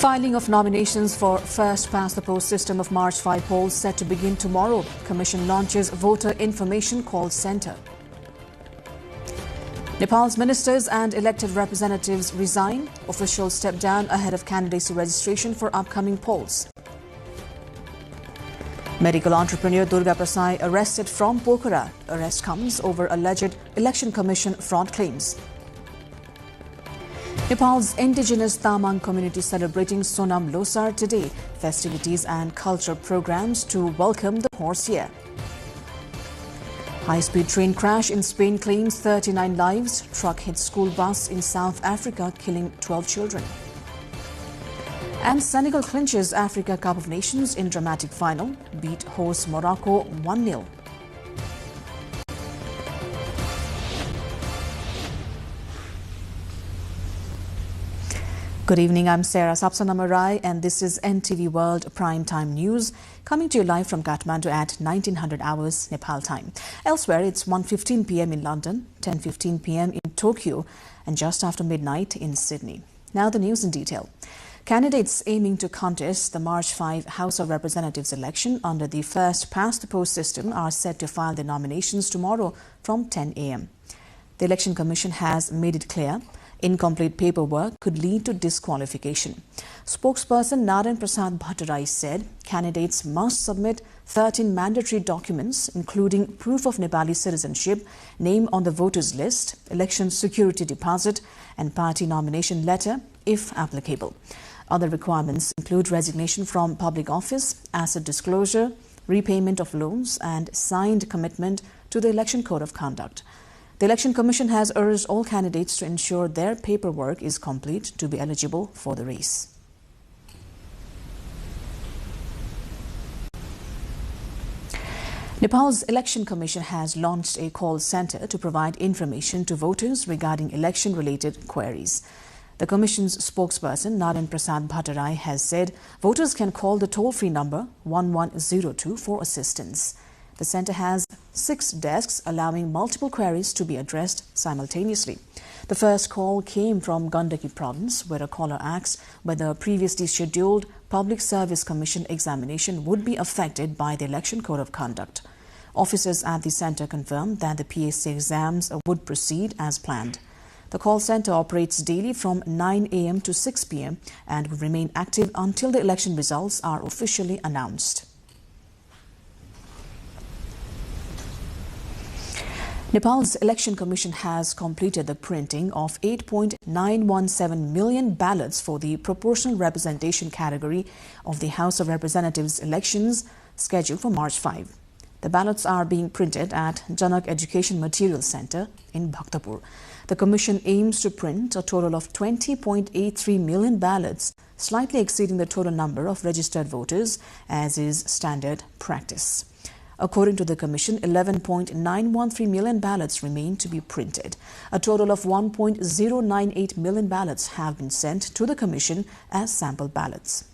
Filing of nominations for first-past-the-post system of March 5 polls set to begin tomorrow. Commission launches voter information call centre. Nepal's ministers and elected representatives resign. Officials step down ahead of candidacy registration for upcoming polls. Medical entrepreneur Durga Prasai arrested from Pokhara. Arrest comes over alleged Election Commission fraud claims. Nepal's indigenous Tamang community celebrating Sonam Losar today. Festivities and culture programs to welcome the horse year. High-speed train crash in Spain claims 39 lives. Truck hits school bus in South Africa, killing 12 children. And Senegal clinches Africa Cup of Nations in dramatic final. Beat host Morocco 1-0. Good evening, I'm Sarah Sapsanamarai and this is NTV World Prime Time News, coming to you live from Kathmandu at 1900 hours Nepal time. Elsewhere, it's 1:15 p.m. in London, 10:15 p.m. in Tokyo and just after midnight in Sydney. Now the news in detail. Candidates aiming to contest the March 5 House of Representatives election under the first-past-the-post system are set to file their nominations tomorrow from 10 a.m. The Election Commission has made it clear incomplete paperwork could lead to disqualification. Spokesperson Narayan Prasad Bhattarai said candidates must submit 13 mandatory documents, including proof of Nepali citizenship, name on the voters list, election security deposit, and party nomination letter, if applicable. Other requirements include resignation from public office, asset disclosure, repayment of loans, and signed commitment to the Election Code of Conduct. The Election Commission has urged all candidates to ensure their paperwork is complete to be eligible for the race. Nepal's Election Commission has launched a call centre to provide information to voters regarding election-related queries. The Commission's spokesperson, Narayan Prasad Bhattarai, has said voters can call the toll-free number 1102 for assistance. The centre has 6 desks allowing multiple queries to be addressed simultaneously. The first call came from Gandaki province, where a caller asks whether a previously scheduled Public Service Commission examination would be affected by the Election Code of Conduct. Officers at the centre confirmed that the PSC exams would proceed as planned. The call centre operates daily from 9 a.m. to 6 p.m. and will remain active until the election results are officially announced. Nepal's Election Commission has completed the printing of 8.917 million ballots for the proportional representation category of the House of Representatives elections scheduled for March 5. The ballots are being printed at Janak Education Material Centre in Bhaktapur. The Commission aims to print a total of 20.83 million ballots, slightly exceeding the total number of registered voters, as is standard practice. According to the Commission, 11.913 million ballots remain to be printed. A total of 1.098 million ballots have been sent to the Commission as sample ballots.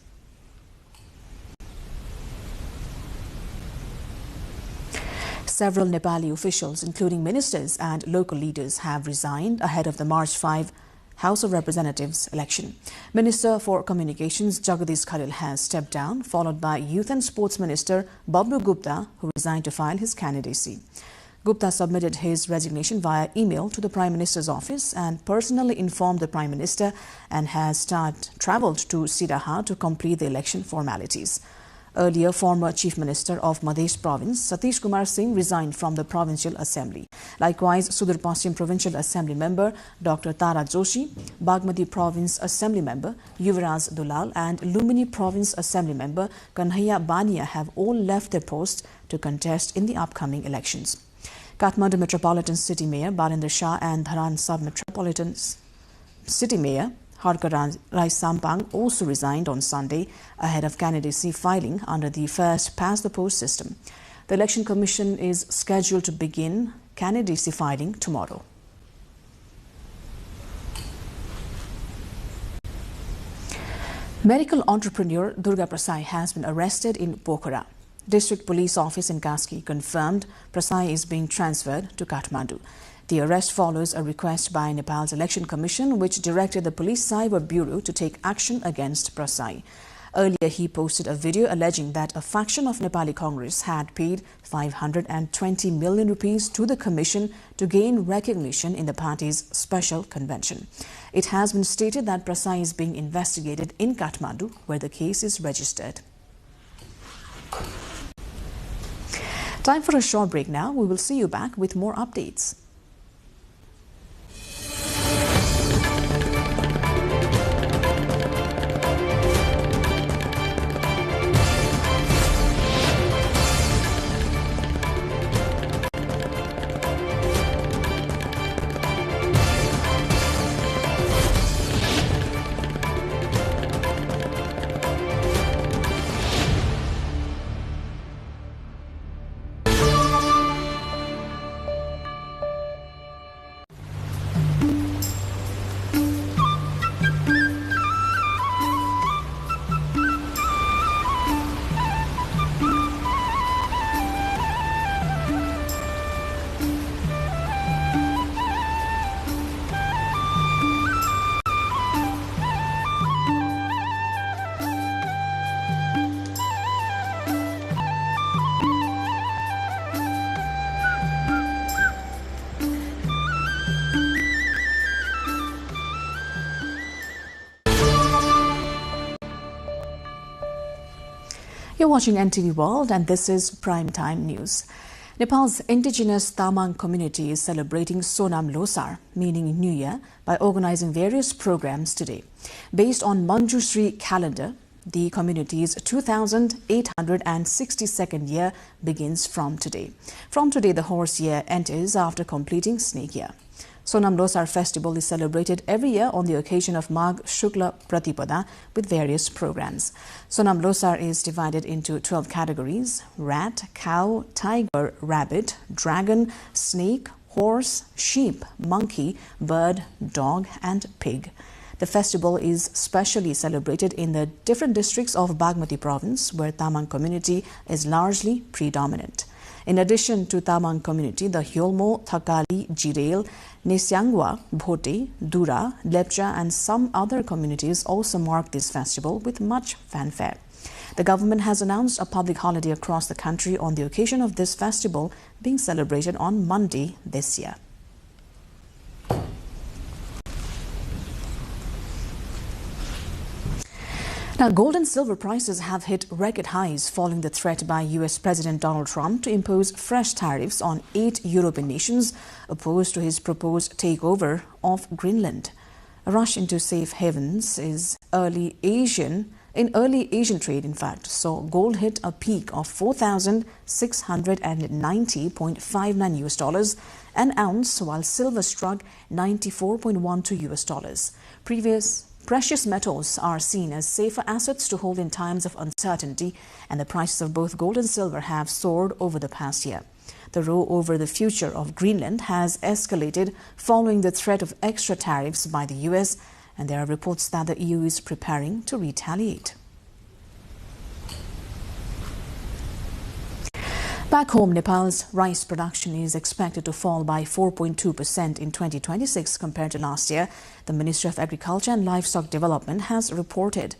Several Nepali officials, including ministers and local leaders, have resigned ahead of the March 5 House of Representatives election. Minister for Communications Jagadish Khalil has stepped down, followed by Youth and Sports Minister Bablu Gupta, who resigned to file his candidacy. Gupta submitted his resignation via email to the Prime Minister's office and personally informed the Prime Minister and has travelled to Siraha to complete the election formalities. Earlier, former Chief Minister of Madhya Province, Satish Kumar Singh, resigned from the Provincial Assembly. Likewise, Sudur Paschim Provincial Assembly Member Dr. Tara Joshi, Bagmati Province Assembly Member Yuvraj Dulal and Lumbini Province Assembly Member Kanhaiya Bania have all left their posts to contest in the upcoming elections. Kathmandu Metropolitan City Mayor Balinder Shah and Dharan Sub-Metropolitan City Mayor Harkar Rai Sampang also resigned on Sunday ahead of candidacy filing under the first-past-the-post system. The Election Commission is scheduled to begin candidacy filing tomorrow. Medical entrepreneur Durga Prasai has been arrested in Pokhara. District Police Office in Kaski confirmed Prasai is being transferred to Kathmandu. The arrest follows a request by Nepal's Election Commission, which directed the Police Cyber Bureau to take action against Prasai. Earlier, he posted a video alleging that a faction of Nepali Congress had paid 520 million rupees to the commission to gain recognition in the party's special convention. It has been stated that Prasai is being investigated in Kathmandu, where the case is registered. Time for a short break now. We will see you back with more updates. You're watching NTV World, and this is Prime Time News. Nepal's indigenous Tamang community is celebrating Sonam Losar, meaning New Year, by organizing various programs today. Based on Manjushri calendar, the community's 2,862nd year begins from today. From today, the horse year enters after completing snake year. Sonam Losar festival is celebrated every year on the occasion of Magh Shukla Pratipada with various programs. Sonam Losar is divided into 12 categories: rat, cow, tiger, rabbit, dragon, snake, horse, sheep, monkey, bird, dog and pig. The festival is specially celebrated in the different districts of Bagmati province, where Tamang community is largely predominant. In addition to Tamang community, the Hyolmo, Thakali, Jirel, Nesyangwa, Bhote, Dura, Lepcha and some other communities also mark this festival with much fanfare. The government has announced a public holiday across the country on the occasion of this festival being celebrated on Monday this year. Now, gold and silver prices have hit record highs following the threat by US President Donald Trump to impose fresh tariffs on 8 European nations opposed to his proposed takeover of Greenland. A rush into safe havens in early Asian trade, in fact, saw gold hit a peak of $4,690.59 US an ounce, while silver struck $94.12 US. Precious metals are seen as safer assets to hold in times of uncertainty, and the prices of both gold and silver have soared over the past year. The row over the future of Greenland has escalated following the threat of extra tariffs by the US, and there are reports that the EU is preparing to retaliate. Back home, Nepal's rice production is expected to fall by 4.2% in 2026 compared to last year, the Ministry of Agriculture and Livestock Development has reported.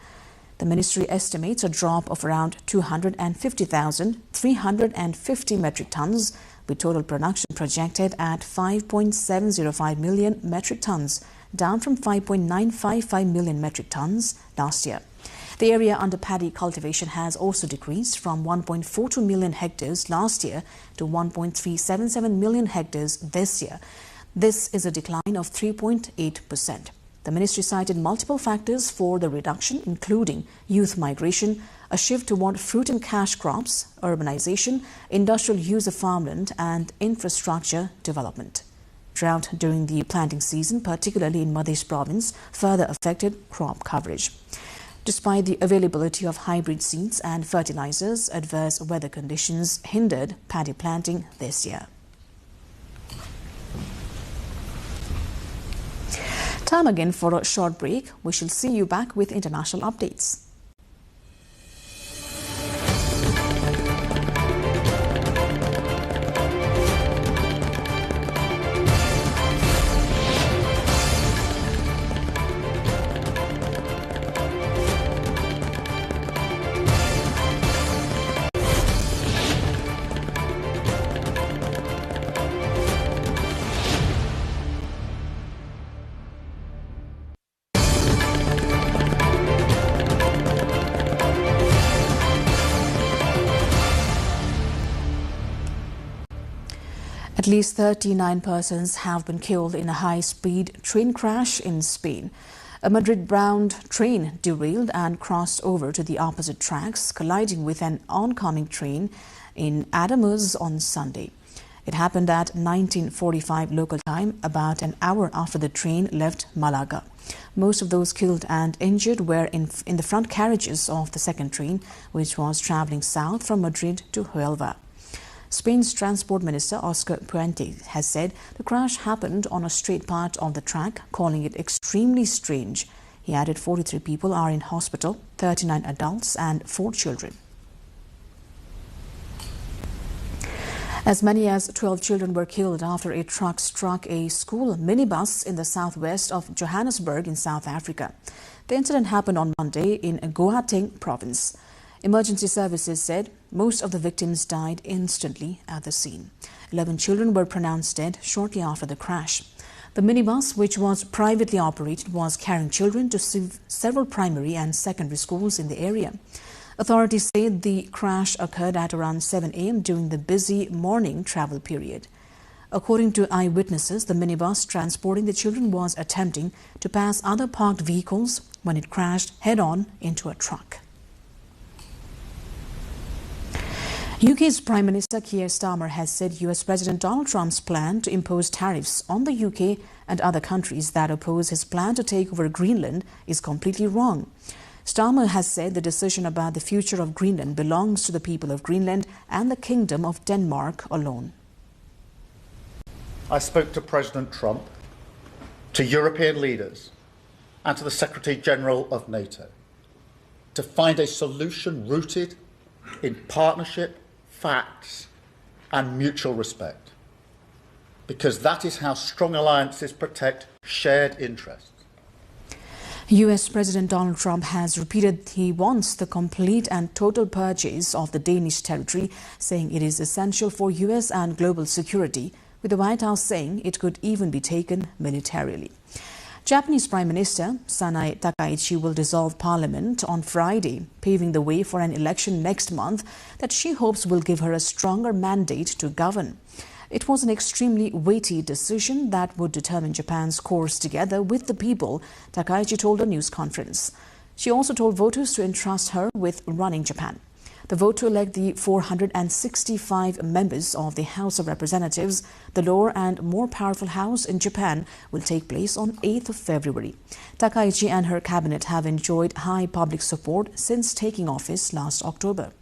The ministry estimates a drop of around 250,350 metric tons, with total production projected at 5.705 million metric tons, down from 5.955 million metric tons last year. The area under paddy cultivation has also decreased from 1.42 million hectares last year to 1.377 million hectares this year. This is a decline of 3.8%. The ministry cited multiple factors for the reduction, including youth migration, a shift toward fruit and cash crops, urbanization, industrial use of farmland, and infrastructure development. Drought during the planting season, particularly in Madhya province, further affected crop coverage. Despite the availability of hybrid seeds and fertilizers, adverse weather conditions hindered paddy planting this year. Time again for a short break. We shall see you back with international updates. least 39 persons have been killed in a high-speed train crash in Spain. A Madrid-bound train derailed and crossed over to the opposite tracks, colliding with an oncoming train in Ademuz on Sunday. It happened at 19:45 local time, about an hour after the train left Malaga. Most of those killed and injured were in the front carriages of the second train, which was traveling south from Madrid to Huelva. Spain's Transport Minister Oscar Puente has said the crash happened on a straight part of the track, calling it extremely strange. He added 43 people are in hospital, 39 adults and 4 children. As many as 12 children were killed after a truck struck a school minibus in the southwest of Johannesburg in South Africa. The incident happened on Monday in Gauteng province. Emergency services said most of the victims died instantly at the scene. 11 children were pronounced dead shortly after the crash. The minibus, which was privately operated, was carrying children to several primary and secondary schools in the area. Authorities say the crash occurred at around 7 a.m. during the busy morning travel period. According to eyewitnesses, the minibus transporting the children was attempting to pass other parked vehicles when it crashed head-on into a truck. UK's Prime Minister Keir Starmer has said US President Donald Trump's plan to impose tariffs on the UK and other countries that oppose his plan to take over Greenland is completely wrong. Starmer has said the decision about the future of Greenland belongs to the people of Greenland and the Kingdom of Denmark alone. I spoke to President Trump, to European leaders, and to the Secretary General of NATO to find a solution rooted in partnership, facts, and mutual respect, because that is how strong alliances protect shared interests. US President Donald Trump has repeated he wants the complete and total purchase of the Danish territory, saying it is essential for US and global security, with the White House saying it could even be taken militarily. Japanese Prime Minister Sanae Takaichi will dissolve parliament on Friday, paving the way for an election next month that she hopes will give her a stronger mandate to govern. It was an extremely weighty decision that would determine Japan's course together with the people, Takaichi told a news conference. She also told voters to entrust her with running Japan. The vote to elect the 465 members of the House of Representatives, the lower and more powerful house in Japan, will take place on 8th of February. Takaichi and her cabinet have enjoyed high public support since taking office last October.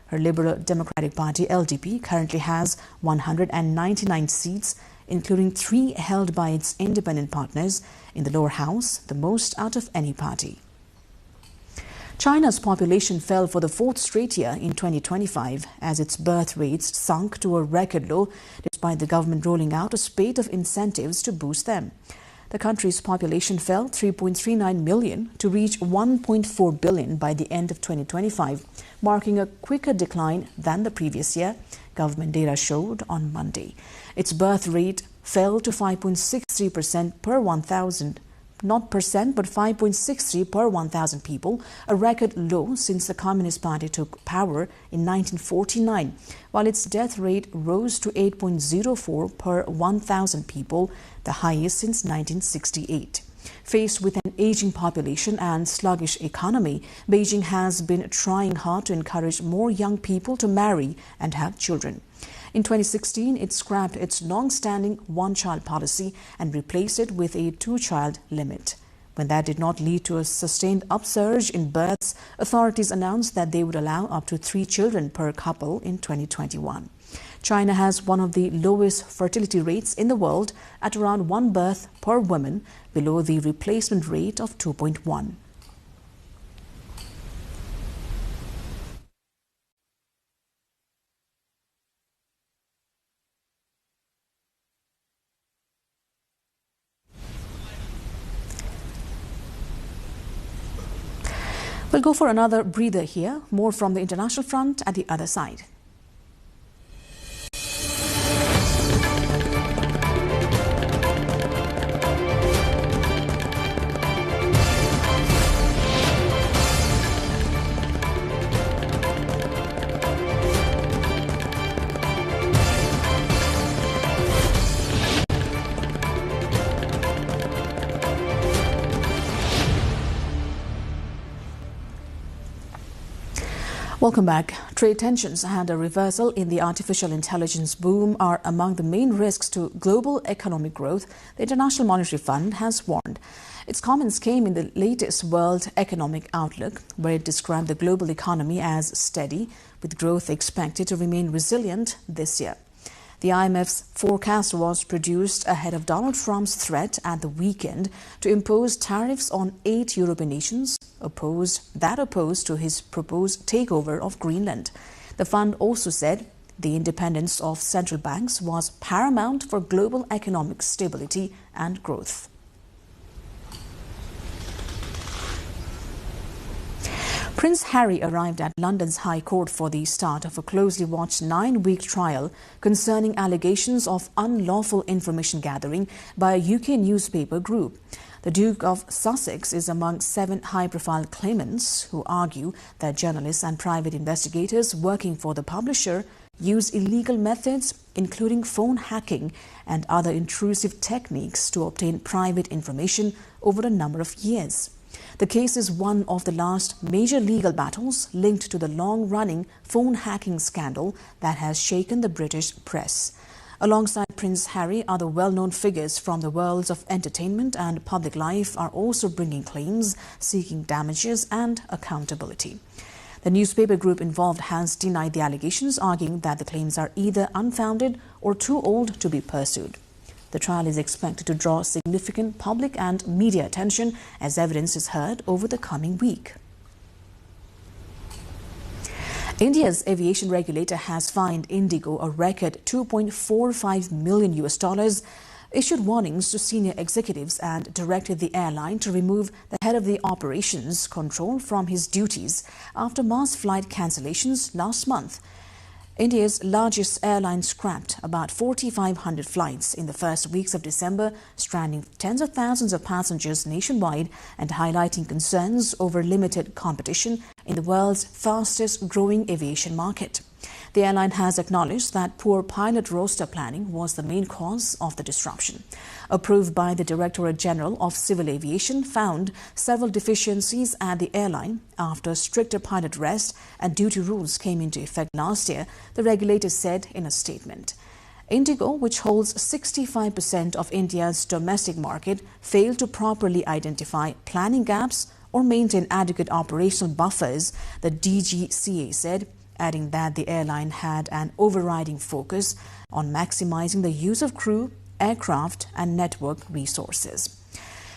Her Liberal Democratic Party, LDP, currently has 199 seats, including 3 held by its independent partners in the lower house, the most out of any party. China's population fell for the 4th straight year in 2025 as its birth rates sunk to a record low despite the government rolling out a spate of incentives to boost them. The country's population fell 3.39 million to reach 1.4 billion by the end of 2025, marking a quicker decline than the previous year, government data showed on Monday. Its birth rate fell to 5.63% per 1,000. Not percent, but 5.63 per 1,000 people, a record low since the Communist Party took power in 1949, while its death rate rose to 8.04 per 1,000 people, the highest since 1968. Faced with an aging population and sluggish economy, Beijing has been trying hard to encourage more young people to marry and have children. In 2016, it scrapped its long-standing one-child policy and replaced it with a 2-child limit. When that did not lead to a sustained upsurge in births, authorities announced that they would allow up to 3 children per couple in 2021. China has one of the lowest fertility rates in the world at around 1 birth per woman, below the replacement rate of 2.1. We'll go for another breather here, more from the international front at the other side. Welcome back. Trade tensions and a reversal in the artificial intelligence boom are among the main risks to global economic growth, the International Monetary Fund has warned. Its comments came in the latest World Economic Outlook, where it described the global economy as steady, with growth expected to remain resilient this year. The IMF's forecast was produced ahead of Donald Trump's threat at the weekend to impose tariffs on 8 European nations opposed to his proposed takeover of Greenland. The fund also said the independence of central banks was paramount for global economic stability and growth. Prince Harry arrived at London's High Court for the start of a closely watched 9-week trial concerning allegations of unlawful information gathering by a UK newspaper group. The Duke of Sussex is among 7 high-profile claimants who argue that journalists and private investigators working for the publisher use illegal methods, including phone hacking and other intrusive techniques, to obtain private information over a number of years. The case is one of the last major legal battles linked to the long-running phone hacking scandal that has shaken the British press. Alongside Prince Harry, other well-known figures from the worlds of entertainment and public life are also bringing claims seeking damages and accountability. The newspaper group involved has denied the allegations, arguing that the claims are either unfounded or too old to be pursued. The trial is expected to draw significant public and media attention as evidence is heard over the coming week. India's aviation regulator has fined Indigo a record $2.45 million, issued warnings to senior executives and directed the airline to remove the head of the operations control from his duties after mass flight cancellations last month. India's largest airline scrapped about 4,500 flights in the first weeks of December, stranding tens of thousands of passengers nationwide and highlighting concerns over limited competition in the world's fastest-growing aviation market. The airline has acknowledged that poor pilot roster planning was the main cause of the disruption. Approved by the Directorate General of Civil Aviation, found several deficiencies at the airline after stricter pilot rest and duty rules came into effect last year, the regulator said in a statement. Indigo, which holds 65% of India's domestic market, failed to properly identify planning gaps or maintain adequate operational buffers, the DGCA said, adding that the airline had an overriding focus on maximizing the use of crew, aircraft and network resources.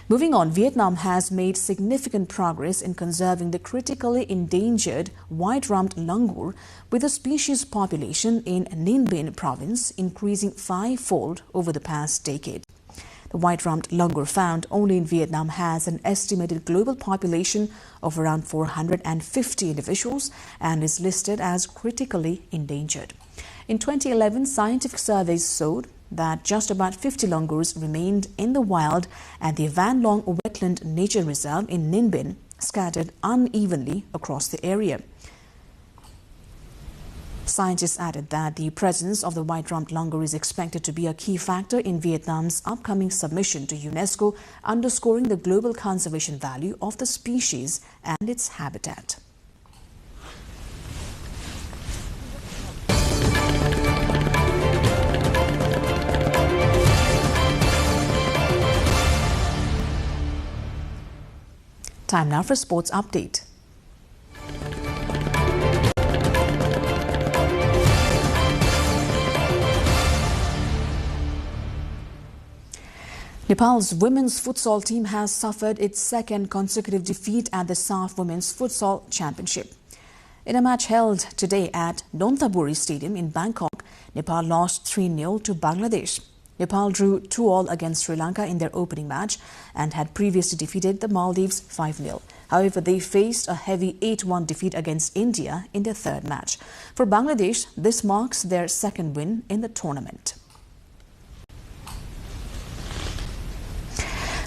Moving on, Vietnam has made significant progress in conserving the critically endangered white-rumped langur, with the species population in Ninh Binh province increasing 5-fold over the past decade. The white-rumped langur, found only in Vietnam, has an estimated global population of around 450 individuals and is listed as critically endangered. In 2011, scientific surveys showed that just about 50 langurs remained in the wild at the Van Long Wetland Nature Reserve in Ninh Binh, scattered unevenly across the area. Scientists added that the presence of the white-rumped langur is expected to be a key factor in Vietnam's upcoming submission to UNESCO, underscoring the global conservation value of the species and its habitat. Time now for a sports update. Nepal's women's futsal team has suffered its second consecutive defeat at the SAF Women's Futsal Championship. In a match held today at Nonthaburi Stadium in Bangkok, Nepal lost 3-0 to Bangladesh. Nepal drew 2-2 against Sri Lanka in their opening match and had previously defeated the Maldives 5-0. However, they faced a heavy 8-1 defeat against India in their third match. For Bangladesh, this marks their second win in the tournament.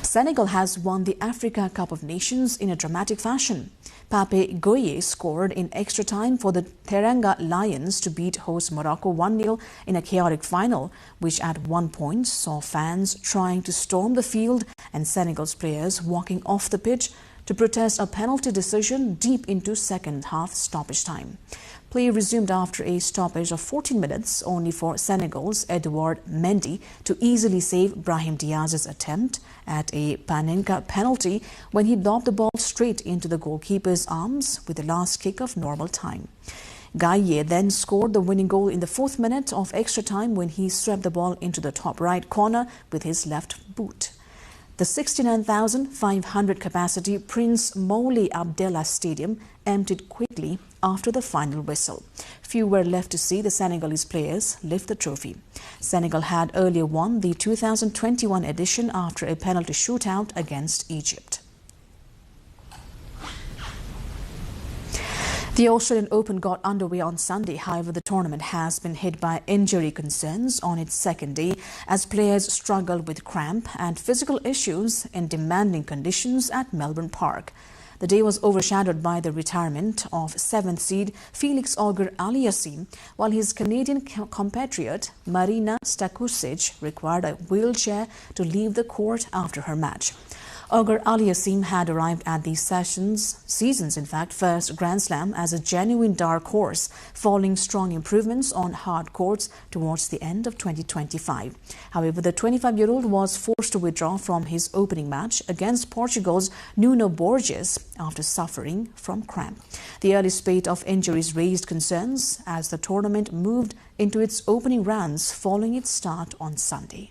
Senegal has won the Africa Cup of Nations in a dramatic fashion. Pape Goye scored in extra time for the Teranga Lions to beat host Morocco 1-0 in a chaotic final, which at one point saw fans trying to storm the field and Senegal's players walking off the pitch to protest a penalty decision deep into second half stoppage time. Play resumed after a stoppage of 14 minutes, only for Senegal's Edouard Mendy to easily save Brahim Diaz's attempt at a Panenka penalty when he lobbed the ball straight into the goalkeeper's arms with the last kick of normal time. Gaye then scored the winning goal in the 4th minute of extra time when he swept the ball into the top right corner with his left boot. The 69,500 capacity Prince Moulay Abdallah Stadium emptied quickly after the final whistle. Few were left to see the Senegalese players lift the trophy. Senegal had earlier won the 2021 edition after a penalty shootout against Egypt. The Australian Open got underway on Sunday. However, the tournament has been hit by injury concerns on its second day as players struggled with cramp and physical issues in demanding conditions at Melbourne Park. The day was overshadowed by the retirement of 7th seed Felix Auger-Aliassime, while his Canadian compatriot Marina Stakusic required a wheelchair to leave the court after her match. Auger-Aliassime had arrived at the season's first Grand Slam as a genuine dark horse, following strong improvements on hard courts towards the end of 2025. However, the 25-year-old was forced to withdraw from his opening match against Portugal's Nuno Borges after suffering from cramp. The early spate of injuries raised concerns as the tournament moved into its opening rounds following its start on Sunday.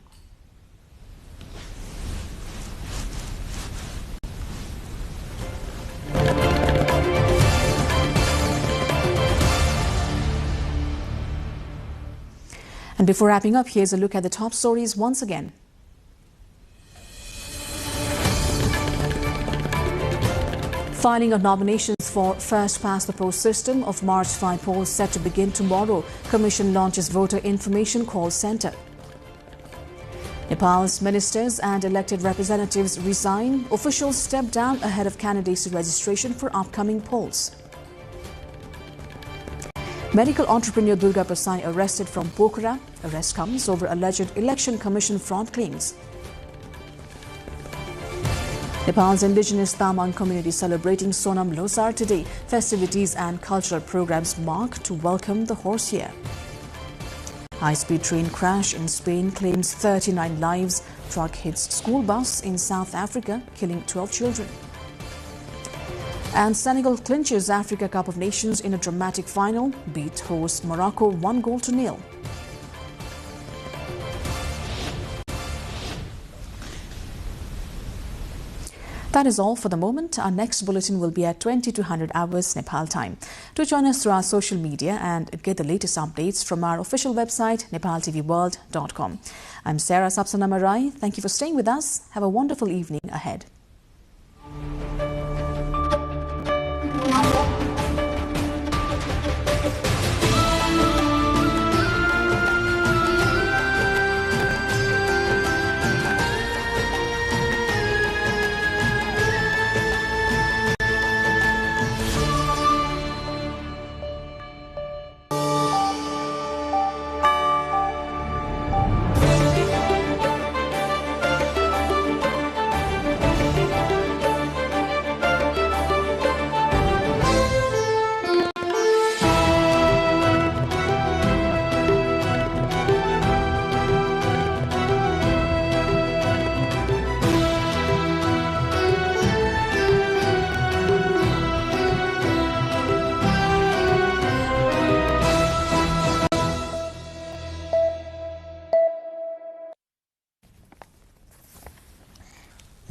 And before wrapping up, here's a look at the top stories once again. Filing of nominations for First Past the Post system of March 5 polls set to begin tomorrow. Commission launches voter information call centre. Nepal's ministers and elected representatives resign. Officials step down ahead of candidacy registration for upcoming polls. Medical entrepreneur Durga Prasad arrested from Pokhara. Arrest comes over alleged election commission fraud claims. Nepal's indigenous Tamang community celebrating Sonam Losar today. Festivities and cultural programs mark to welcome the horse year. High-speed train crash in Spain claims 39 lives. Truck hits school bus in South Africa, killing 12 children. And Senegal clinches Africa Cup of Nations in a dramatic final, beat host Morocco 1-0. That is all for the moment. Our next bulletin will be at 2200 hours Nepal time. Do join us through our social media and get the latest updates from our official website, nepaltelevision.com. I'm Sarah Sapsanamarai. Thank you for staying with us. Have a wonderful evening ahead.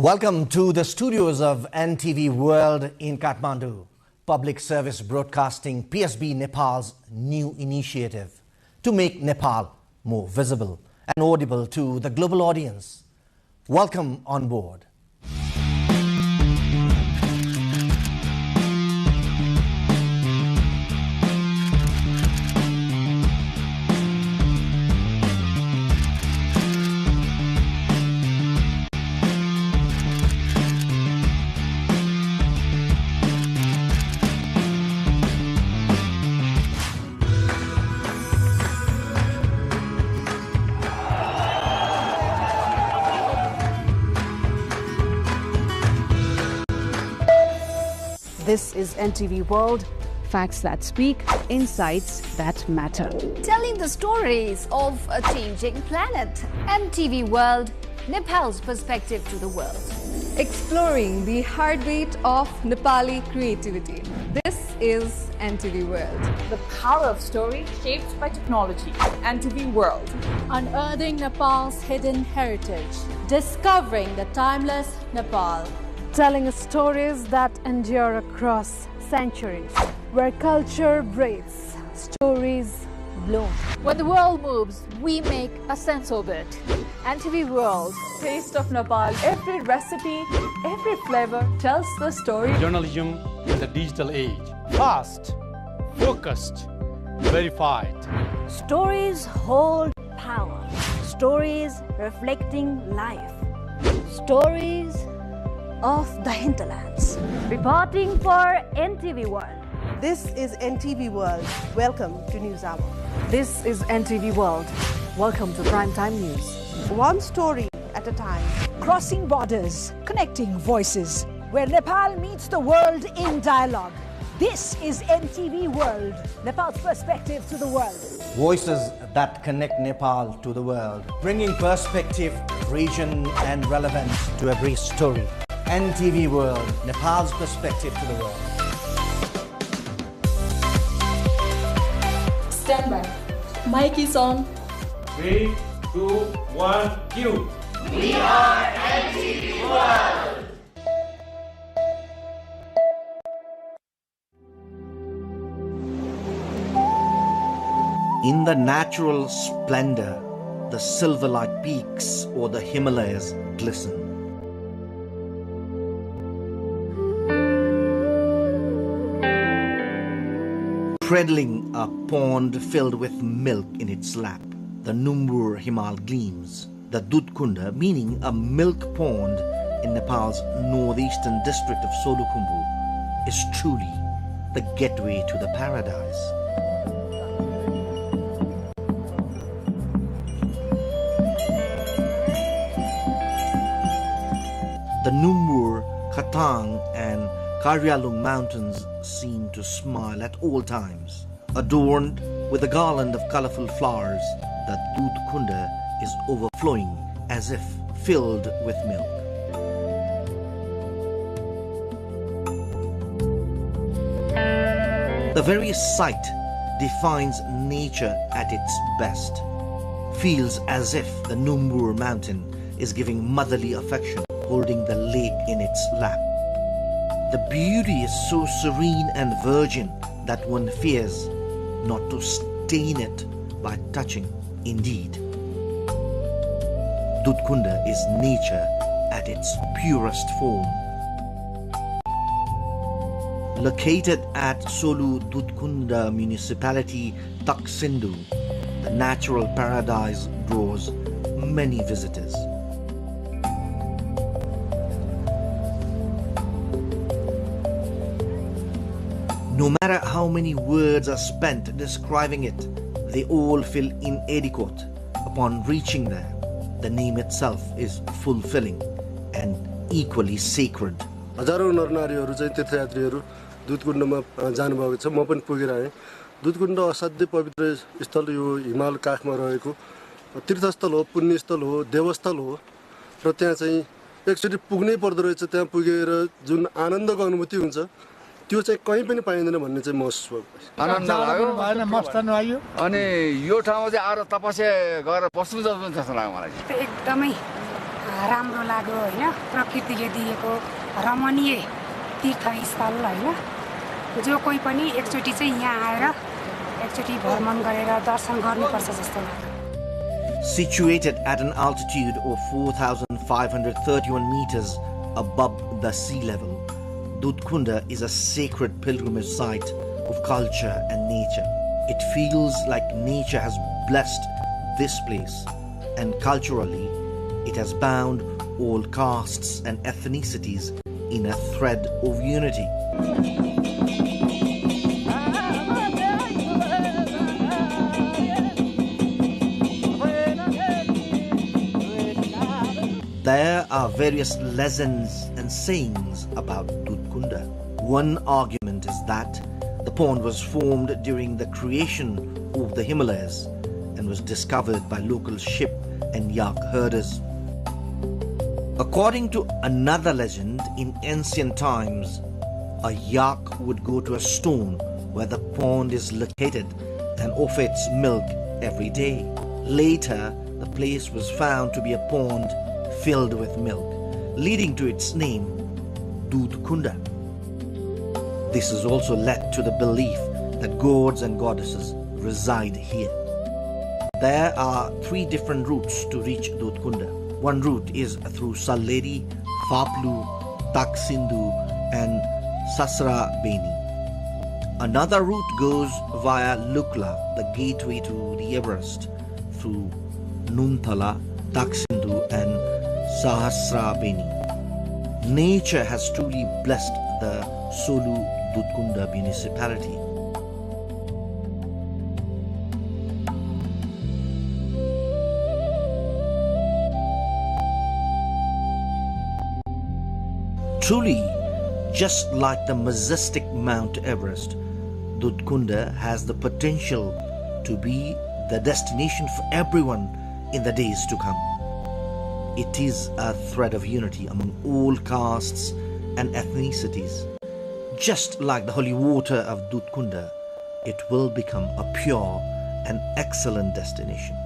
Welcome to the studios of NTV World in Kathmandu. Public Service Broadcasting PSB Nepal's new initiative to make Nepal more visible and audible to the global audience. Welcome on board. This is NTV World. Facts that speak, insights that matter. Telling the stories of a changing planet. NTV World, Nepal's perspective to the world. Exploring the heartbeat of Nepali creativity. This is NTV World. The power of story shaped by technology. NTV World. Unearthing Nepal's hidden heritage. Discovering the timeless Nepal. Telling stories that endure across centuries. Where culture breathes, stories bloom. When the world moves, we make a sense of it. NTV World. Taste of Nepal. Every recipe, every flavor tells the story. Journalism in the digital age. Fast, focused, verified. Stories hold power. Stories reflecting life. Stories of the hinterlands. Reporting for NTV World. This is NTV World. Welcome to News Hour. This is NTV World. Welcome to Primetime News. One story at a time. Crossing borders, connecting voices, where Nepal meets the world in dialogue. This is NTV World, Nepal's perspective to the world. Voices that connect Nepal to the world, bringing perspective, region and relevance to every story. NTV World, Nepal's perspective to the world. Stand by. Mic is on. 3, 2, 1, cue. We are NTV World. In the natural splendor, the silver-like peaks or the Himalayas glisten. Cradling a pond filled with milk in its lap, the Numbur Himal gleams. The Dudkunda, meaning a milk pond in Nepal's northeastern district of Solukhumbu, is truly the gateway to the paradise. The Numbur, Khatang and Karyalung mountains seem to smile at all times. Adorned with a garland of colorful flowers, the Dudkunda is overflowing as if filled with milk. The very sight defines nature at its best. Feels as if the Numbur mountain is giving motherly affection, holding the lake in its lap. The beauty is so serene and virgin that one fears not to stain it by touching. Indeed, Dudkunda is nature at its purest form. Located at Solu Dudkunda municipality, Taksindu, the natural paradise draws many visitors. No matter how many words are spent describing it, they all feel inadequate upon reaching there. The name itself is fulfilling and equally sacred. हजारौं नरनारीहरू चाहिँ तीर्थयात्रीहरू दुधकुण्डमा जानुभएको छ। म पनि पुगेर आएँ। दुधकुण्ड असाध्यै पवित्र स्थल यो हिमाल काखमा रहेको तीर्थस्थल हो, पुण्यस्थल हो, देवस्थल हो र त्यहाँ चाहिँ एकचोटि पुग्नै पर्दो रहेछ। त्यहाँ पुगेर जुन आनन्दको अनुभूति हुन्छ त्यो चाहिँ कहीँ पनि पाइँदैन भन्ने चाहिँ महसुस भयो। आनन्द लाग्यो, मस्तानु आयो अनि यो ठाउँमा चाहिँ आएर तपस्या गरेर बस्नु जस्तो जस्तो लाग्यो मलाई। एकदमै राम्रो लाग्यो हैन, प्रकृतिले दिएको रमणीय तीर्थस्थल हैन। जो कोही पनि एकचोटि चाहिँ यहाँ आएर एकचोटि भ्रमण गरेर दर्शन गर्नुपर्छ जस्तो लाग्यो। Situated at an altitude of 4,531 meters above the sea level, Dudkunda is a sacred pilgrimage site of culture and nature. It feels like nature has blessed this place, and culturally, it has bound all castes and ethnicities in a thread of unity. There are various legends and sayings about Dudkunda. One argument is that the pond was formed during the creation of the Himalayas and was discovered by local sheep and yak herders. According to another legend, in ancient times, a yak would go to a stone where the pond is located and offer its milk every day. Later, the place was found to be a pond filled with milk, leading to its name, Dudh Kunda. This has also led to the belief that gods and goddesses reside here. There are 3 different routes to reach Dudh Kunda. One route is through Salleri, Faplu, Taksindu and Sasra Beni. Another route goes via Lukla, the gateway to the Everest, through Nunthala, Taksindu and Sahasra Beni. Nature has truly blessed the Solu Dudh Kunda municipality. Truly, just like the majestic Mount Everest, Dudh Kunda has the potential to be the destination for everyone in the days to come. It is a thread of unity among all castes and ethnicities. Just like the holy water of Dudh Kunda, it will become a pure and excellent destination.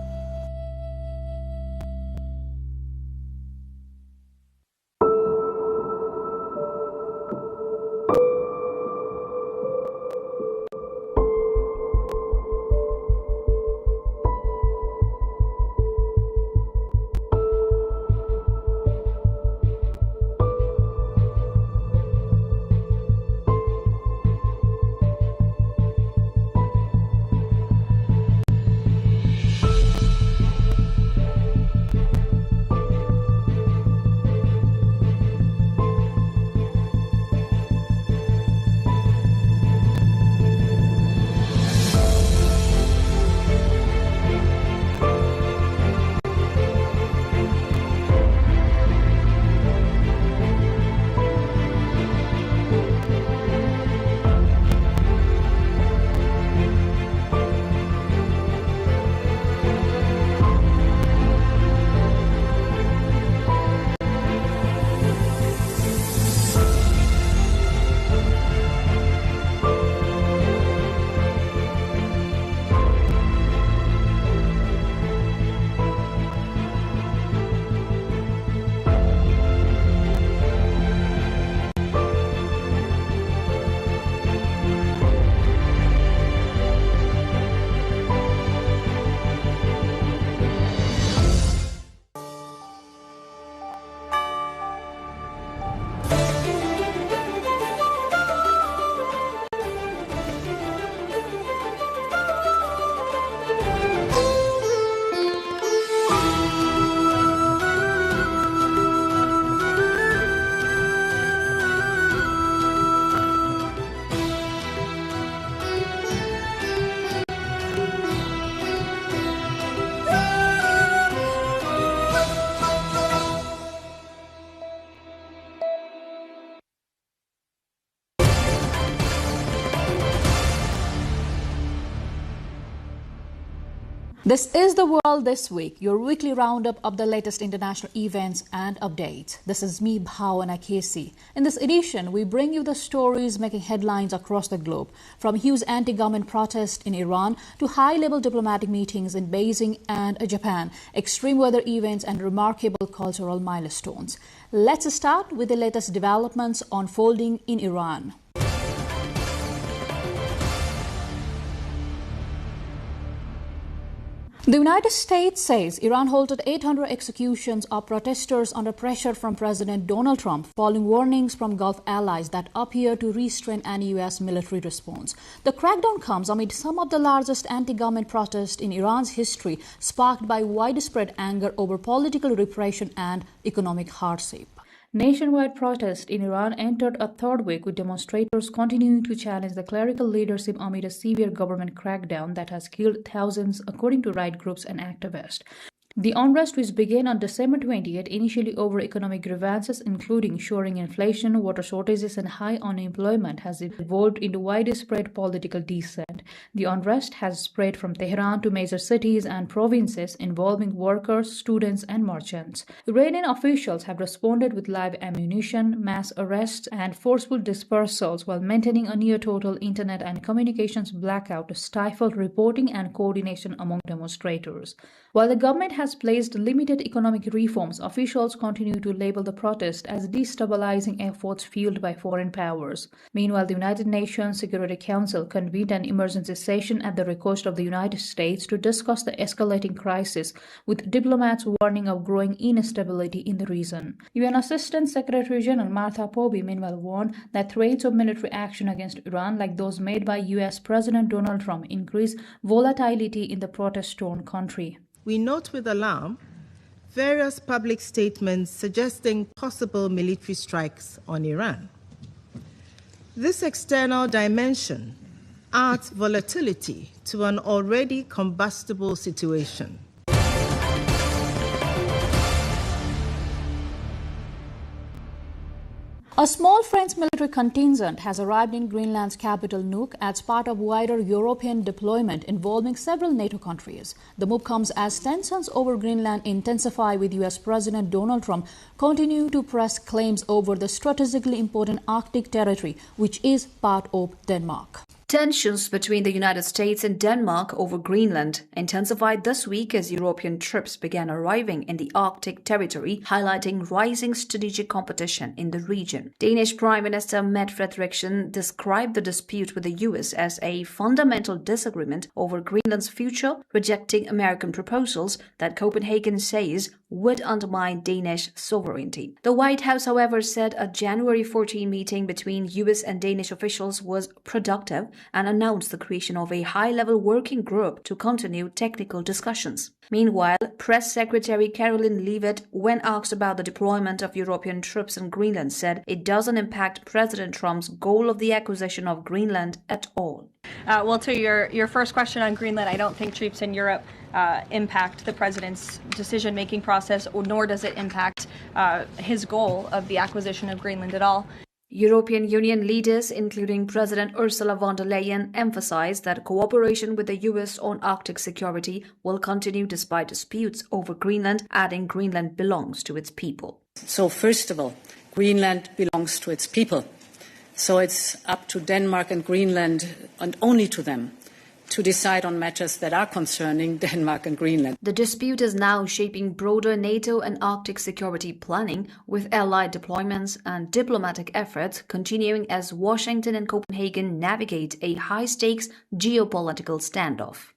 This is The World This Week, your weekly roundup of the latest international events and updates. This is me, Bhavana Casey. In this edition, we bring you the stories making headlines across the globe, from huge anti-government protests in Iran to high-level diplomatic meetings in Beijing and Japan, extreme weather events and remarkable cultural milestones. Let's start with the latest developments unfolding in Iran. The United States says Iran halted 800 executions of protesters under pressure from President Donald Trump, following warnings from Gulf allies that appear to restrain any U.S. military response. The crackdown comes amid some of the largest anti-government protests in Iran's history, sparked by widespread anger over political repression and economic hardship. Nationwide protests in Iran entered a third week, with demonstrators continuing to challenge the clerical leadership amid a severe government crackdown that has killed thousands, according to right groups and activists. The unrest, which began on December 28, initially over economic grievances including soaring inflation, water shortages and high unemployment, has evolved into widespread political dissent. The unrest has spread from Tehran to major cities and provinces involving workers, students and merchants. Iranian officials have responded with live ammunition, mass arrests and forceful dispersals while maintaining a near-total internet and communications blackout to stifle reporting and coordination among demonstrators. While the government has placed limited economic reforms, officials continue to label the protest as destabilizing efforts fueled by foreign powers. Meanwhile, the United Nations Security Council convened an emergency session at the request of the United States to discuss the escalating crisis, with diplomats warning of growing instability in the region. UN Assistant Secretary General Martha Pobe meanwhile warned that threats of military action against Iran, like those made by US President Donald Trump, increase volatility in the protest-torn country. We note with alarm various public statements suggesting possible military strikes on Iran. This external dimension adds volatility to an already combustible situation. A small French military contingent has arrived in Greenland's capital Nuuk as part of wider European deployment involving several NATO countries. The move comes as tensions over Greenland intensify, with US President Donald Trump continuing to press claims over the strategically important Arctic territory, which is part of Denmark. Tensions between the United States and Denmark over Greenland intensified this week as European troops began arriving in the Arctic territory, highlighting rising strategic competition in the region. Danish Prime Minister Mette Frederiksen described the dispute with the US as a fundamental disagreement over Greenland's future, rejecting American proposals that Copenhagen says would undermine Danish sovereignty. The White House, however, said a January 14 meeting between US and Danish officials was productive and announced the creation of a high-level working group to continue technical discussions. Meanwhile, Press Secretary Caroline Leavitt, when asked about the deployment of European troops in Greenland, said it doesn't impact President Trump's goal of the acquisition of Greenland at all. Well, to your first question on Greenland, I don't think troops in Europe impact the president's decision-making process, nor does it impact his goal of the acquisition of Greenland at all. European Union leaders, including President Ursula von der Leyen, emphasized that cooperation with the US on Arctic security will continue despite disputes over Greenland, adding Greenland belongs to its people. So first of all, Greenland belongs to its people. So it's up to Denmark and Greenland, and only to them, to decide on matters that are concerning Denmark and Greenland. The dispute is now shaping broader NATO and Arctic security planning, with allied deployments and diplomatic efforts continuing as Washington and Copenhagen navigate a high-stakes geopolitical standoff.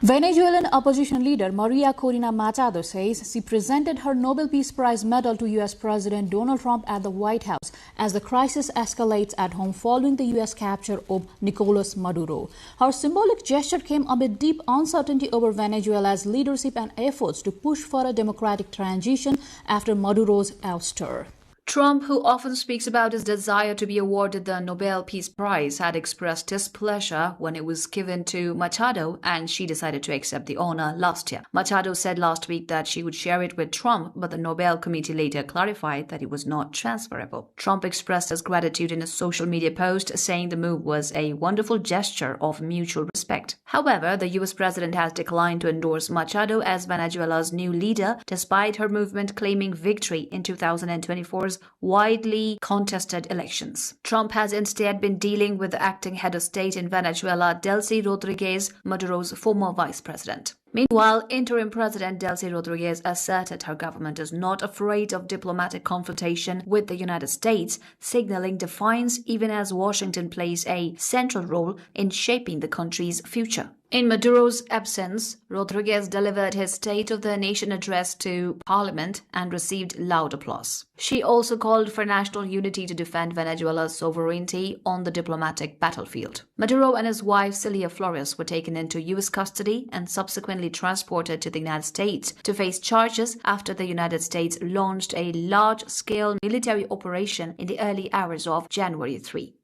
Venezuelan opposition leader Maria Corina Machado says she presented her Nobel Peace Prize medal to US President Donald Trump at the White House as the crisis escalates at home following the US capture of Nicolas Maduro. Her symbolic gesture came amid deep uncertainty over Venezuela's leadership and efforts to push for a democratic transition after Maduro's ouster. Trump, who often speaks about his desire to be awarded the Nobel Peace Prize, had expressed displeasure when it was given to Machado, and she decided to accept the honor last year. Machado said last week that she would share it with Trump, but the Nobel Committee later clarified that it was not transferable. Trump expressed his gratitude in a social media post, saying the move was a wonderful gesture of mutual respect. However, the US president has declined to endorse Machado as Venezuela's new leader, despite her movement claiming victory in 2024's widely contested elections. Trump has instead been dealing with the acting head of state in Venezuela, Delcy Rodriguez, Maduro's former vice president. Meanwhile, interim President Delcy Rodriguez asserted her government is not afraid of diplomatic confrontation with the United States, signaling defiance even as Washington plays a central role in shaping the country's future. In Maduro's absence, Rodriguez delivered his State of the Nation address to Parliament and received loud applause. She also called for national unity to defend Venezuela's sovereignty on the diplomatic battlefield. Maduro and his wife Celia Flores were taken into U.S. custody and subsequently transported to the United States to face charges after the United States launched a large-scale military operation in the early hours of January 3.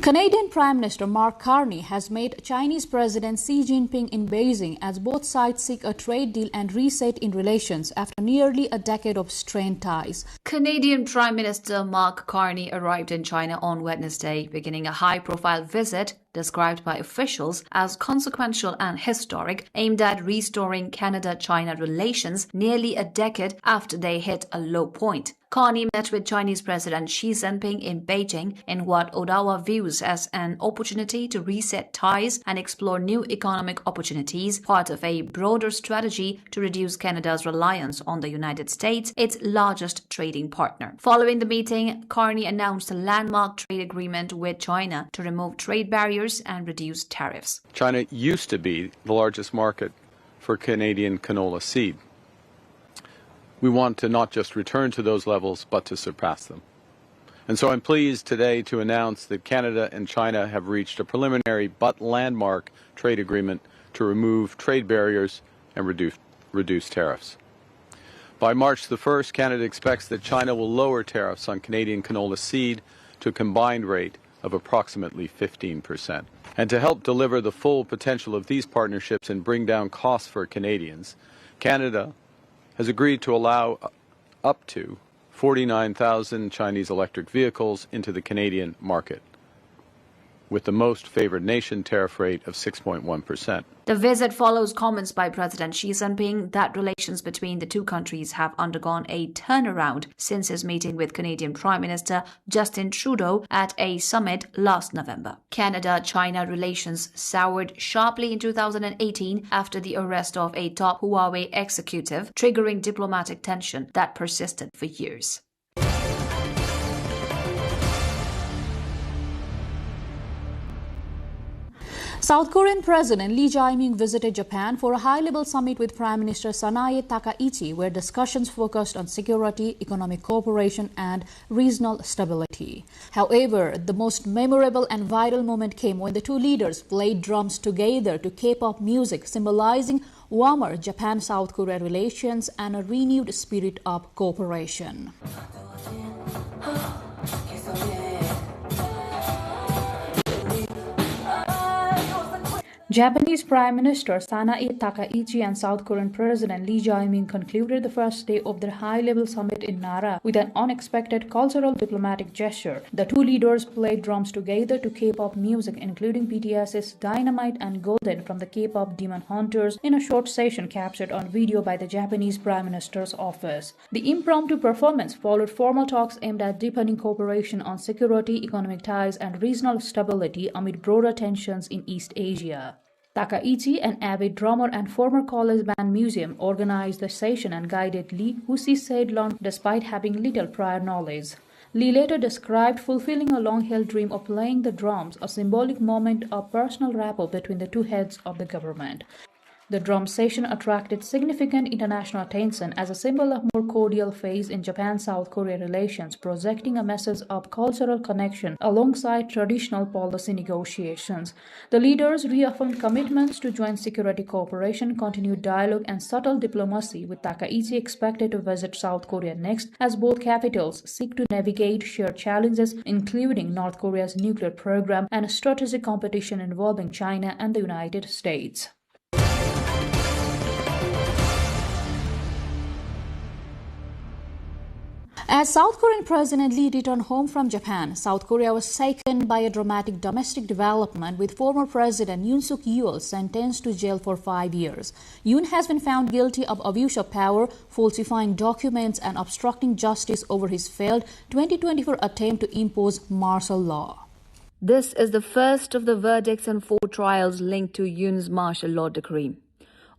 Canadian Prime Minister Mark Carney has met Chinese President Xi Jinping in Beijing as both sides seek a trade deal and reset in relations after nearly a decade of strained ties. Canadian Prime Minister Mark Carney arrived in China on Wednesday, beginning a high-profile visit described by officials as consequential and historic, aimed at restoring Canada-China relations nearly a decade after they hit a low point. Carney met with Chinese President Xi Jinping in Beijing in what Ottawa views as an opportunity to reset ties and explore new economic opportunities, part of a broader strategy to reduce Canada's reliance on the United States, its largest trading partner. Following the meeting, Carney announced a landmark trade agreement with China to remove trade barriers and reduce tariffs. China used to be the largest market for Canadian canola seed. We want to not just return to those levels, but to surpass them. And so I'm pleased today to announce that Canada and China have reached a preliminary but landmark trade agreement to remove trade barriers and reduce tariffs. By March the 1st, Canada expects that China will lower tariffs on Canadian canola seed to a combined rate of approximately 15%. And to help deliver the full potential of these partnerships and bring down costs for Canadians, Canada has agreed to allow up to 49,000 Chinese electric vehicles into the Canadian market, with the most favored nation tariff rate of 6.1%. The visit follows comments by President Xi Jinping that relations between the two countries have undergone a turnaround since his meeting with Canadian Prime Minister Justin Trudeau at a summit last November. Canada-China relations soured sharply in 2018 after the arrest of a top Huawei executive, triggering diplomatic tension that persisted for years. South Korean President Lee Jae-myung visited Japan for a high-level summit with Prime Minister Sanae Takaichi, where discussions focused on security, economic cooperation, and regional stability. However, the most memorable and vital moment came when the two leaders played drums together to K-pop music, symbolizing warmer Japan-South Korea relations and a renewed spirit of cooperation. Japanese Prime Minister Sanae Takaichi and South Korean President Lee Jae-myung concluded the first day of their high-level summit in Nara with an unexpected cultural diplomatic gesture. The two leaders played drums together to K-pop music, including BTS's Dynamite and Golden from the K-pop Demon Hunters, in a short session captured on video by the Japanese Prime Minister's office. The impromptu performance followed formal talks aimed at deepening cooperation on security, economic ties, and regional stability amid broader tensions in East Asia. Takaichi, an avid drummer and former college band musician, organized the session and guided Lee, who she said learned despite having little prior knowledge. Lee later described fulfilling a long-held dream of playing the drums, a symbolic moment of personal rapport between the two heads of the government. The drum session attracted significant international attention as a symbol of more cordial phase in Japan-South Korea relations, projecting a message of cultural connection alongside traditional policy negotiations. The leaders reaffirmed commitments to joint security cooperation, continued dialogue, and subtle diplomacy, with Takaichi expected to visit South Korea next as both capitals seek to navigate shared challenges, including North Korea's nuclear program and strategic competition involving China and the United States. As South Korean President Lee returned home from Japan, South Korea was shaken by a dramatic domestic development, with former President Yoon Suk-yeol sentenced to jail for 5 years. Yoon has been found guilty of abuse of power, falsifying documents, and obstructing justice over his failed 2024 attempt to impose martial law. This is the first of the verdicts in 4 trials linked to Yoon's martial law decree.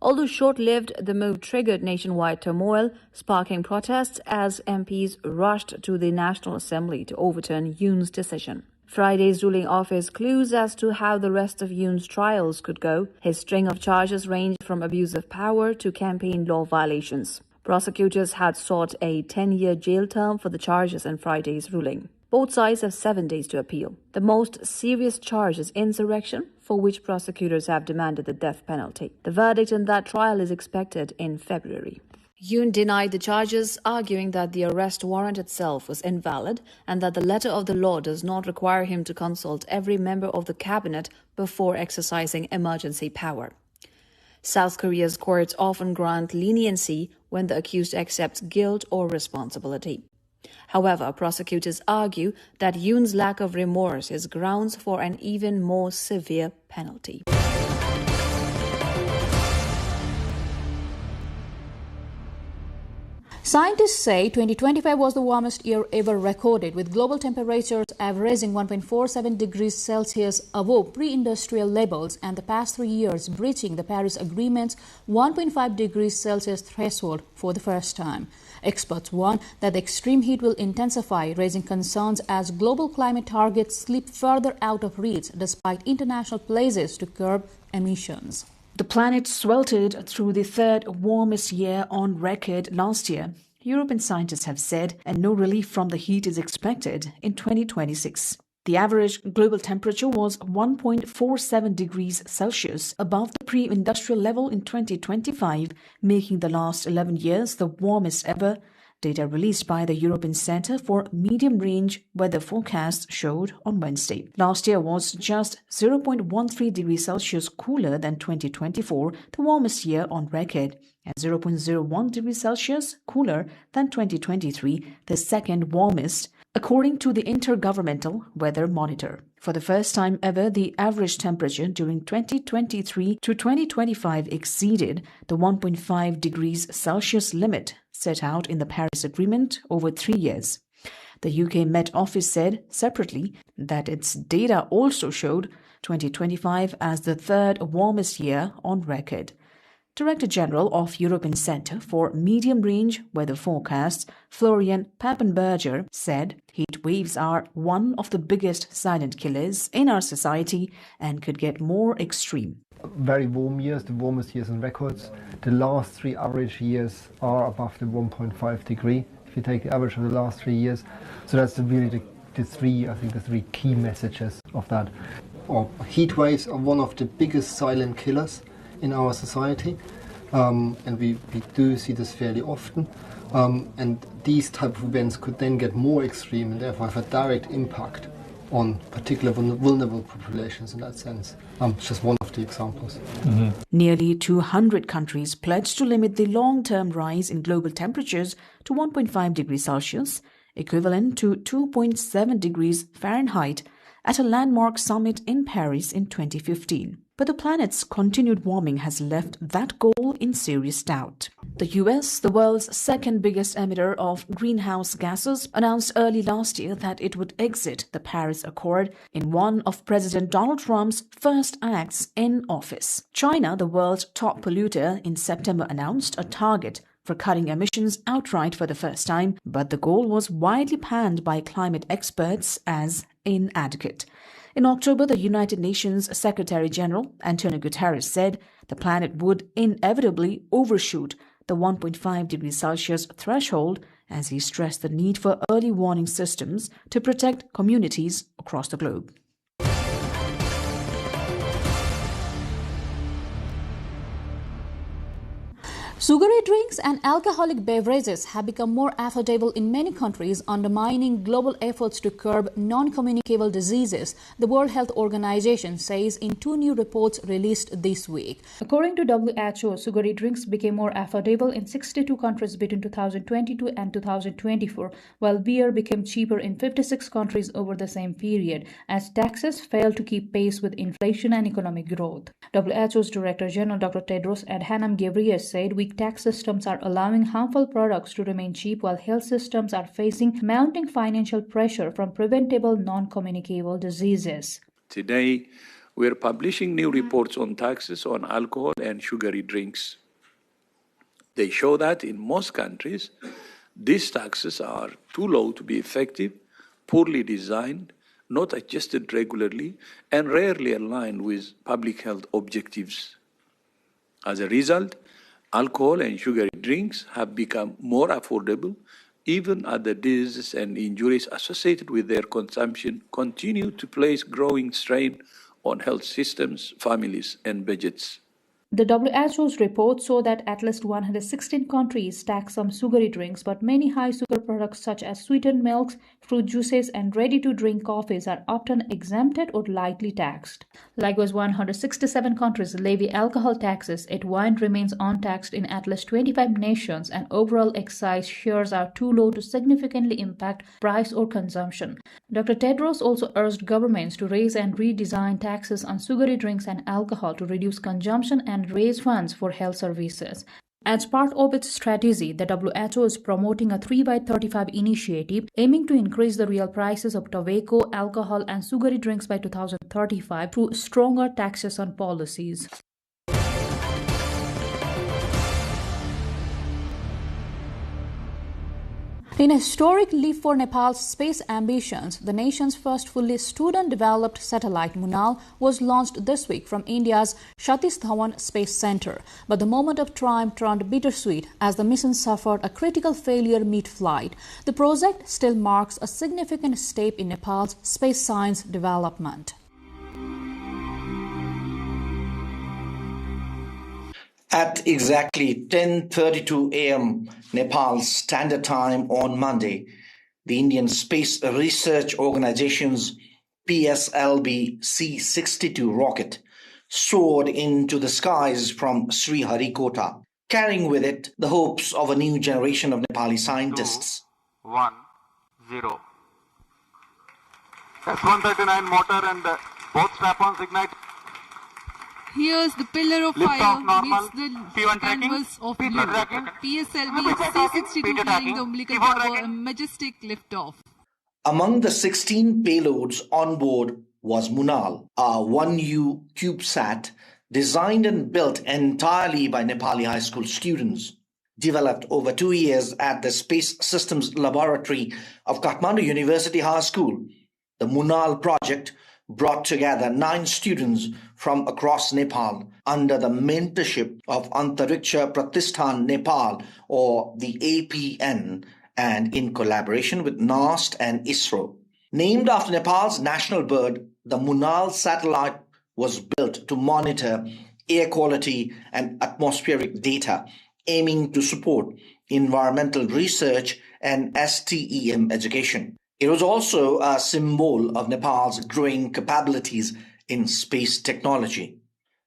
Although short-lived, the move triggered nationwide turmoil, sparking protests as MPs rushed to the National Assembly to overturn Yoon's decision. Friday's ruling offers clues as to how the rest of Yoon's trials could go. His string of charges ranged from abuse of power to campaign law violations. Prosecutors had sought a 10-year jail term for the charges in Friday's ruling. Both sides have 7 days to appeal. The most serious charge is insurrection, for which prosecutors have demanded the death penalty. The verdict in that trial is expected in February. Yoon denied the charges, arguing that the arrest warrant itself was invalid and that the letter of the law does not require him to consult every member of the cabinet before exercising emergency power. South Korea's courts often grant leniency when the accused accepts guilt or responsibility. However, prosecutors argue that Yoon's lack of remorse is grounds for an even more severe penalty. Scientists say 2025 was the warmest year ever recorded, with global temperatures averaging 1.47 degrees Celsius above pre-industrial levels and the past 3 years breaching the Paris Agreement's 1.5 degrees Celsius threshold for the first time. Experts warn that the extreme heat will intensify, raising concerns as global climate targets slip further out of reach despite international pledges to curb emissions. The planet sweltered through the third warmest year on record last year, European scientists have said, and no relief from the heat is expected in 2026. The average global temperature was 1.47 degrees Celsius above the pre-industrial level in 2025, making the last 11 years the warmest ever. Data released by the European Centre for Medium-Range Weather Forecasts showed on Wednesday. Last year was just 0.13 degrees Celsius cooler than 2024, the warmest year on record, and 0.01 degrees Celsius cooler than 2023, the second warmest, according to the Intergovernmental Weather Monitor. For the first time ever, the average temperature during 2023 to 2025 exceeded the 1.5 degrees Celsius limit set out in the Paris Agreement over 3 years. The UK Met Office said separately that its data also showed 2025 as the third warmest year on record. Director General of European Centre for Medium-Range Weather Forecasts, Florian Papenberger, said heat waves are one of the biggest silent killers in our society and could get more extreme. Very warm years, the warmest years on records. The last 3 average years are above the 1.5 degree, if you take the average of the last 3 years. So that's really the three key messages of that. Heat waves are one of the biggest silent killers in our society, and we do see this fairly often. And these type of events could then get more extreme and therefore have a direct impact on particular vulnerable populations in that sense. Just one of the examples. Nearly 200 countries pledged to limit the long-term rise in global temperatures to 1.5 degrees Celsius, equivalent to 2.7 degrees Fahrenheit, at a landmark summit in Paris in 2015. But the planet's continued warming has left that goal in serious doubt. The US, the world's second biggest emitter of greenhouse gases, announced early last year that it would exit the Paris Accord in one of President Donald Trump's first acts in office. China, the world's top polluter, in September announced a target for cutting emissions outright for the first time, but the goal was widely panned by climate experts as inadequate. In October, the United Nations Secretary-General, Antonio Guterres, said the planet would inevitably overshoot the 1.5 degrees Celsius threshold as he stressed the need for early warning systems to protect communities across the globe. Sugary drinks and alcoholic beverages have become more affordable in many countries, undermining global efforts to curb non-communicable diseases, the World Health Organization says in 2 new reports released this week. According to WHO, sugary drinks became more affordable in 62 countries between 2022 and 2024, while beer became cheaper in 56 countries over the same period, as taxes failed to keep pace with inflation and economic growth. WHO's Director General Dr. Tedros Adhanom Ghebreyesus said weak tax systems are allowing harmful products to remain cheap, while health systems are facing mounting financial pressure from preventable non-communicable diseases. Today, we are publishing new reports on taxes on alcohol and sugary drinks. They show that in most countries, these taxes are too low to be effective, poorly designed, not adjusted regularly, and rarely aligned with public health objectives. As a result, alcohol and sugary drinks have become more affordable, even as the diseases and injuries associated with their consumption continue to place growing strain on health systems, families, and budgets. The WHO's report showed that at least 116 countries tax some sugary drinks, but many high-sugar products such as sweetened milks, fruit juices, and ready-to-drink coffees are often exempted or lightly taxed. Likewise, 167 countries levy alcohol taxes, yet wine remains untaxed in at least 25 nations, and overall excise shares are too low to significantly impact price or consumption. Dr. Tedros also urged governments to raise and redesign taxes on sugary drinks and alcohol to reduce consumption and raise funds for health services. As part of its strategy, the WHO is promoting a 3x35 initiative aiming to increase the real prices of tobacco, alcohol, and sugary drinks by 2035 through stronger taxation policies. In a historic leap for Nepal's space ambitions, the nation's first fully student-developed satellite Munal was launched this week from India's Satish Dhawan Space Center. But the moment of triumph turned bittersweet as the mission suffered a critical failure mid-flight. The project still marks a significant step in Nepal's space science development. At exactly 10:32 a.m. Nepal's Standard Time on Monday, the Indian Space Research Organization's PSLV C-62 rocket soared into the skies Sri Sriharikota, carrying with it the hopes of a new generation of Nepali scientists. 2, 1, 0. S-139 motor and both strap-ons ignite. Here's the pillar of fire meets the canvas of blue. PSLV C-62 carrying the umbilical tower, a majestic liftoff. Among the 16 payloads on board was Munal, a 1U CubeSat designed and built entirely by Nepali high school students. Developed over 2 years at the Space Systems Laboratory of Kathmandu University High School, the Munal project brought together 9 students from across Nepal under the mentorship of Antariksha Pratishthan Nepal, or the APN, and in collaboration with NAST and ISRO. Named after Nepal's national bird, the Munal satellite was built to monitor air quality and atmospheric data, aiming to support environmental research and STEM education. It was also a symbol of Nepal's growing capabilities in space technology.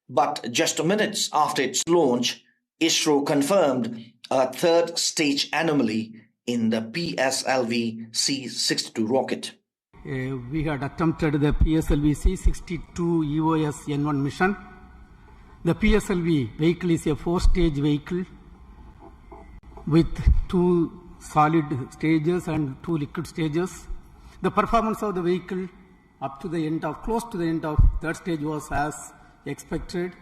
But just minutes after its launch, ISRO confirmed a third stage anomaly in the PSLV C-62 rocket. We had attempted the PSLV C-62 EOS N1 mission. The PSLV vehicle is a 4-stage vehicle with 2 solid stages and 2 liquid stages. The performance of the vehicle close to the end of third stage was as expected.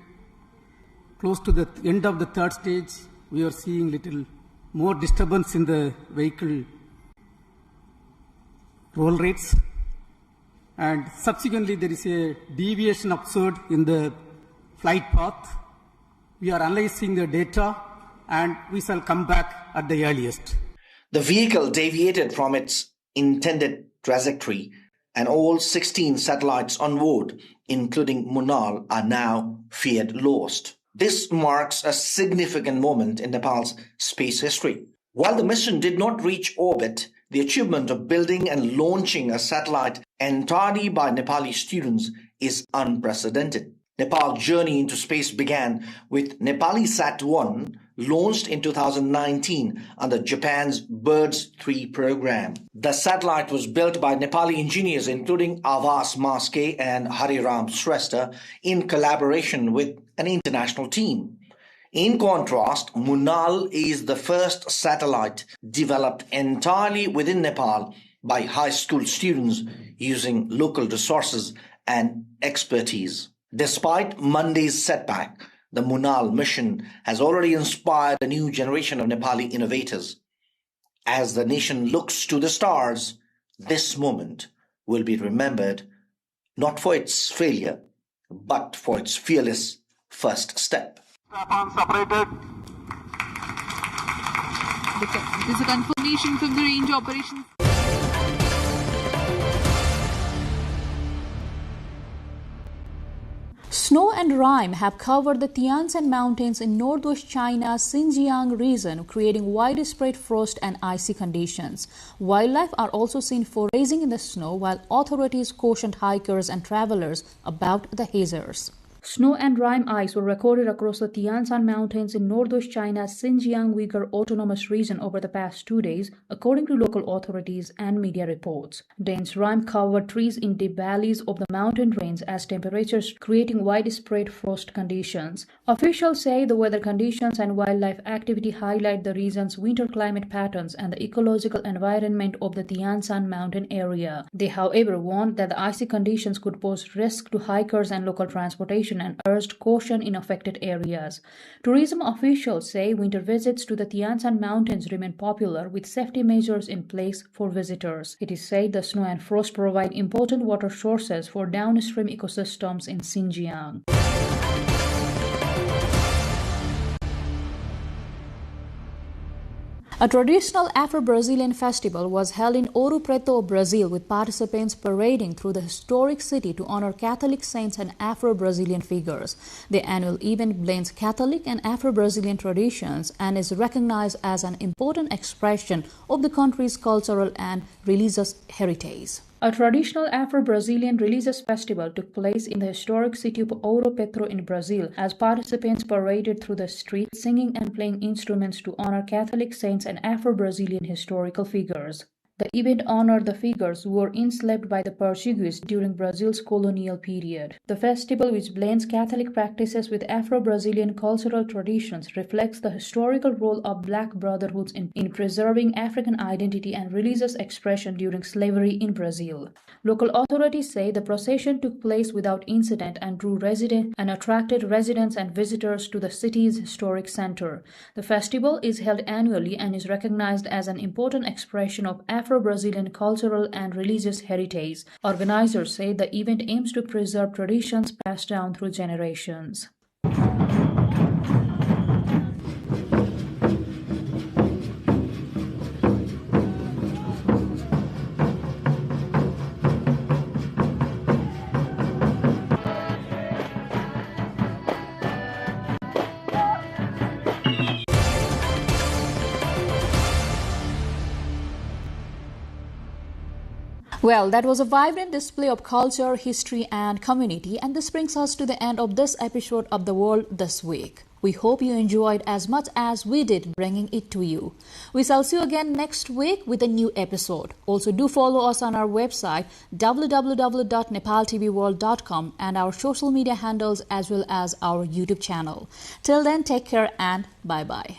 Close to the end of the third stage, we are seeing little more disturbance in the vehicle roll rates, and subsequently there is a deviation observed in the flight path. We are analyzing the data and we shall come back at the earliest. The vehicle deviated from its intended trajectory, and all 16 satellites on board, including Munal, are now feared lost. This marks a significant moment in Nepal's space history. While the mission did not reach orbit, the achievement of building and launching a satellite entirely by Nepali students is unprecedented. Nepal's journey into space began with Nepali Sat-1, launched in 2019 under Japan's BIRDS 3 program. The satellite was built by Nepali engineers including Avas Maske and Hariram Shrestha in collaboration with an international team. In contrast, Munal is the first satellite developed entirely within Nepal by high school students using local resources and expertise. Despite Monday's setback, the Munal mission has already inspired a new generation of Nepali innovators. As the nation looks to the stars, this moment will be remembered not for its failure, but for its fearless first step. It is a confirmation from the range operations. Snow and rime have covered the Tian Shan Mountains in northwest China's Xinjiang region, creating widespread frost and icy conditions. Wildlife are also seen foraging in the snow, while authorities cautioned hikers and travelers about the hazards. Snow and rime ice were recorded across the Tian Shan Mountains in northwest China's Xinjiang Uyghur Autonomous Region over the past 2 days, according to local authorities and media reports. Dense rime covered trees in deep valleys of the mountain range as temperatures creating widespread frost conditions. Officials say the weather conditions and wildlife activity highlight the region's winter climate patterns and the ecological environment of the Tian Shan mountain area. They, however, warned that the icy conditions could pose risk to hikers and local transportation and urged caution in affected areas. Tourism officials say winter visits to the Tian Shan Mountains remain popular, with safety measures in place for visitors. It is said the snow and frost provide important water sources for downstream ecosystems in Xinjiang. A traditional Afro-Brazilian festival was held in Ouro Preto, Brazil, with participants parading through the historic city to honor Catholic saints and Afro-Brazilian figures. The annual event blends Catholic and Afro-Brazilian traditions and is recognized as an important expression of the country's cultural and religious heritage. A traditional Afro-Brazilian religious festival took place in the historic city of Ouro Preto in Brazil as participants paraded through the streets singing and playing instruments to honor Catholic saints and Afro-Brazilian historical figures. The event honored the figures who were enslaved by the Portuguese during Brazil's colonial period. The festival, which blends Catholic practices with Afro-Brazilian cultural traditions, reflects the historical role of Black brotherhoods in preserving African identity and religious expression during slavery in Brazil. Local authorities say the procession took place without incident and attracted residents and visitors to the city's historic center. The festival is held annually and is recognized as an important expression of Afro-Brazilian cultural and religious heritage. Organizers say the event aims to preserve traditions passed down through generations. Well, that was a vibrant display of culture, history, and community, and this brings us to the end of this episode of The World This Week. We hope you enjoyed as much as we did bringing it to you. We shall see you again next week with a new episode. Also, do follow us on our website www.nepaltelevision.com and our social media handles as well as our YouTube channel. Till then, take care and bye-bye.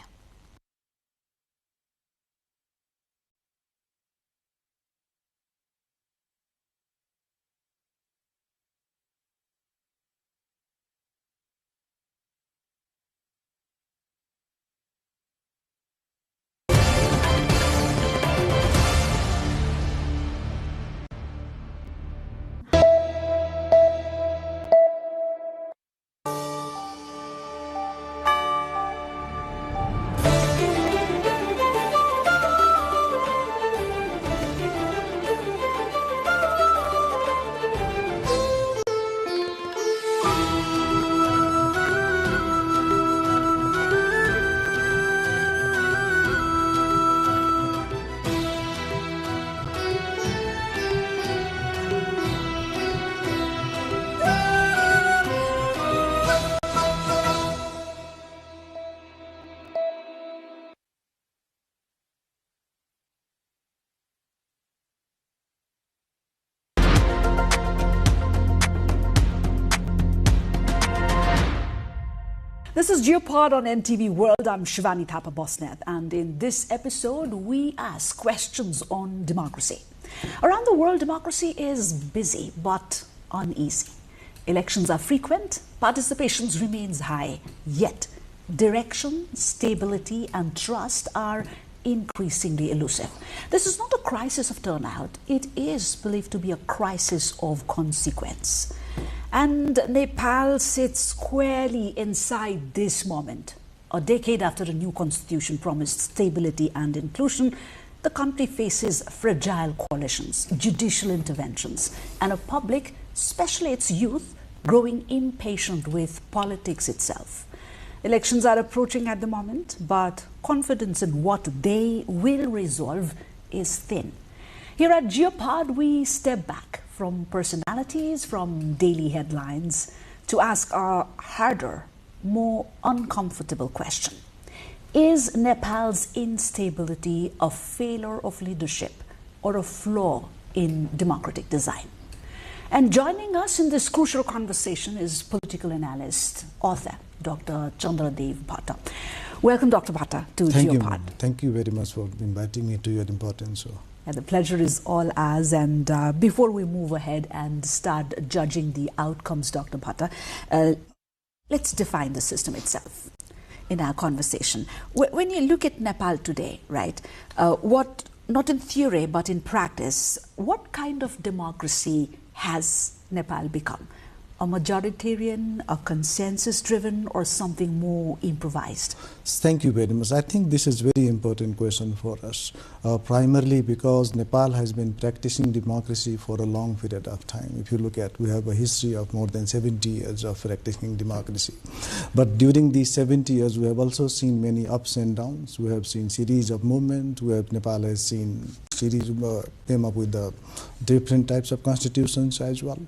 This is Geopod on NTV World. I'm Shivani Thapa Bosnath, and in this episode, we ask questions on democracy. Around the world, democracy is busy but uneasy. Elections are frequent, participation remains high, yet direction, stability, and trust are increasingly elusive. This is not a crisis of turnout, it is believed to be a crisis of consequence. And Nepal sits squarely inside this moment. A decade after a new constitution promised stability and inclusion, the country faces fragile coalitions, judicial interventions, and a public, especially its youth, growing impatient with politics itself. Elections are approaching at the moment, but confidence in what they will resolve is thin. Here at Geopod, we step back from personalities, from daily headlines, to ask a harder, more uncomfortable question. Is Nepal's instability a failure of leadership or a flaw in democratic design? And joining us in this crucial conversation is political analyst, author, Dr. Chandradev Bhatta. Welcome, Dr. Bhatta, to Geopod. Thank you very much for inviting me to your important show. Yeah, the pleasure is all ours. And before we move ahead and start judging the outcomes, Dr. Bhatta, let's define the system itself in our conversation. When you look at Nepal today, right, what, not in theory, but in practice, what kind of democracy has Nepal become? A majoritarian, a consensus-driven, or something more improvised? Thank you very much. I think this is a very important question for us, primarily because Nepal has been practicing democracy for a long period of time. If you look at, we have a history of more than 70 years of practicing democracy. But during these 70 years, we have also seen many ups and downs. We have seen series of movements. Nepal has seen series came up with different types of constitutions as well.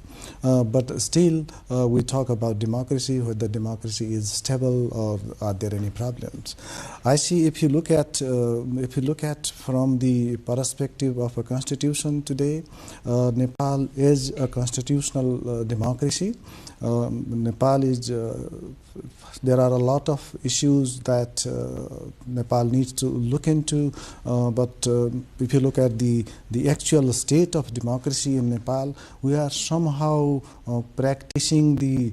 But still, we talk about democracy, whether democracy is stable or are there any problems. I see if you look at from the perspective of a constitution today, Nepal is a constitutional democracy. Nepal is there are a lot of issues that Nepal needs to look into, but if you look at the actual state of democracy in Nepal, we are somehow practicing the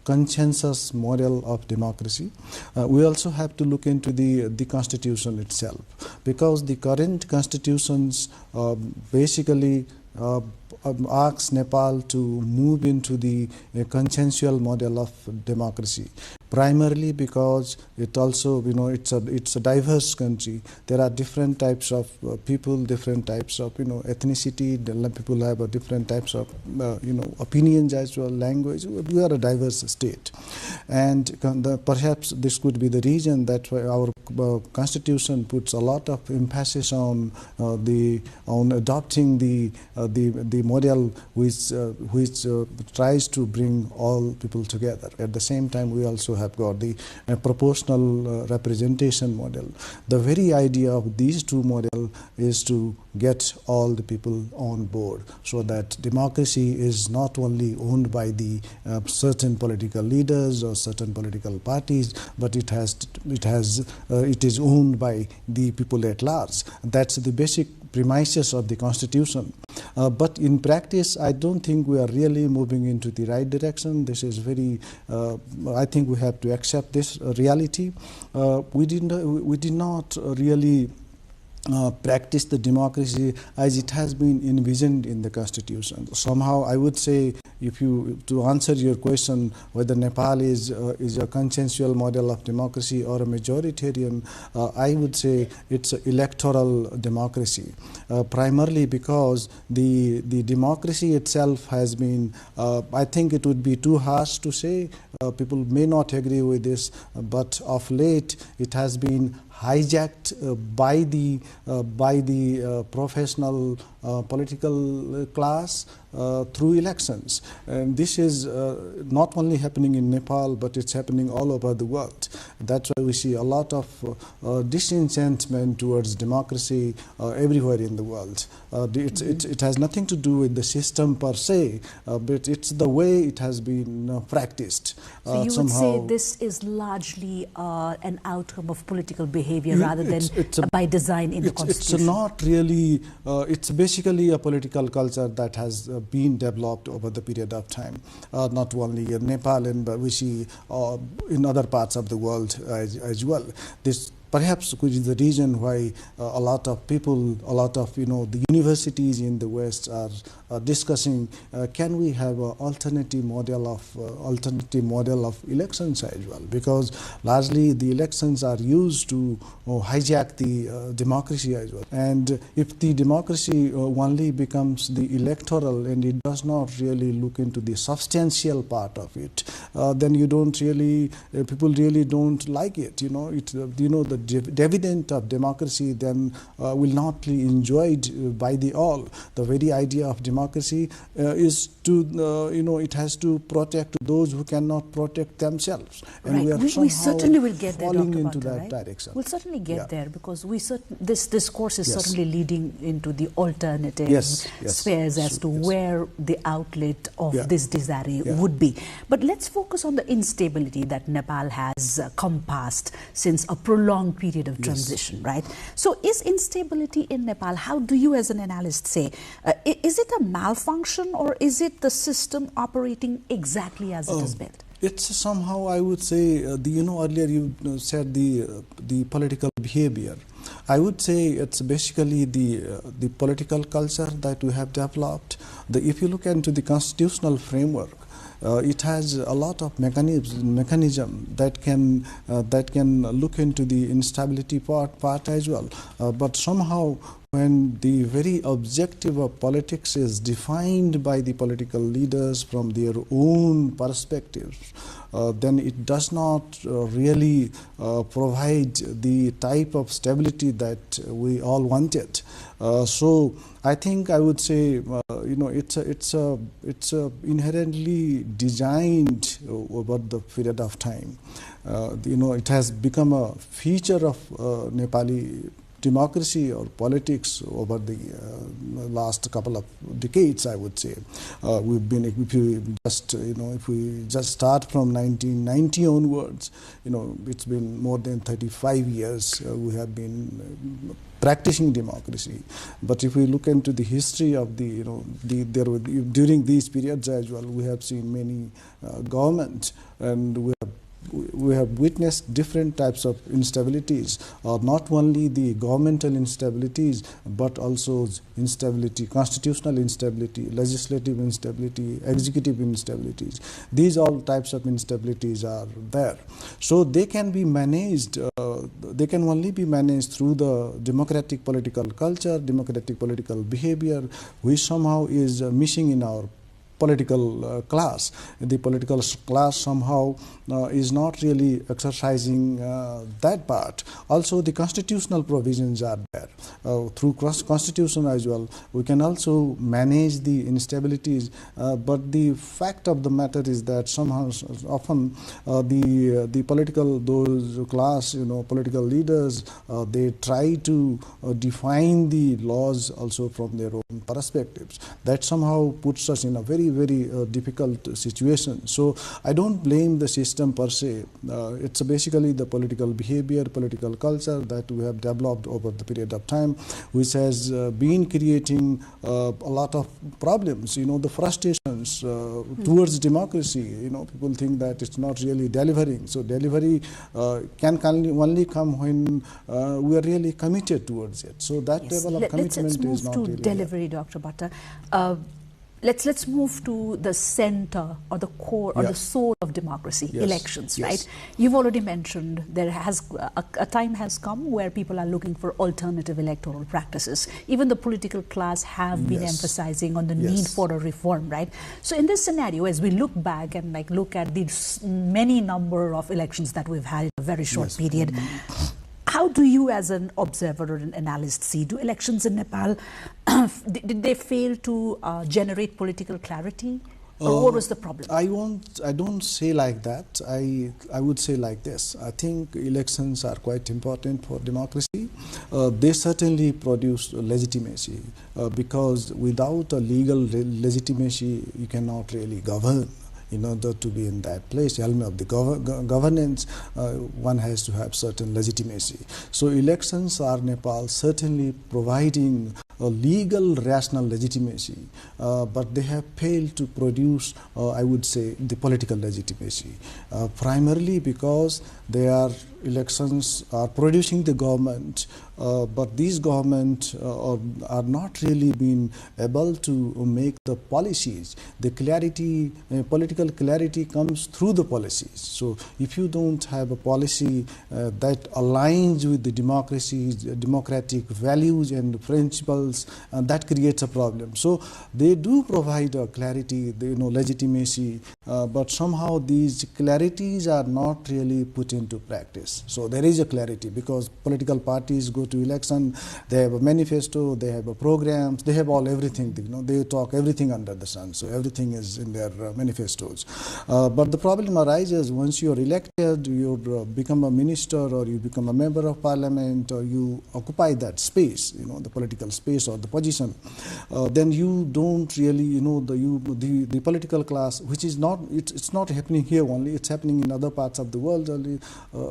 consensus model of democracy. We also have to look into the constitution itself, because the current constitutions basically asks Nepal to move into the consensual model of democracy, primarily because it also, it's a diverse country. There are different types of people, different types of ethnicity. People have different types of opinions as well, language. We are a diverse state, and perhaps this could be the reason that our constitution puts a lot of emphasis on adopting the model which tries to bring all people together. At the same time, we also have got the proportional representation model. The very idea of these two models is to get all the people on board, so that democracy is not only owned by the certain political leaders or certain political parties, but it is owned by the people at large. That's the basic premises of the constitution. But in practice, I don't think we are really moving into the right direction. This is very, I think we have to accept this reality. We did not really practice the democracy as it has been envisioned in the constitution. Somehow, I would say, to answer your question whether Nepal is a consensual model of democracy or a majoritarian, I would say it's an electoral democracy, primarily because the democracy itself has been, I think it would be too harsh to say, people may not agree with this, but of late it has been hijacked by the professional political class through elections. And this is not only happening in Nepal, but it's happening all over the world. That's why we see a lot of disenchantment towards democracy everywhere in the world. It has nothing to do with the system per se, but it's the way it has been practiced. So you would say this is largely an outcome of political behavior rather than by design in the constitution? It's not really, it's basically a political culture that has been developed over the period of time, not only in Nepal, but we see in other parts of the world as well. This perhaps which is the reason why a lot of people, a lot of the universities in the West are discussing can we have an alternative model of elections as well, because largely the elections are used to hijack the democracy as well. And if the democracy only becomes the electoral and it does not really look into the substantial part of it, then you don't really, people really don't like it. The dividend of democracy then will not be enjoyed by the all. The very idea of democracy is to, it has to protect those who cannot protect themselves. And we certainly will get there, falling Dr. into Bhatta, that right? direction. We'll certainly get there, because this discourse is Yes. certainly leading into the alternative Yes. spheres as to where the outlet of Yeah. this desire Yeah. would be. But let's focus on the instability that Nepal has come past since a prolonged period of transition, right? So is instability in Nepal, how do you as an analyst say, is it a malfunction or is it the system operating exactly as it is built? It's somehow, I would say, earlier you said the political behavior. I would say it's basically the political culture that we have developed. If you look into the constitutional framework, it has a lot of mechanism that can look into the instability part as well. But somehow, when the very objective of politics is defined by the political leaders from their own perspectives, then it does not really provide the type of stability that we all wanted. So I think I would say it's inherently designed over the period of time. It has become a feature of Nepali democracy or politics over the last couple of decades, I would say. We've been, if we just start from 1990 onwards, it's been more than 35 years we have been practicing democracy. But if we look into the history of during these periods as well, we have seen many governments, and we have witnessed different types of instabilities, not only the governmental instabilities, but also instability, constitutional instability, legislative instability, executive instabilities. These all types of instabilities are there. So they can be managed, they can only be managed through the democratic political culture, democratic political behavior, which somehow is missing in our political class. The political class somehow is not really exercising that part. Also, the constitutional provisions are there. Through constitution as well, we can also manage the instabilities. But the fact of the matter is that somehow, often, the political class, political leaders, they try to define the laws also from their own perspectives. That somehow puts us in a very, very difficult situation. So I don't blame the system per se. It's basically the political behavior, political culture that we have developed over the period of time, which has been creating a lot of problems. The frustrations towards democracy. People think that it's not really delivering. So delivery can only come when we are really committed towards it. So that level of commitment is not really. Let's move to delivery, Dr. Bhatta. Let's move to the center or the core or the soul of democracy, elections, right? You've already mentioned there has a time has come where people are looking for alternative electoral practices. Even the political class have been emphasizing on the need for a reform, right? So in this scenario, as we look back and look at the many number of elections that we've had in a very short period, how do you as an observer or an analyst see, do elections in Nepal, did they fail to generate political clarity? Or what was the problem? I don't say like that. I would say like this. I think elections are quite important for democracy. They certainly produce legitimacy because without a legal legitimacy, you cannot really govern. In order to be in that place, helm of the governance, one has to have certain legitimacy. So elections are Nepal certainly providing legal rational legitimacy, but they have failed to produce, I would say, the political legitimacy, primarily because their elections are producing the government, but these government are not really being able to make the policies. The clarity, political clarity comes through the policies. So if you don't have a policy that aligns with the democratic values and principles, that creates a problem. So they do provide a clarity, legitimacy, but somehow these clarities are not really put into practice. So there is a clarity because political parties go to election, they have a manifesto, they have a programs, they have everything, they talk everything under the sun. So everything is in their manifestos. But the problem arises once you are elected, you become a minister or you become a member of parliament or you occupy that space, the political space or the position, then you don't really, the political class, which is not, it's not happening here only, it's happening in other parts of the world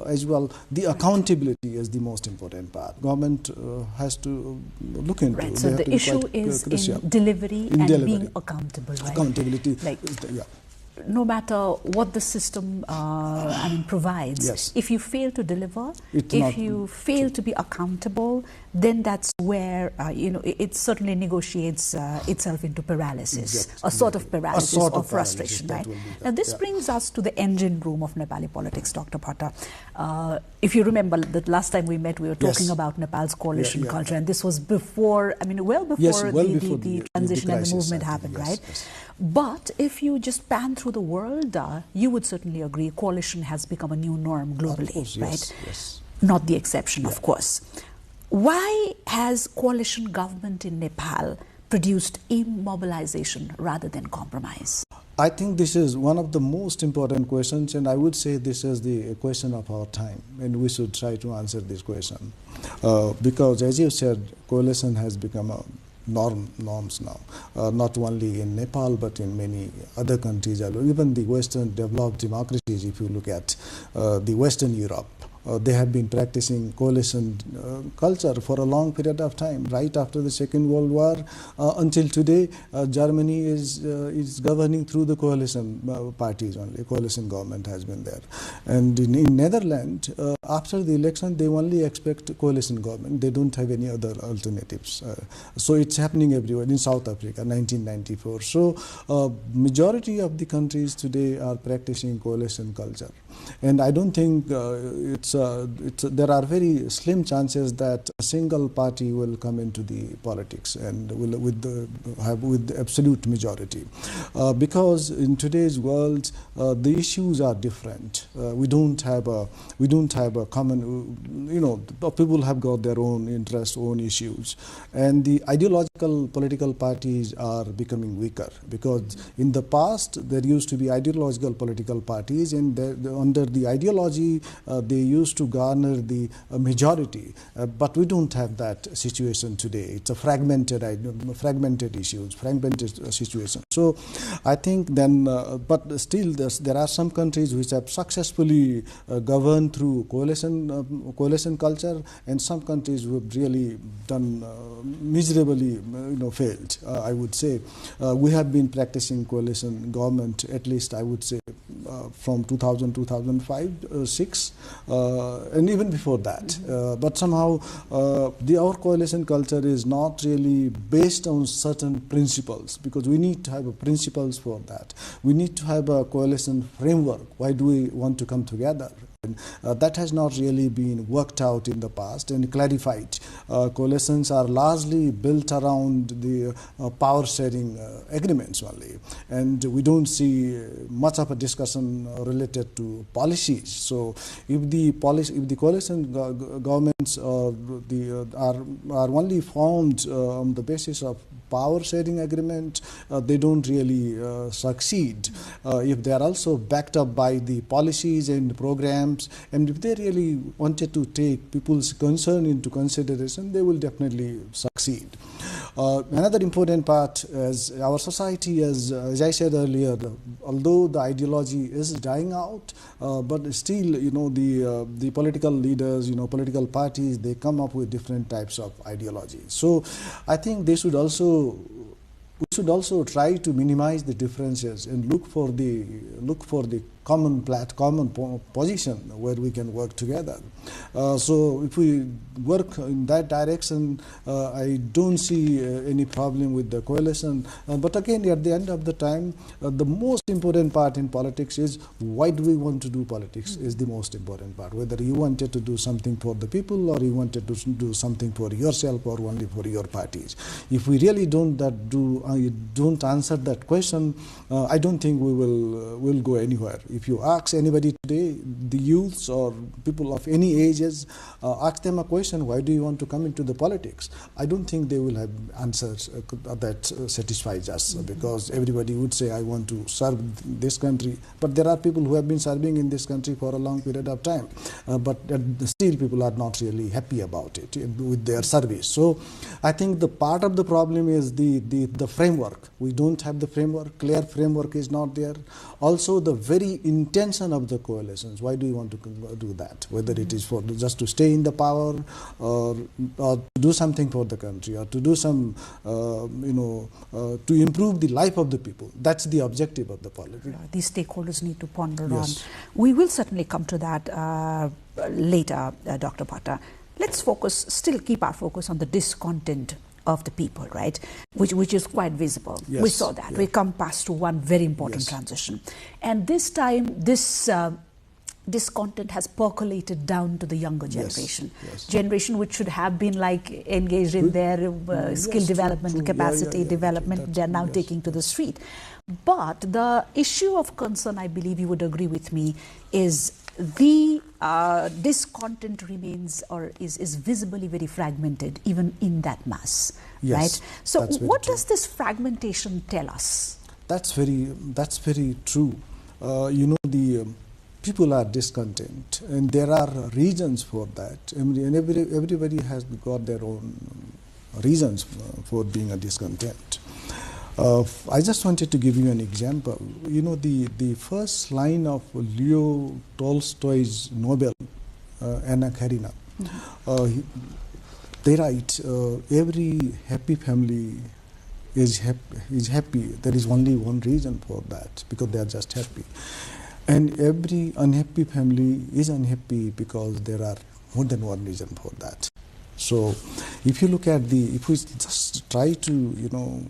as well. The accountability is the most important part. Government has to look into. Right. So the issue is in delivery and being accountable. Right? Accountability. Yeah. No matter what the system provides, yes. If you fail to deliver, if you fail to be accountable, then that's where it certainly negotiates itself into paralysis, a sort of paralysis or frustration. Right? Now this brings us to the engine room of Nepali politics, Dr. Bhatta. If you remember that last time we met, we were talking about Nepal's coalition culture, and this was before, well before the transition and the movement happened, right? Yes. But if you just pan through the world, you would certainly agree coalition has become a new norm globally, course, right? Yes. Not the exception, of course. Why has coalition government in Nepal produced immobilization rather than compromise? I think this is one of the most important questions, and I would say this is the question of our time, and we should try to answer this question. Because as you said, coalition has become a norms now, not only in Nepal but in many other countries, even the Western developed democracies. If you look at the Western Europe, they have been practicing coalition culture for a long period of time, right after the Second World War until today. Germany is governing through the coalition parties only. Coalition government has been there, and in Netherlands, after the election, they only expect coalition government. They don't have any other alternatives. So it's happening everywhere. In South Africa, 1994. So majority of the countries today are practicing coalition culture, and I don't think there are very slim chances that a single party will come into the politics and will with absolute majority, because in today's world the issues are different. We don't have a common. People have got their own interests, own issues, and the ideological political parties are becoming weaker, because in the past there used to be ideological political parties, and under the ideology they used to garner the majority, but we don't have that situation today. It's a fragmented issues, fragmented situation. So I think then, but still there are some countries which have successfully governed through coalition culture, and some countries who have really done miserably failed. I would say we have been practicing coalition government, at least I would say from 2000, 2005, 6, and even before that. But somehow our coalition culture is not really based on certain principles, because we need to have principles for that. We need to have a coalition framework. Why do we want to come together? That has not really been worked out in the past and clarified. Coalitions are largely built around the power sharing agreements only, and we don't see much of a discussion related to policies. So if the coalition governments are only formed on the basis of power sharing agreement, they don't really succeed. If they are also backed up by the policies and programs, and if they really wanted to take people's concern into consideration, they will definitely succeed. Another important part is our society, as I said earlier, although the ideology is dying out, but still, the political leaders, political parties, they come up with different types of ideologies. So I think we should also try to minimize the differences and look for the common position where we can work together. So if we work in that direction, I don't see any problem with the coalition. But again, at the end of the time, the most important part in politics is why do we want to do politics is the most important part. Whether you wanted to do something for the people or you wanted to do something for yourself or only for your parties. If we really don't answer that question, I don't think we will go anywhere. If you ask anybody today, the youths or people of any ages, ask them a question, why do you want to come into the politics? I don't think they will have answers that satisfies us, because everybody would say, I want to serve this country. But there are people who have been serving in this country for a long period of time, but still people are not really happy about it with their service. So I think the part of the problem is the framework. We don't have the framework. Clear framework is not there. Also, the very intention of the coalitions. Why do you want to do that? Whether it is for just to stay in the power, or to do something for the country, or to do some, to improve the life of the people. That's the objective of the politics. These stakeholders need to ponder on. We will certainly come to that later, Dr. Bhatta. Let's still keep our focus on the discontent of the people, right? Which is quite visible. Yes. We saw that. We come past to one very important transition. And this time, this discontent has percolated down to the younger generation. Generation which should have been engaged in their skill development, capacity development, they're now taking to the street. But the issue of concern, I believe you would agree with me, is the discontent remains or is visibly very fragmented even in that mass, right? So what does this fragmentation tell us? That's very true. The people are discontent, and there are reasons for that, and everybody has got their own reasons for being a discontent. I just wanted to give you an example. The first line of Leo Tolstoy's novel, Anna Karenina, they write, every happy family is happy. There is only one reason for that, because they are just happy. And every unhappy family is unhappy because there are more than one reason for that. So if you look at if we just try to,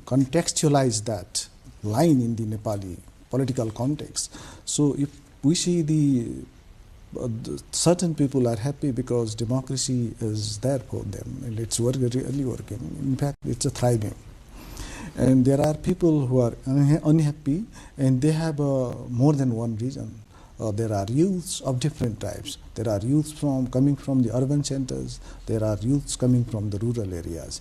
contextualize that line in the Nepali political context, so if we see certain people are happy because democracy is there for them and it's really working. In fact, it's a thriving. And there are people who are unhappy and they have more than one reason. There are youths of different types. There are youths coming from the urban centers. There are youths coming from the rural areas.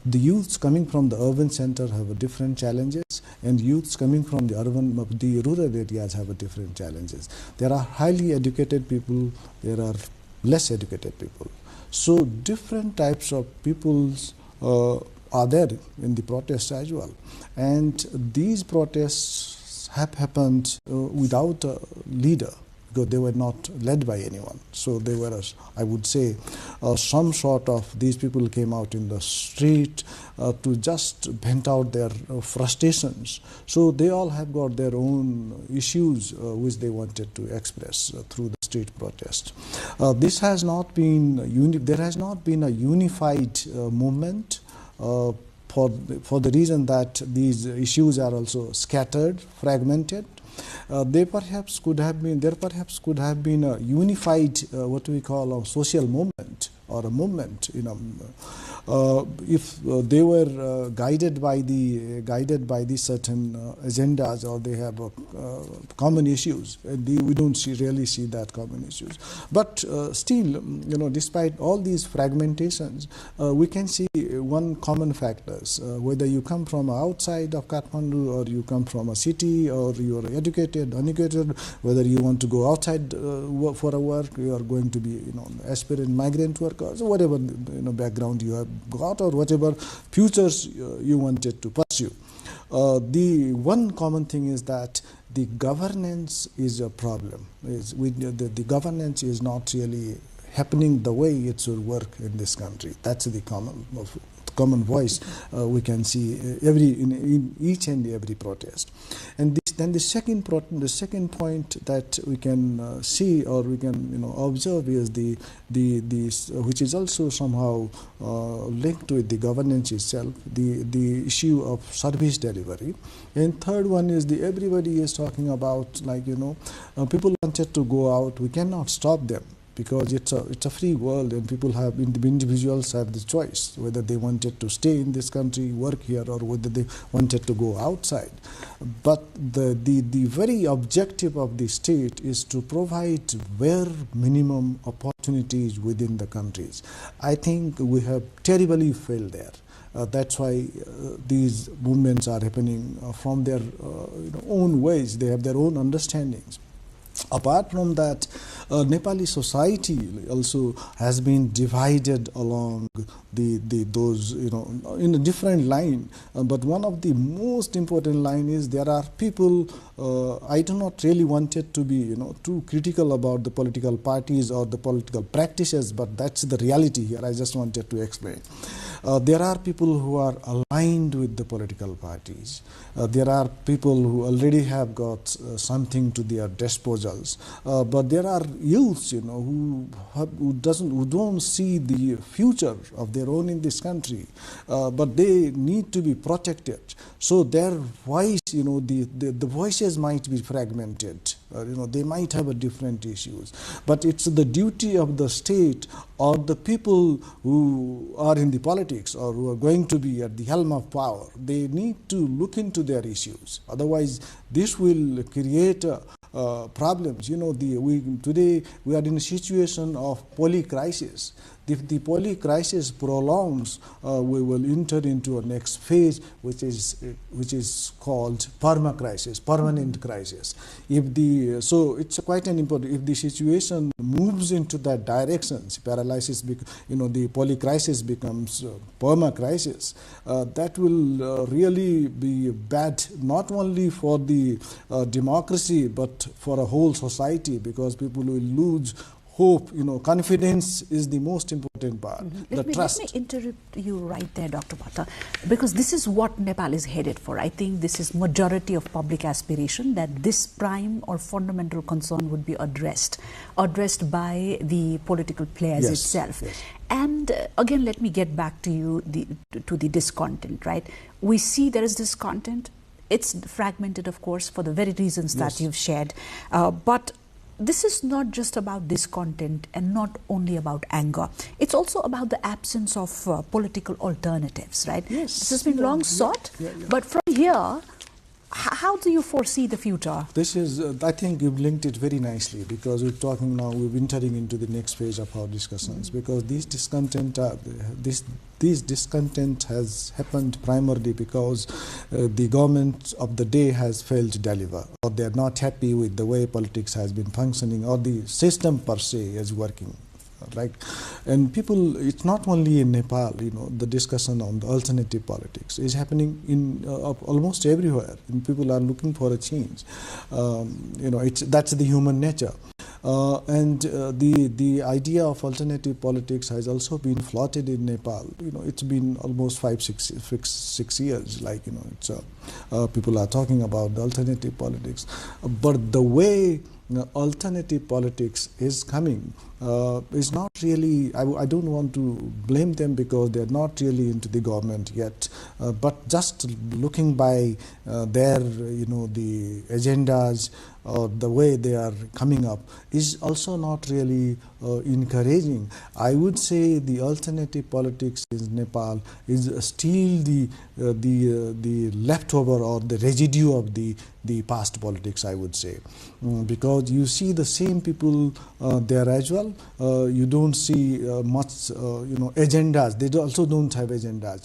The youths coming from the urban center have different challenges, and youths coming from the rural areas have different challenges. There are highly educated people. There are less educated people. So different types of peoples are there in the protests as well. And these protests have happened without a leader, because they were not led by anyone. So they were, I would say, some sort of, these people came out in the street to just vent out their frustrations. So they all have got their own issues which they wanted to express through the street protest. This has not been, there has not been a unified movement for the reason that these issues are also scattered, fragmented. There perhaps could have been a unified, what we call a social movement or a movement. If they were guided by the certain agendas, or they have common issues, we don't really see that common issues. But still, despite all these fragmentations, we can see one common factors. Whether you come from outside of Kathmandu, or you come from a city, or you are educated, uneducated, whether you want to go outside for a work, you are going to be aspirant migrant workers, whatever background you have got or whatever futures you wanted to pursue. The one common thing is that the governance is a problem. The governance is not really happening the way it should work in this country. That's the common voice we can see in each and every protest. And then the second point that we can see or we can observe is the which is also somehow linked with the governance itself, the issue of service delivery. And third one is everybody is talking about, like, people wanted to go out, we cannot stop them, because it's a free world and individuals have the choice whether they wanted to stay in this country, work here, or whether they wanted to go outside. But the very objective of the state is to provide bare minimum opportunities within the countries. I think we have terribly failed there. That's why these movements are happening from their own ways. They have their own understandings. Apart from that, Nepali society also has been divided along those in a different line. But one of the most important line is there are people. I do not really wanted to be too critical about the political parties or the political practices, but that's the reality here. I just wanted to explain. There are people who are aligned with the political parties. There are people who already have got something to their disposals. But there are youths, who don't see the future of their own in this country. But they need to be protected. So their voice, the voices might be fragmented. They might have different issues. But it's the duty of the state or the people who are in the politics or who are going to be at the helm of power. They need to look into their issues. Otherwise, this will create problems. Today we are in a situation of poly-crisis. If the poly-crisis prolongs, we will enter into a next phase, which is called perma-crisis, permanent crisis. So it's quite an important. If the situation moves into that direction, paralysis, the poly-crisis becomes perma-crisis. That will really be bad, not only for the democracy, but for a whole society, because people will lose hope. Confidence is the most important part. Trust. Let me interrupt you right there, Dr. Bhatta, because this is what Nepal is headed for. I think this is majority of public aspiration, that this prime or fundamental concern would be addressed by the political players itself. Yes. And again, let me get back to you to the discontent, right? We see there is discontent. It's fragmented, of course, for the very reasons that you've shared. But this is not just about discontent and not only about anger. It's also about the absence of political alternatives, right? Yes. This has been long sought, but from here, how do you foresee the future? This is, I think you've linked it very nicely, because we're entering into the next phase of our discussions, because this discontent has happened primarily because the government of the day has failed to deliver, or they're not happy with the way politics has been functioning, or the system per se is working. Right, and people, it's not only in Nepal, the discussion on the alternative politics is happening in almost everywhere, and people are looking for a change. That's the human nature. And the idea of alternative politics has also been floated in Nepal. It's been almost 6 years. People are talking about the alternative politics, but the way alternative politics is coming is not really. I don't want to blame them because they're not really into the government yet. But just looking by their, the agendas or the way they are coming up is also not really encouraging. I would say the alternative politics in Nepal is still the leftover or the residue of the past politics, I would say, because you see the same people there as well. You don't see much, agendas. They also don't have agendas.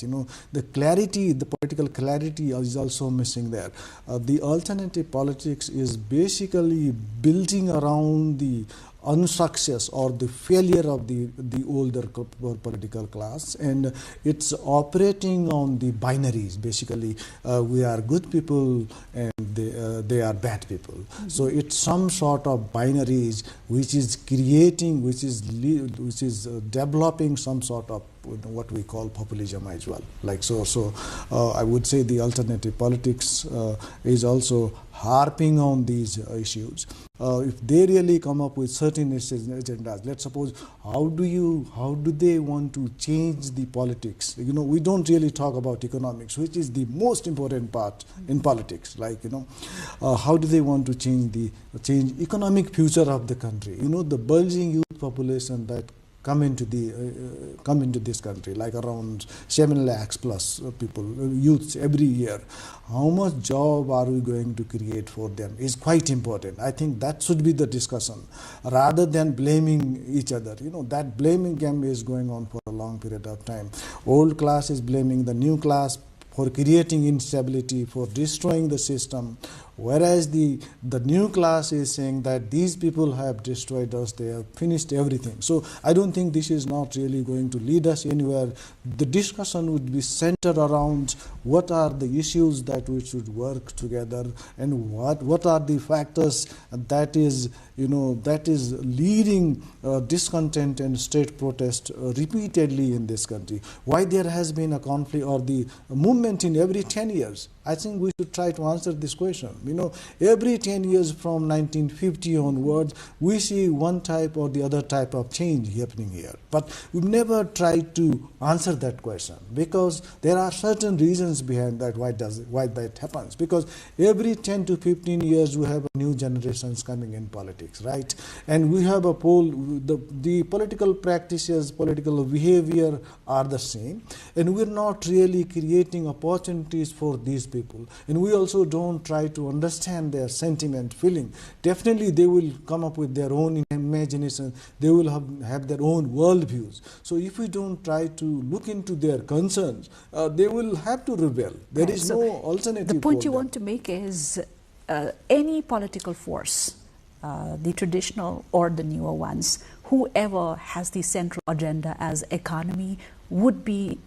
The clarity, the political clarity is also missing there. The alternative politics is basically building around the unsuccess or the failure of the older political class, and it's operating on the binaries. Basically, we are good people and they are bad people. So it's some sort of binaries which is creating, which is developing some sort of what we call populism as well. Like so, I would say the alternative politics is also harping on these issues. If they really come up with certain agendas, let's suppose, how do they want to change the politics? We don't really talk about economics, which is the most important part in politics. Like, how do they want to change economic future of the country? The bulging youth population that come into this country, like around 7 lakhs plus people, youths every year. How much job are we going to create for them is quite important. I think that should be the discussion, rather than blaming each other. That blaming game is going on for a long period of time. Old class is blaming the new class for creating instability, for destroying the system, whereas the new class is saying that these people have destroyed us, they have finished everything. So I don't think this is not really going to lead us anywhere. The discussion would be centered around what are the issues that we should work together, and what are the factors that is leading discontent and state protest repeatedly in this country. Why there has been a conflict or the movement in every 10 years? I think we should try to answer this question. Every 10 years from 1950 onwards, we see one type or the other type of change happening here. But we've never tried to answer that question, because there are certain reasons behind that, why that happens. Because every 10 to 15 years, we have new generations coming in politics, right? And we have the political practices, political behavior are the same, and we're not really creating opportunities for these people. And we also don't try to understand their sentiment, feeling. Definitely they will come up with their own imagination, they will have their own worldviews. So if we don't try to look into their concerns, they will have to rebel. There is no alternative. The point you want to make is any political force, the traditional or the newer ones, whoever has the central agenda as economy would be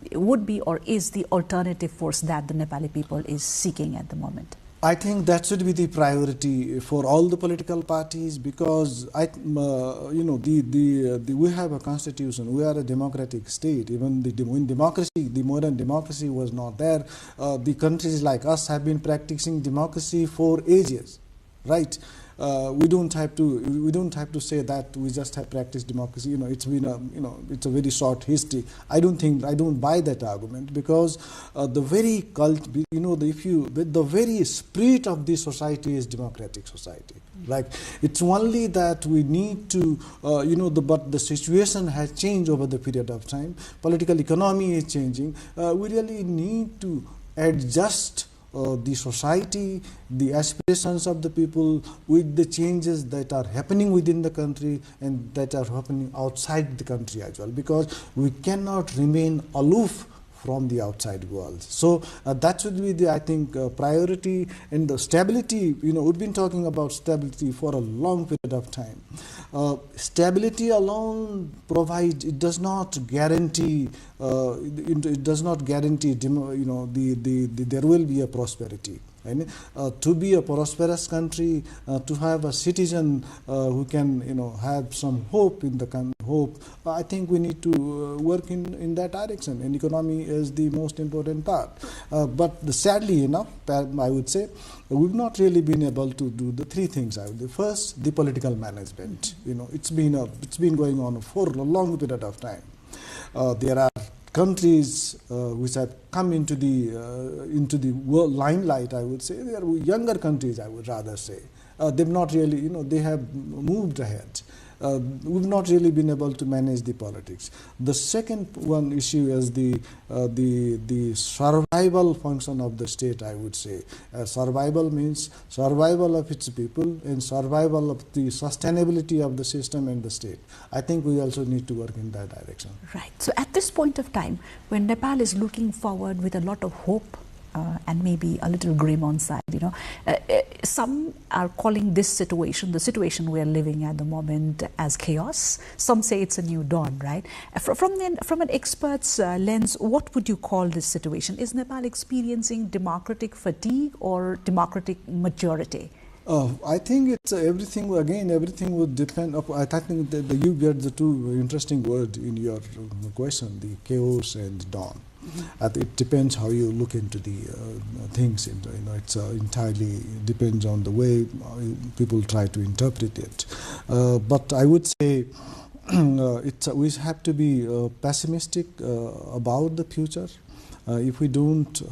or is the alternative force that the Nepali people is seeking at the moment. I think that should be the priority for all the political parties, because we have a constitution. We are a democratic state. Even the modern democracy was not there. The countries like us have been practicing democracy for ages, right? We don't have to say that we just have practiced democracy. It's been it's a very short history. I don't buy that argument, because the very the very spirit of this society is democratic society. Like, it's only that we need to but the situation has changed over the period of time. Political economy is changing. We really need to adjust the society, the aspirations of the people with the changes that are happening within the country and that are happening outside the country as well, because we cannot remain aloof from the outside world. So that should be the, I think, priority. And the stability, we've been talking about stability for a long period of time. Stability alone provides, it does not guarantee there will be a prosperity. To be a prosperous country, to have a citizen who can have some hope in the hope, I think we need to work in that direction, and economy is the most important part. But sadly enough, I would say, we've not really been able to do the three things. First, the political management. It's been going on for a long period of time. There are countries which have come into the world limelight, I would say. They are younger countries, I would rather say. They've not really, they have moved ahead. We've not really been able to manage the politics. The second one issue is the survival function of the state, I would say. Survival means survival of its people and survival of the sustainability of the system and the state. I think we also need to work in that direction. Right. So at this point of time, when Nepal is looking forward with a lot of hope and maybe a little grim on side. Some are calling this situation, the situation we are living at the moment, as chaos. Some say it's a new dawn, right? From an expert's lens, what would you call this situation? Is Nepal experiencing democratic fatigue or democratic maturity? I think it's everything would depend. I think that you get the two interesting words in your question, the chaos and dawn. It depends how you look into the things. It's entirely depends on the way people try to interpret it. But I would say we have to be pessimistic about the future. If we don't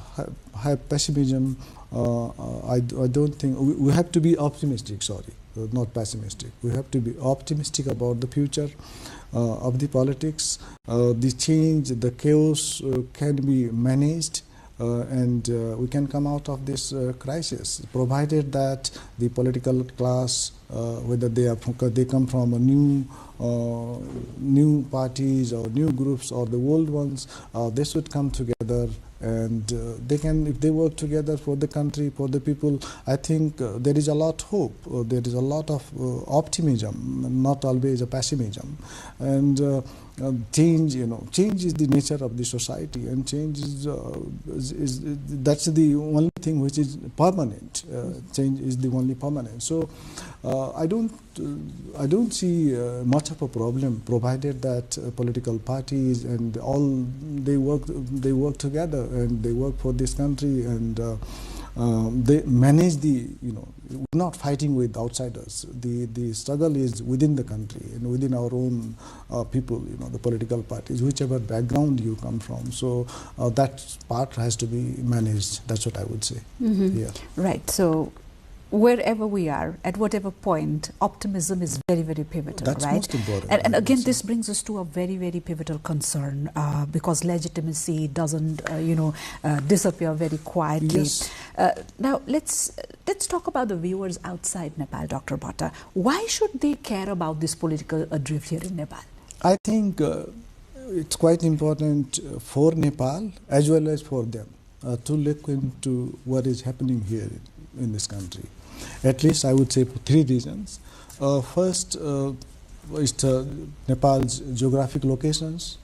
have pessimism, I don't think we have to be optimistic. Sorry, not pessimistic. We have to be optimistic about the future of the politics. The change, the chaos can be managed, and we can come out of this crisis, provided that the political class, whether they come from a new parties or new groups or the old ones, they should come together. And they can, if they work together for the country, for the people, I think there is a lot of hope. There is a lot of optimism, not always a pessimism. And change, change is the nature of the society, and change is that's the only thing which is permanent. Change is the only permanent. So I don't see much of a problem, provided that political parties and all they work together and they work for this country, and they manage the, we're not fighting with outsiders. The struggle is within the country and within our own people, the political parties, whichever background you come from. So that part has to be managed. That's what I would say. Yeah. Right. So wherever we are, at whatever point, optimism is very, very pivotal. That's right? most important. And again, this brings us to a very, very pivotal concern, because legitimacy doesn't, disappear very quietly. Yes. Now, let's talk about the viewers outside Nepal, Dr. Bhatta. Why should they care about this political adrift here in Nepal? I think it's quite important for Nepal as well as for them to look into what is happening here in this country. At least I would say for three reasons. First, is Nepal's geographic locations,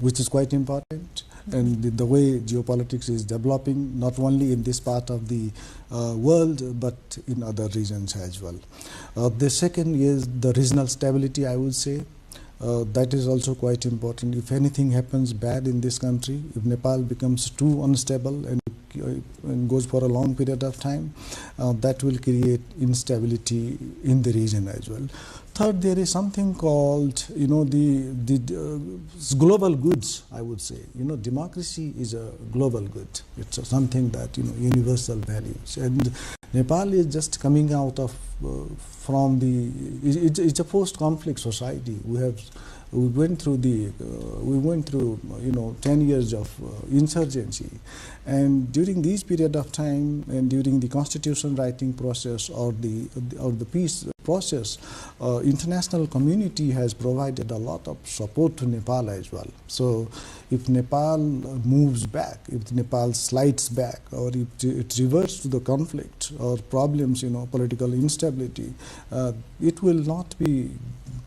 which is quite important, and the way geopolitics is developing, not only in this part of the world, but in other regions as well. The second is the regional stability, I would say. That is also quite important. If anything happens bad in this country, if Nepal becomes too unstable and goes for a long period of time, that will create instability in the region as well. Third, there is something called, the global goods, I would say. Democracy is a global good. It's something that, universal values. And Nepal is just coming out of, from the, it's a post-conflict society. We went through 10 years of insurgency, and during this period of time and during the constitution writing process or the peace process, international community has provided a lot of support to Nepal as well. So if Nepal moves back, if Nepal slides back, or if it reverts to the conflict or problems, political instability, it will not be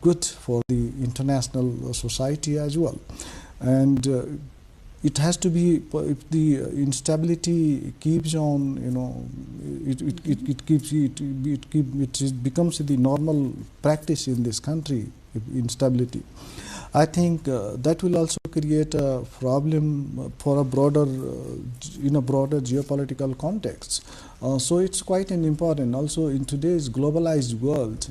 good for the international society as well. And it has to be, if the instability keeps on, it becomes the normal practice in this country, instability. I think that will also create a problem for a broader, in a broader geopolitical context. So it's quite an important. Also, in today's globalized world,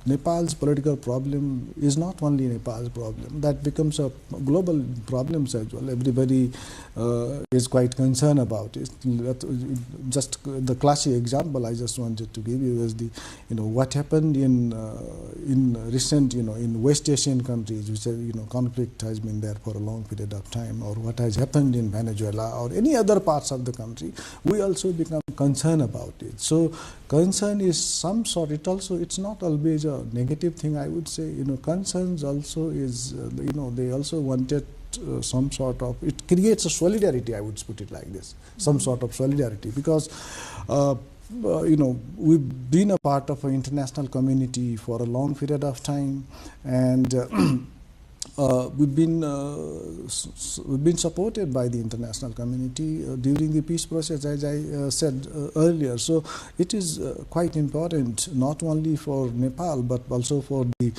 Nepal's political problem is not only Nepal's problem. That becomes a global problem as well. Everybody is quite concerned about it. Just the classic example I just wanted to give you is the, what happened in recent, in West Asian countries, which conflict has been there for a long period of time, or what has happened in Venezuela or any other parts of the country. We also become concerned about it. So concern is some sort. It's not always a negative thing, I would say. Concerns also is, they also wanted some sort of, it creates a solidarity, I would put it like this, some sort of solidarity, because we've been a part of an international community for a long period of time, and we've been supported by the international community during the peace process, as I said earlier. So it is quite important, not only for Nepal but also for the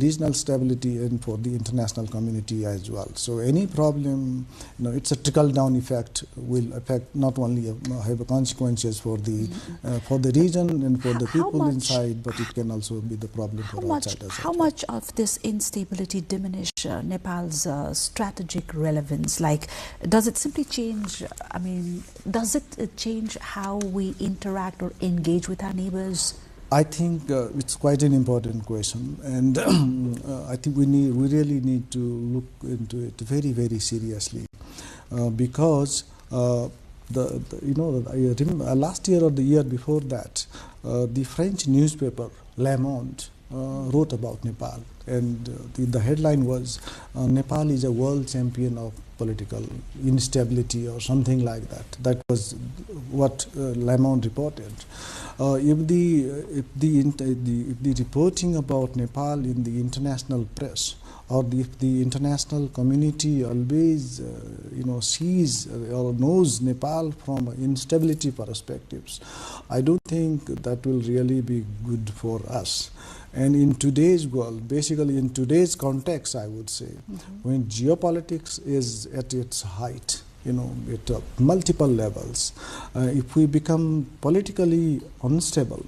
regional stability and for the international community as well. So any problem, it's a trickle-down effect, will affect not only have consequences for the region and for the people inside, but it can also be the problem for outsiders. How much of this instability diminish Nepal's strategic relevance? Like, does it simply change, does it change how we interact or engage with our neighbors? I think it's quite an important question, and I think we really need to look into it very, very seriously, because last year or the year before that, the French newspaper Le Monde wrote about Nepal, and the headline was Nepal is a world champion of political instability or something like that. That was what Le Monde reported. If the reporting about Nepal in the international press, or if the international community always sees or knows Nepal from instability perspectives, I don't think that will really be good for us. And in today's world, basically in today's context, I would say, when geopolitics is at its height, at multiple levels, if we become politically unstable,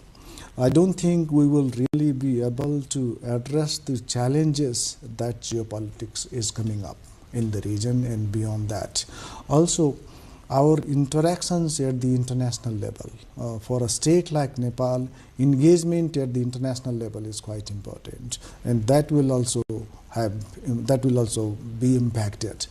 I don't think we will really be able to address the challenges that geopolitics is coming up in the region and beyond that. Also, our interactions at the international level, for a state like Nepal, engagement at the international level is quite important, and that will also be impacted.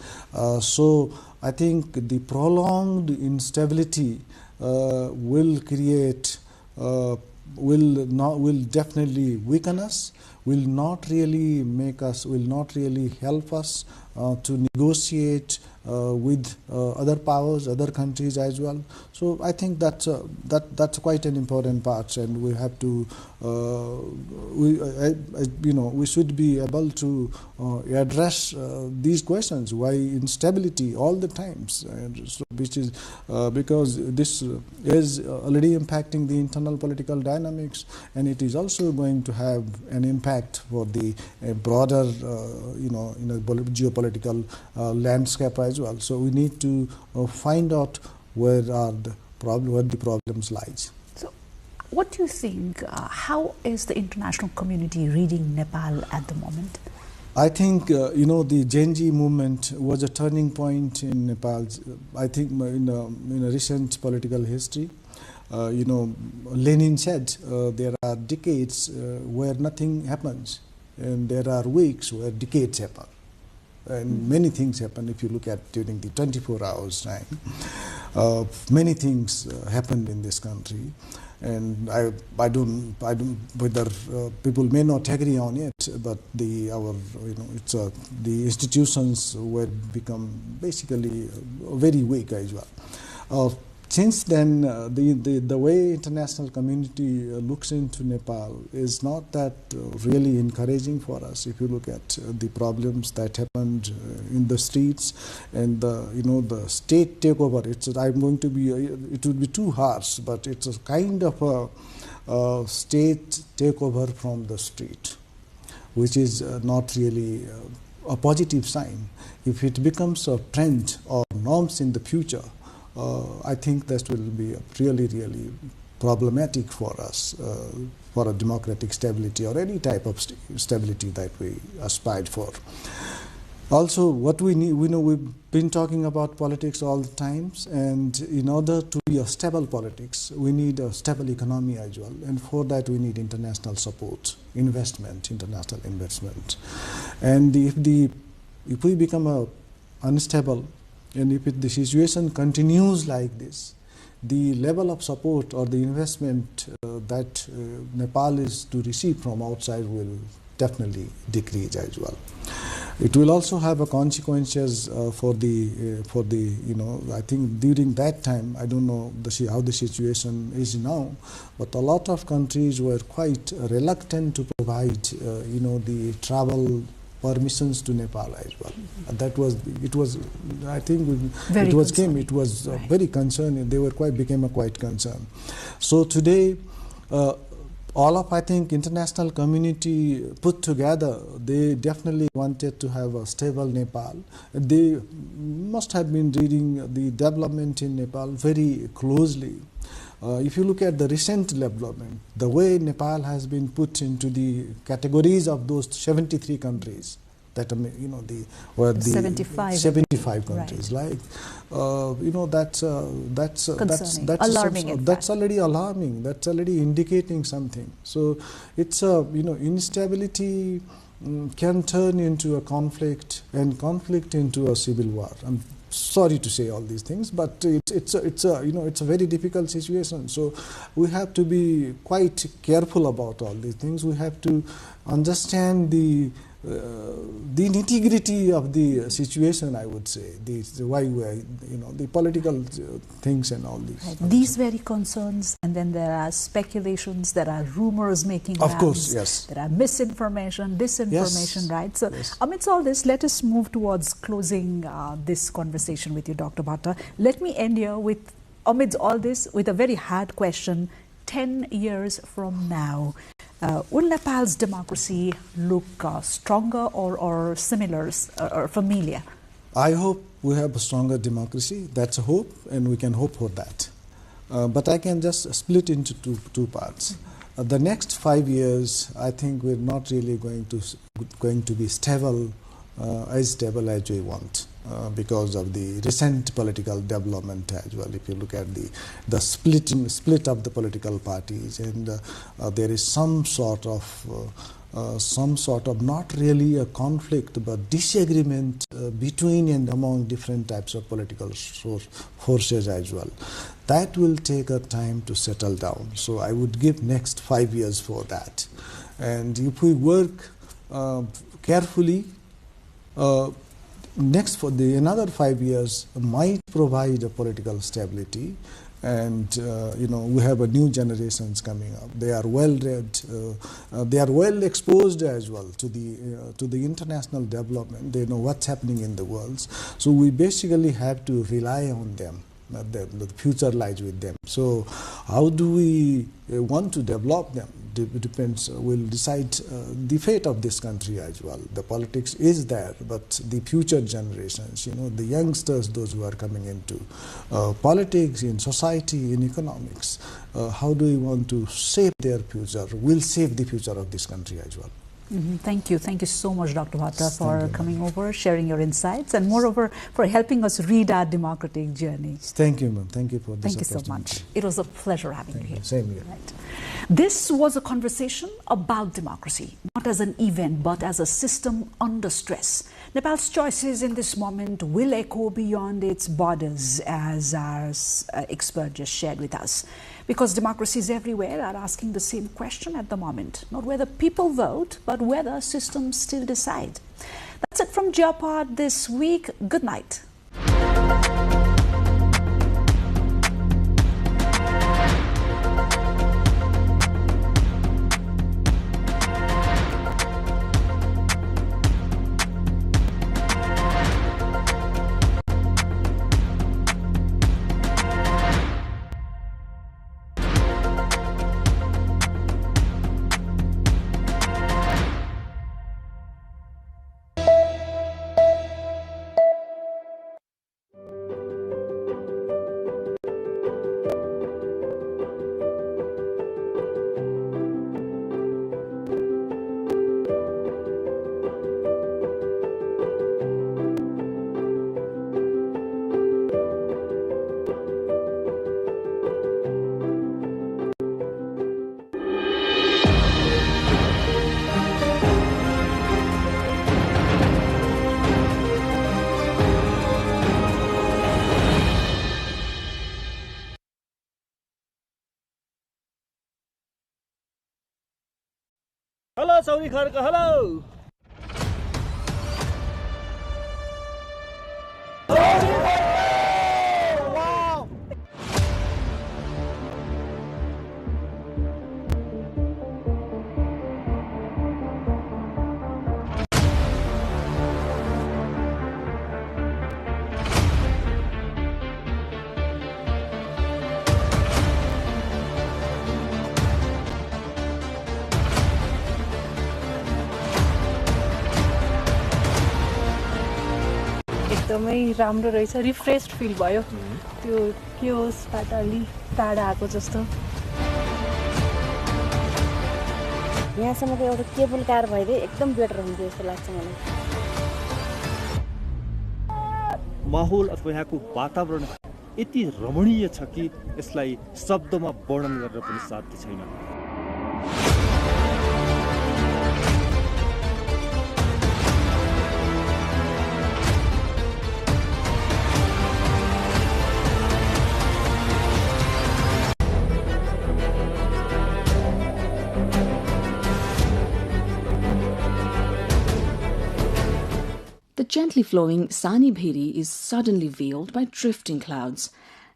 So I think the prolonged instability will create, will definitely weaken us, will not really help us to negotiate with other powers, other countries as well. So I think that's quite an important part, and we have to we should be able to address these questions. Why instability all the times, which is because this is already impacting the internal political dynamics, and it is also going to have an impact for the broader geopolitical landscape as well. So we need to find out where the problems lies. So what do you think, how is the international community reading Nepal at the moment? I think the Gen Z movement was a turning point in Nepal. I think in a recent political history. Lenin said there are decades where nothing happens, and there are weeks where decades happen. And many things happen. If you look at during the 24 hours time, many things happened in this country, and I don't whether people may not agree on it, but the institutions were become basically very weak as well. Since then, the way international community looks into Nepal is not that really encouraging for us. If you look at the problems that happened in the streets and the state takeover, it would be too harsh, but it's a kind of a state takeover from the street, which is not really a positive sign. If it becomes a trend or norms in the future, I think that will be really, really problematic for us, for a democratic stability or any type of stability that we aspired for. Also, what we need, we've been talking about politics all the times, and in order to be a stable politics, we need a stable economy as well, and for that we need international support, international investment. And if we become unstable, and if the situation continues like this, the level of support or the investment that Nepal is to receive from outside will definitely decrease as well. It will also have a consequences for the I think during that time, I don't know how the situation is now, but a lot of countries were quite reluctant to provide the travel permissions to Nepal as well. That was I think it was very concerning. They were became quite concerned. So today, all of, I think, international community put together, they definitely wanted to have a stable Nepal. They must have been reading the development in Nepal very closely. If you look at the recent development, the way Nepal has been put into the categories of those 73 countries, that the 75 countries, right. That's alarming. That's already alarming. That's already indicating something. So it's instability can turn into a conflict, and conflict into a civil war. I'm sorry to say all these things, but it's a very difficult situation. So we have to be quite careful about all these things. We have to understand the nitty-gritty of the situation, I would say, why we are, the political things and all these. Right. These very concerns, and then there are speculations, there are rumors making rounds. Of course, yes. There are misinformation, disinformation, yes. right? So yes. Amidst all this, let us move towards closing this conversation with you, Dr. Bhatta. Let me end here with, amidst all this, with a very hard question. 10 years from now, will Nepal's democracy look stronger or similar or familiar? I hope we have a stronger democracy. That's a hope, and we can hope for that. But I can just split into two parts. The next 5 years, I think we're not really going to be stable, as stable as we want. Because of the recent political development as well. If you look at the split of the political parties, and there is some sort of not really a conflict, but disagreement between and among different types of political forces as well. That will take a time to settle down. So I would give next 5 years for that. And if we work carefully, next for another 5 years might provide a political stability, and we have a new generations coming up. They are well read, they are well exposed as well to the international development. They know what's happening in the world. So we basically have to rely on them. The future lies with them. So how do we want to develop them? Depends, will decide the fate of this country as well. The politics is there, but the future generations, the youngsters, those who are coming into politics, in society, in economics, how do we want to shape their future? Will shape the future of this country as well. Thank you so much, Dr. Bhatta, for coming over, sharing your insights, and moreover for helping us read our democratic journey. Thank you, ma'am. Thank you for this opportunity. Thank you so much. It was a pleasure having you here. Same here. Right. This was a conversation about democracy, not as an event, but as a system under stress. Nepal's choices in this moment will echo beyond its borders, as our expert just shared with us. Because democracies everywhere are asking the same question at the moment. Not whether people vote, but whether systems still decide. That's it from Geopod this week. Good night. Hello, Saudi Kharka, hello! एकदमै राम्रो रहेछ refreshed fill भयो त्यो क्योसबाट अलि टाढा आएको जस्तो यहाँसम्मको एउटा केबल कार भइदिए एकदम बेटर हुन्थ्यो जस्तो लाग्छ मलाई माहौल अथवा यहाँको वातावरण यति रमणीय छ कि यसलाई शब्दमा वर्णन गर्न पनि साध्य छैन The gently flowing Sani Bheri is suddenly veiled by drifting clouds,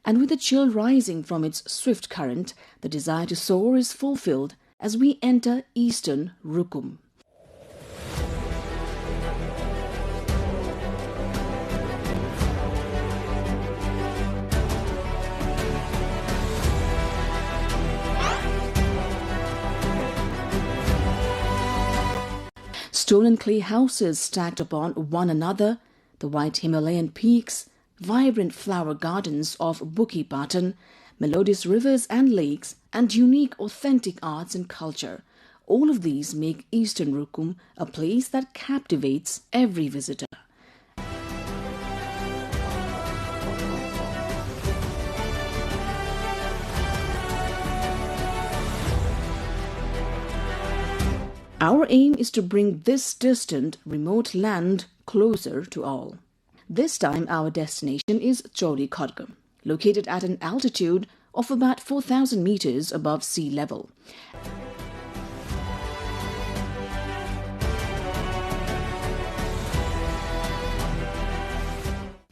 and with the chill rising from its swift current, the desire to soar is fulfilled as we enter eastern Rukum. Stone and clay houses stacked upon one another, the white Himalayan peaks, vibrant flower gardens of Bukit Batan, melodious rivers and lakes, and unique authentic arts and culture. All of these make Eastern Rukum a place that captivates every visitor. Our aim is to bring this distant, remote land closer to all. This time our destination is Chauri Kharga, located at an altitude of about 4,000 meters above sea level.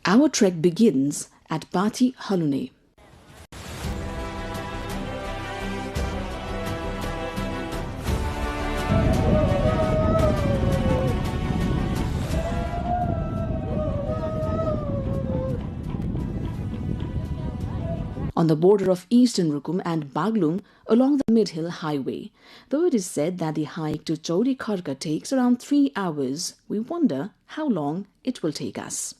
Our trek begins at Bati Halune. On the border of Eastern Rukum and Baglung along the Mid-Hill Highway. Though it is said that the hike to Chauri Kharga takes around 3 hours, we wonder how long it will take us.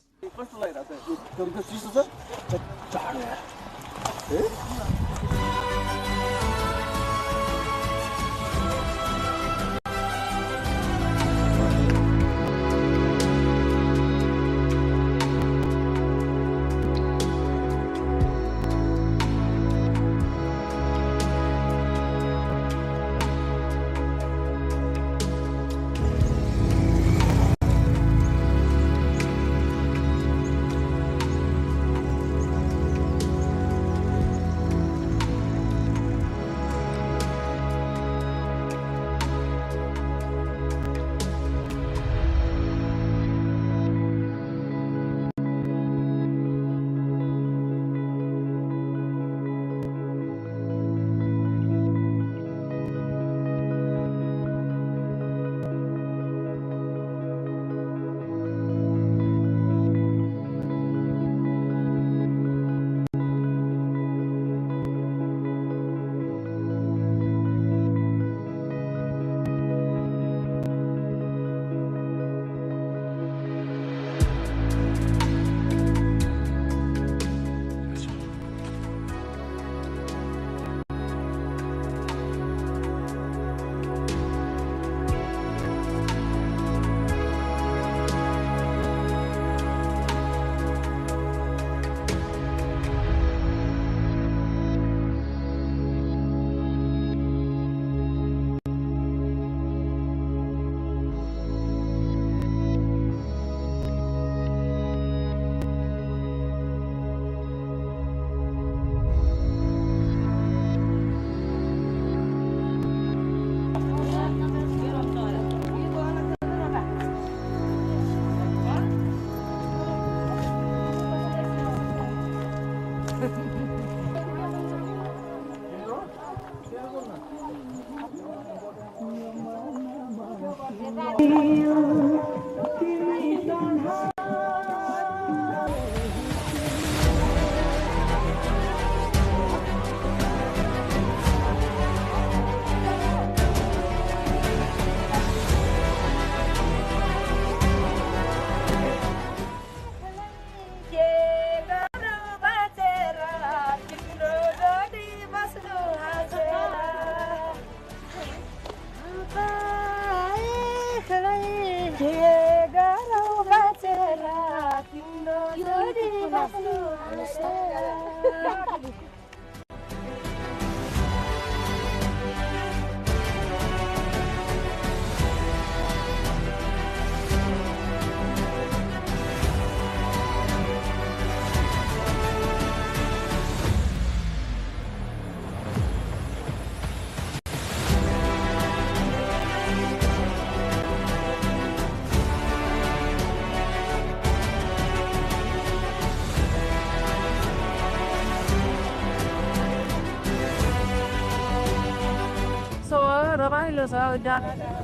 रमाइलो छ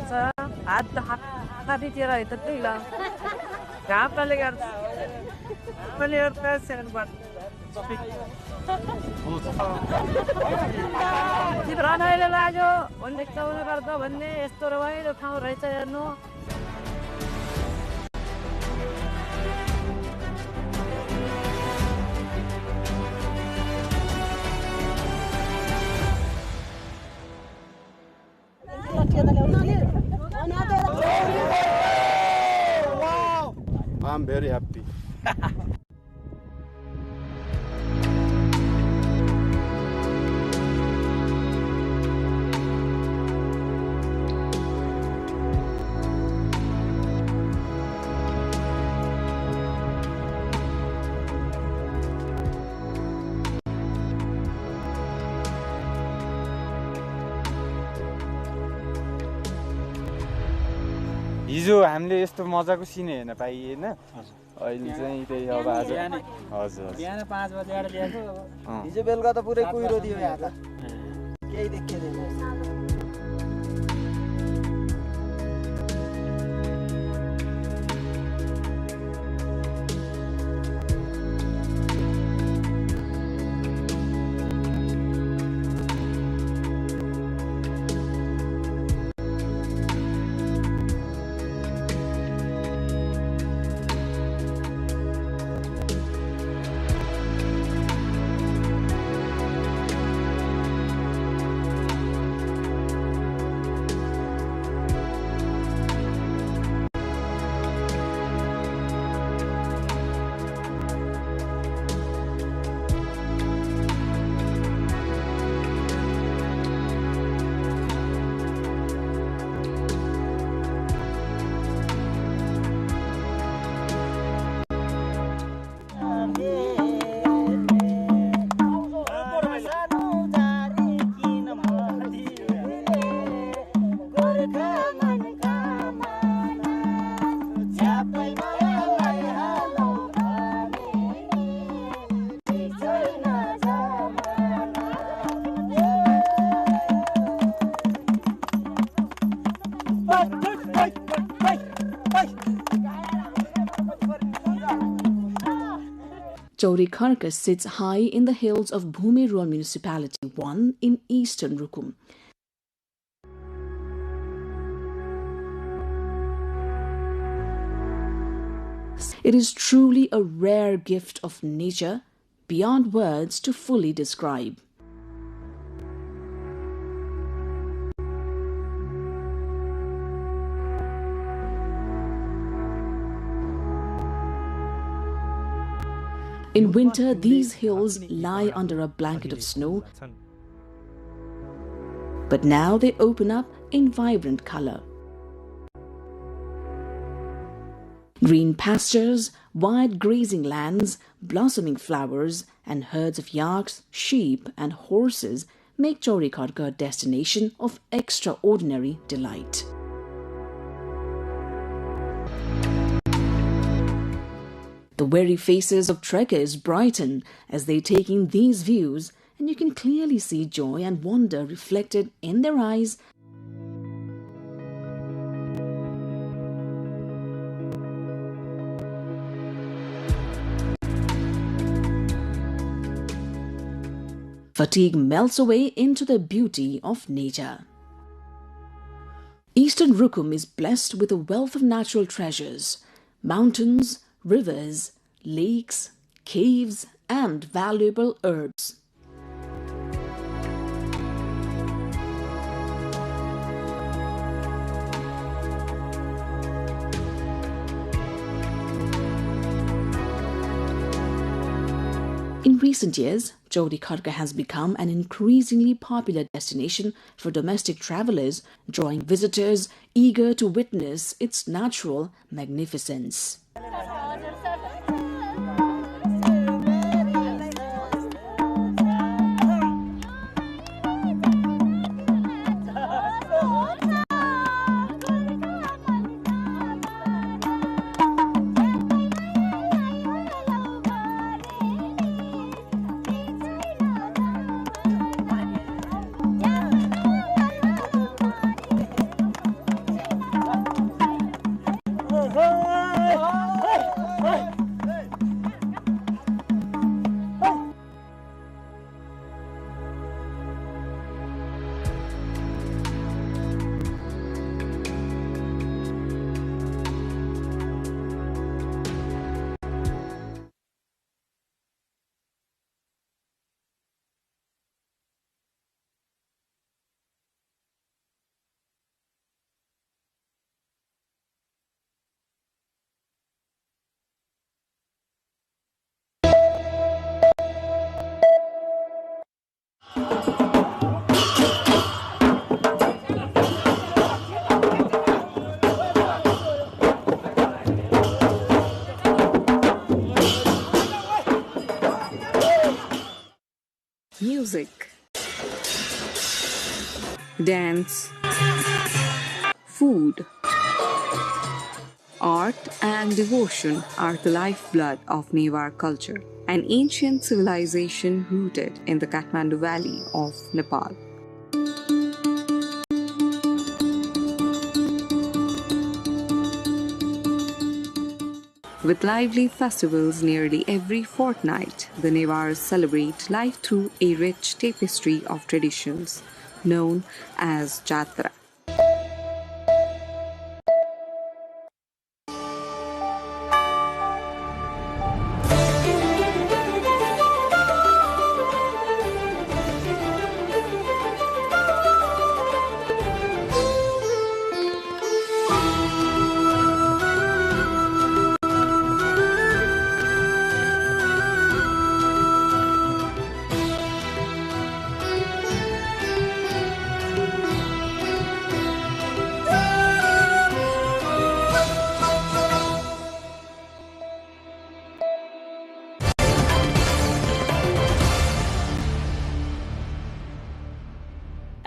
छ हात हातीतिर यतै ल घामले गर्दा मैले एउटा सेकेन्ड पर्छ रमाइलो लाग्यो भन्ने चौन गर्दा भन्ने यस्तो रमाइलो ठाउँ रहेछ हेर्नु Wow! I'm very happy. हिजो हामीले यस्तो मजाको सिन हेर्न पाइएन अहिले चाहिँ त्यही अब आज हजुर बिहान 5 बजे आएर ल्याएको हिजो बेलुका त पुरै कुहिरो दियो यहाँ त केही देखिँदैन Chorikarka sits high in the hills of Bhumi Rural Municipality 1 in eastern Rukum. It is truly a rare gift of nature, beyond words to fully describe. In winter, these hills lie under a blanket of snow, but now they open up in vibrant color. Green pastures, wide grazing lands, blossoming flowers, and herds of yaks, sheep, and horses make Chorikarka a destination of extraordinary delight. The weary faces of trekkers brighten as they take in these views, and you can clearly see joy and wonder reflected in their eyes Fatigue melts away into the beauty of nature. Eastern Rukum is blessed with a wealth of natural treasures, mountains, rivers, lakes, caves, and valuable herbs. In recent years, Chauri Kharga has become an increasingly popular destination for domestic travelers, drawing visitors eager to witness its natural magnificence. Music, dance, food, art and devotion are the lifeblood of Newar culture, an ancient civilization rooted in the Kathmandu Valley of Nepal. With lively festivals nearly every fortnight, the Newars celebrate life through a rich tapestry of traditions known as Jatra.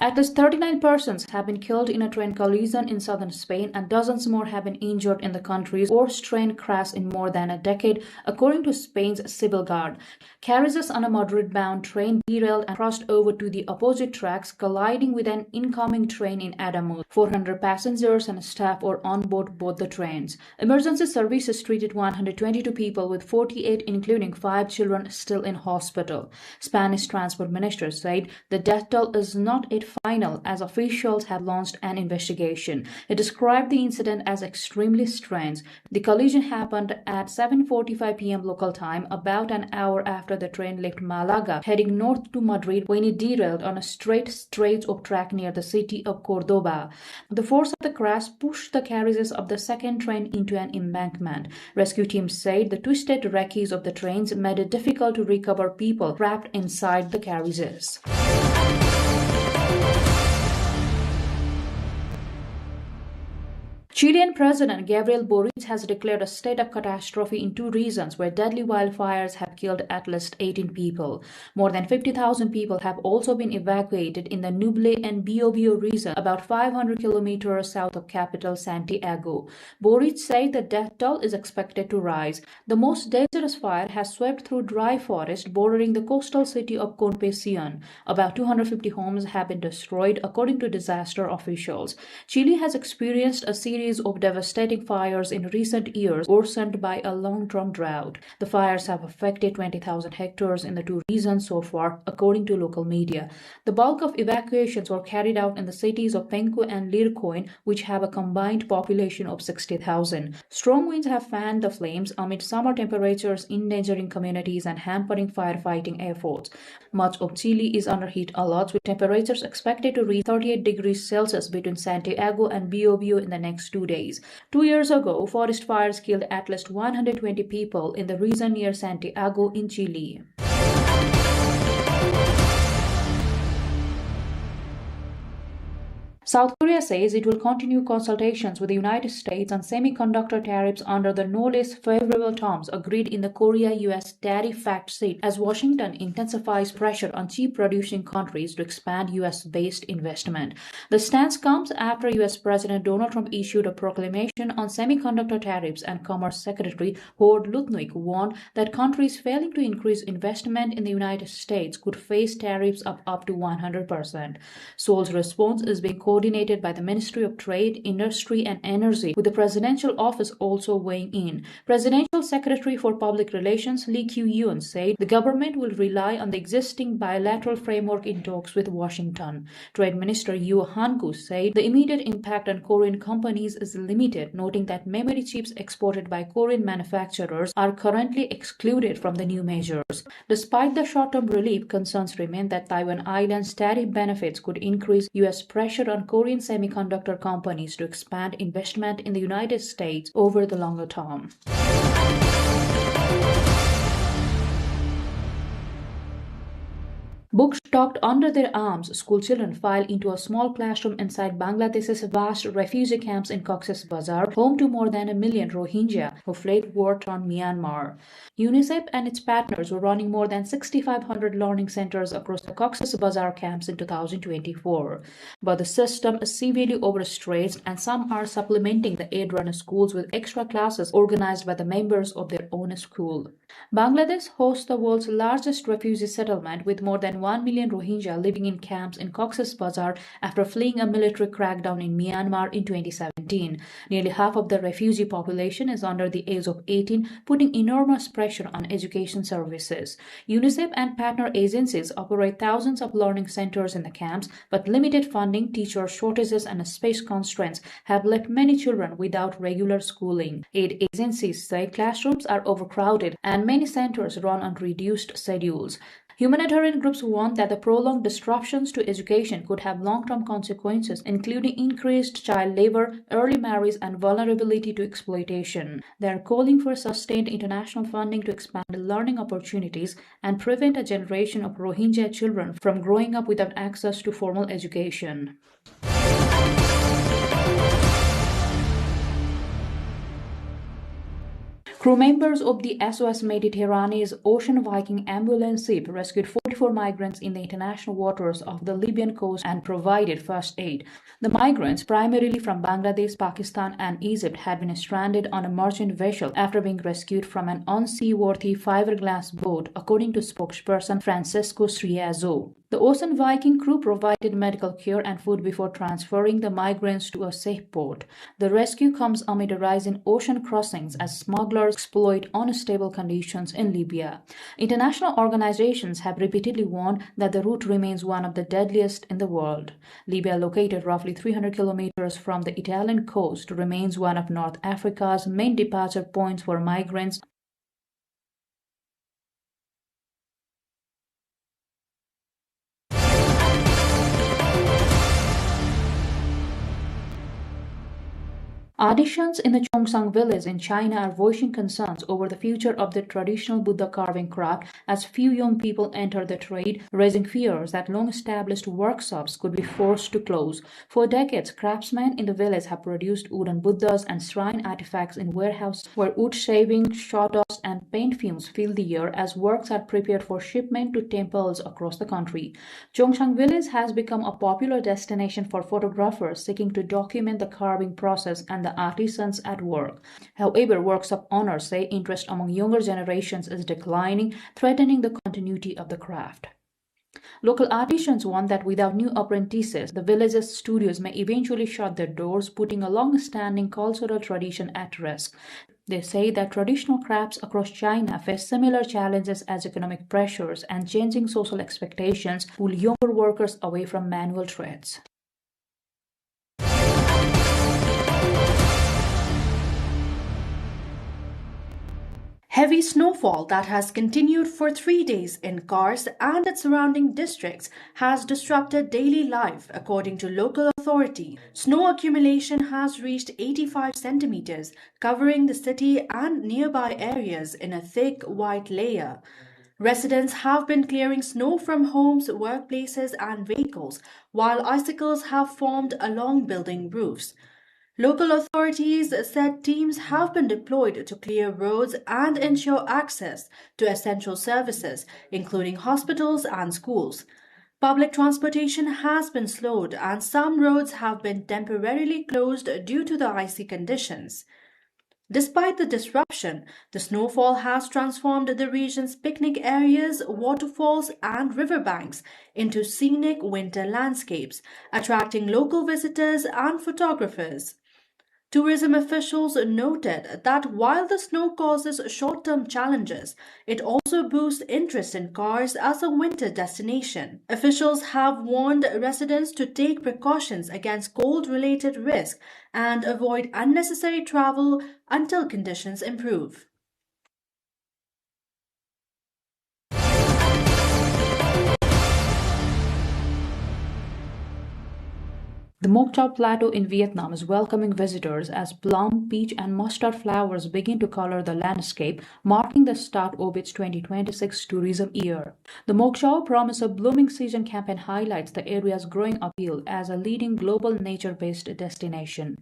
At least 39 persons have been killed in a train collision in southern Spain, and dozens more have been injured in the country's worst train crash in more than a decade, according to Spain's Civil Guard. Carriages on a Madrid-bound train derailed and crossed over to the opposite tracks, colliding with an incoming train in Adamuz. 400 passengers and staff were on board both the trains. Emergency services treated 122 people, with 48, including 5 children, still in hospital. Spanish Transport Minister said the death toll is not yet final, as officials have launched an investigation. It described the incident as extremely strange. The collision happened at 7:45 p.m. local time, about an hour after the train left Malaga, heading north to Madrid, when it derailed on a straight stretch of track near the city of Cordoba. The force of the crash pushed the carriages of the second train into an embankment. Rescue teams said the twisted wreckage of the trains made it difficult to recover people trapped inside the carriages. Chilean President Gabriel Boric has declared a state of catastrophe in 2 regions where deadly wildfires have killed at least 18 people. More than 50,000 people have also been evacuated in the Nuble and Biobío region, about 500 kilometers south of capital Santiago. Boric said the death toll is expected to rise. The most dangerous fire has swept through dry forest bordering the coastal city of Concepcion. About 250 homes have been destroyed, according to disaster officials. Chile has experienced a series series of devastating fires in recent years, worsened by a long-term drought. The fires have affected 20,000 hectares in the two regions so far, according to local media. The bulk of evacuations were carried out in the cities of Penghu and Lirkoin, which have a combined population of 60,000. Strong winds have fanned the flames amid summer temperatures, endangering communities and hampering firefighting efforts. Much of Chile is under heat alerts, with temperatures expected to reach 38 degrees Celsius between Santiago and Biobío in the next 2 days. 2 years ago, forest fires killed at least 120 people in the region near Santiago in Chile. South Korea says it will continue consultations with the United States on semiconductor tariffs under the no less favorable terms agreed in the Korea-US tariff fact sheet as Washington intensifies pressure on chip-producing countries to expand US-based investment. The stance comes after US President Donald Trump issued a proclamation on semiconductor tariffs, and Commerce Secretary Howard Lutnick warned that countries failing to increase investment in the United States could face tariffs of up to 100%. Seoul's response is being coordinated by the Ministry of Trade, Industry and Energy, with the presidential office also weighing in. Presidential Secretary for Public Relations Lee Kyu-yeon said the government will rely on the existing bilateral framework in talks with Washington. Trade Minister Yoo Han-gu said the immediate impact on Korean companies is limited, noting that memory chips exported by Korean manufacturers are currently excluded from the new measures. Despite the short-term relief, concerns remain that Taiwan Island's tariff benefits could increase U.S. pressure on Korean semiconductor companies to expand investment in the United States over the longer term. Books tucked under their arms, school children file into a small classroom inside Bangladesh's vast refugee camps in Cox's Bazar, home to more than 1 million Rohingya who fled war-torn Myanmar. UNICEF and its partners were running more than 6,500 learning centers across the Cox's Bazar camps in 2024. But the system is severely overstretched, and some are supplementing the aid-run schools with extra classes organized by the members of their own school. Bangladesh hosts the world's largest refugee settlement, with more than 1 million Rohingya living in camps in Cox's Bazar after fleeing a military crackdown in Myanmar in 2017. Nearly half of the refugee population is under the age of 18, putting enormous pressure on education services. UNICEF and partner agencies operate thousands of learning centers in the camps, but limited funding, teacher shortages, and space constraints have left many children without regular schooling. Aid agencies say classrooms are overcrowded and many centers run on reduced schedules. Humanitarian groups warn that the prolonged disruptions to education could have long-term consequences, including increased child labor, early marriage, and vulnerability to exploitation. They are calling for sustained international funding to expand learning opportunities and prevent a generation of Rohingya children from growing up without access to formal education. Crew members of the SOS Mediterranean's Ocean Viking ambulance ship rescued 44 migrants in the international waters of the Libyan coast and provided first aid. The migrants, primarily from Bangladesh, Pakistan, and Egypt, had been stranded on a merchant vessel after being rescued from an unseaworthy fiberglass boat, according to spokesperson Francesco Striazzo. The Ocean Viking crew provided medical care and food before transferring the migrants to a safe port. The rescue comes amid a rise in ocean crossings as smugglers exploit unstable conditions in Libya. International organizations have repeatedly warned that the route remains one of the deadliest in the world. Libya, located roughly 300 kilometers from the Italian coast, remains one of North Africa's main departure points for migrants. Artisans in the Chongsang village in China are voicing concerns over the future of the traditional Buddha carving craft as few young people enter the trade, raising fears that long-established workshops could be forced to close. For decades, craftsmen in the village have produced wooden Buddhas and shrine artifacts in warehouses where wood shavings, sawdust, and paint fumes fill the air as works are prepared for shipment to temples across the country. Chongsang village has become a popular destination for photographers seeking to document the carving process and the artisans at work. However, workshop owners say interest among younger generations is declining, threatening the continuity of the craft. Local artisans warn that without new apprentices, the village's studios may eventually shut their doors, putting a long-standing cultural tradition at risk. They say that traditional crafts across China face similar challenges as economic pressures and changing social expectations pull younger workers away from manual trades. Heavy snowfall that has continued for 3 days in Kars and its surrounding districts has disrupted daily life, according to local authority. Snow accumulation has reached 85 centimeters, covering the city and nearby areas in a thick white layer. Residents have been clearing snow from homes, workplaces, and vehicles, while icicles have formed along building roofs. Local authorities said teams have been deployed to clear roads and ensure access to essential services, including hospitals and schools. Public transportation has been slowed and some roads have been temporarily closed due to the icy conditions. Despite the disruption, the snowfall has transformed the region's picnic areas, waterfalls, and riverbanks into scenic winter landscapes, attracting local visitors and photographers. Tourism officials noted that while the snow causes short-term challenges, it also boosts interest in Kars as a winter destination. Officials have warned residents to take precautions against cold-related risks and avoid unnecessary travel until conditions improve. The Moc Chau Plateau in Vietnam is welcoming visitors as plum, peach, and mustard flowers begin to color the landscape, marking the start of its 2026 tourism year. The Moc Chau Promise of Blooming Season campaign highlights the area's growing appeal as a leading global nature-based destination.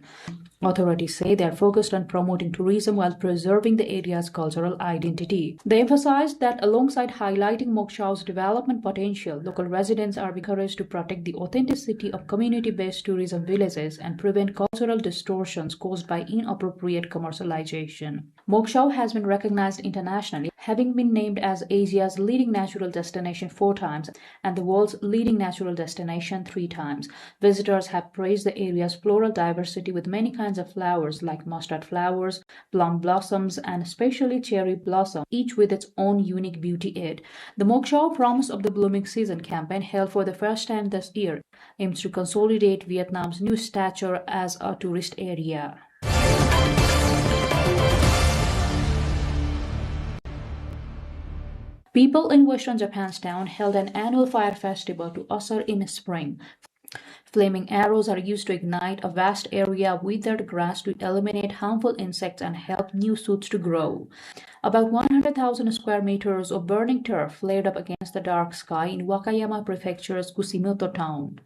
Authorities say they are focused on promoting tourism while preserving the area's cultural identity. They emphasized that alongside highlighting Moc Chau's development potential, local residents are encouraged to protect the authenticity of community-based tourism villages and prevent cultural distortions caused by inappropriate commercialization. Moc Chau has been recognized internationally, having been named as Asia's leading natural destination 4 times and the world's leading natural destination 3 times. Visitors have praised the area's floral diversity with many kinds of flowers like mustard flowers, plum blossoms, and especially cherry blossom, each with its own unique beauty aid. The Moc Chau Promise of the Blooming Season campaign, held for the first time this year, aims to consolidate Vietnam's new stature as a tourist area. People in Western Japan's town held an annual fire festival to usher in spring. Flaming arrows are used to ignite a vast area of withered grass to eliminate harmful insects and help new shoots to grow. About 100,000 square meters of burning turf flared up against the dark sky in Wakayama Prefecture's Kushimoto town.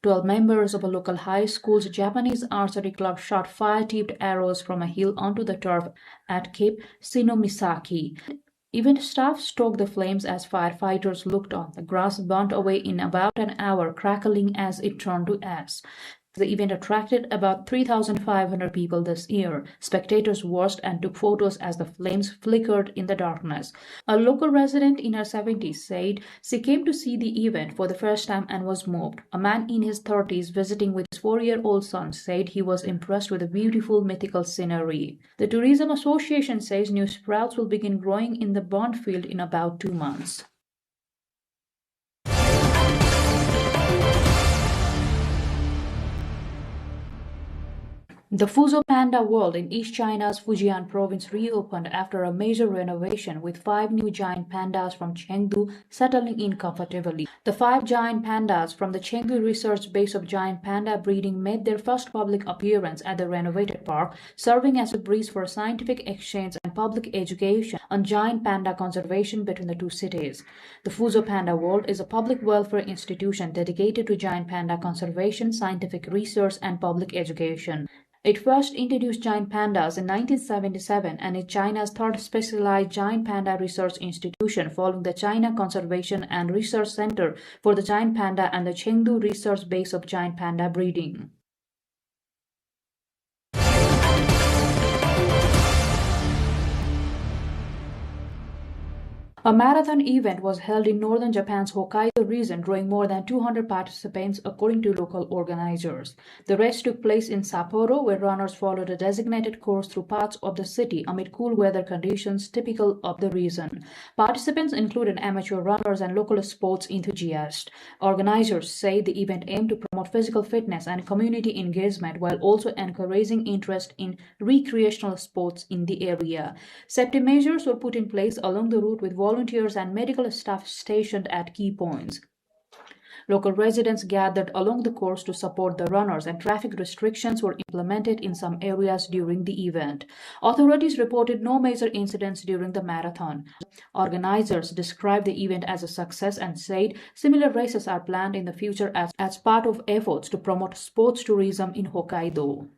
12 members of a local high school's Japanese archery club shot fire-tipped arrows from a hill onto the turf at Cape Shinomisaaki. Event staff stoked the flames as firefighters looked on. The grass burnt away in about an hour, crackling as it turned to ash. The event attracted about 3,500 people this year. Spectators watched and took photos as the flames flickered in the darkness. A local resident in her 70s said she came to see the event for the first time and was moved. A man in his 30s visiting with his 4-year-old son said he was impressed with the beautiful mythical scenery. The Tourism Association says new sprouts will begin growing in the burnt field in about 2 months. The Fuso Panda World in East China's Fujian province reopened after a major renovation, with 5 new giant pandas from Chengdu settling in comfortably. The 5 giant pandas from the Chengdu Research Base of Giant Panda Breeding made their first public appearance at the renovated park, serving as a bridge for scientific exchange and public education on giant panda conservation between the 2 cities. The Fuso Panda World is a public welfare institution dedicated to giant panda conservation, scientific research, and public education. It first introduced giant pandas in 1977 and is China's 3rd specialized giant panda research institution, following the China Conservation and Research Center for the Giant Panda and the Chengdu Research Base of Giant Panda Breeding. A marathon event was held in northern Japan's Hokkaido region, drawing more than 200 participants according to local organizers. The race took place in Sapporo, where runners followed a designated course through parts of the city amid cool weather conditions typical of the region. Participants included amateur runners and local sports enthusiasts. Organizers say the event aimed to promote physical fitness and community engagement while also encouraging interest in recreational sports in the area. Safety measures were put in place along the route with volunteers and medical staff stationed at key points. Local residents gathered along the course to support the runners, and traffic restrictions were implemented in some areas during the event. Authorities reported no major incidents during the marathon. Organizers described the event as a success and said similar races are planned in the future as part of efforts to promote sports tourism in Hokkaido.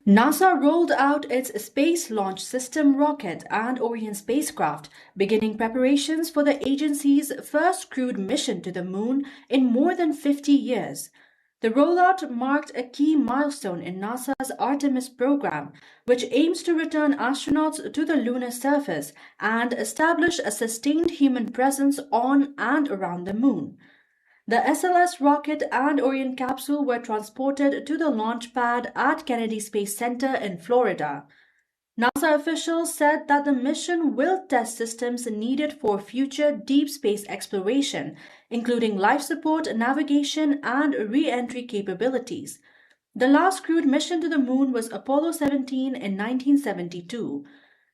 NASA rolled out its Space Launch System rocket and Orion spacecraft, beginning preparations for the agency's first crewed mission to the moon in more than 50 years. The rollout marked a key milestone in NASA's Artemis program, which aims to return astronauts to the lunar surface and establish a sustained human presence on and around the moon. The SLS rocket and Orion capsule were transported to the launch pad at Kennedy Space Center in Florida. NASA officials said that the mission will test systems needed for future deep space exploration, including life support, navigation, and re-entry capabilities. The last crewed mission to the moon was Apollo 17 in 1972.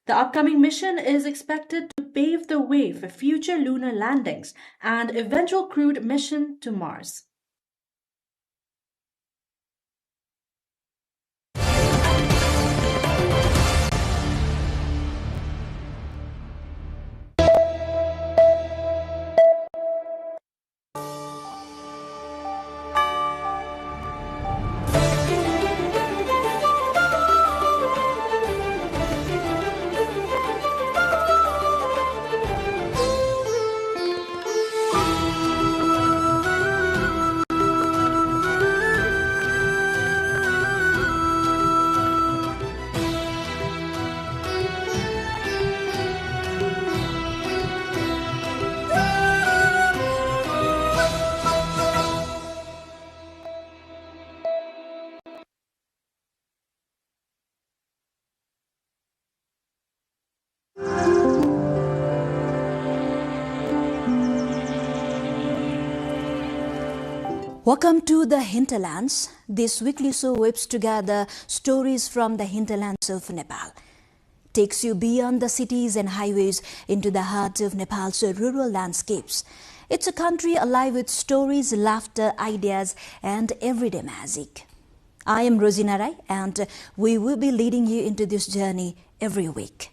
The upcoming mission is expected to pave the way for future lunar landings and eventual crewed mission to Mars. Welcome to the Hinterlands. This weekly show whips together stories from the hinterlands of Nepal. Takes you beyond the cities and highways into the heart of Nepal's rural landscapes. It's a country alive with stories, laughter, ideas, and everyday magic. I am Rosina Rai, and we will be leading you into this journey every week.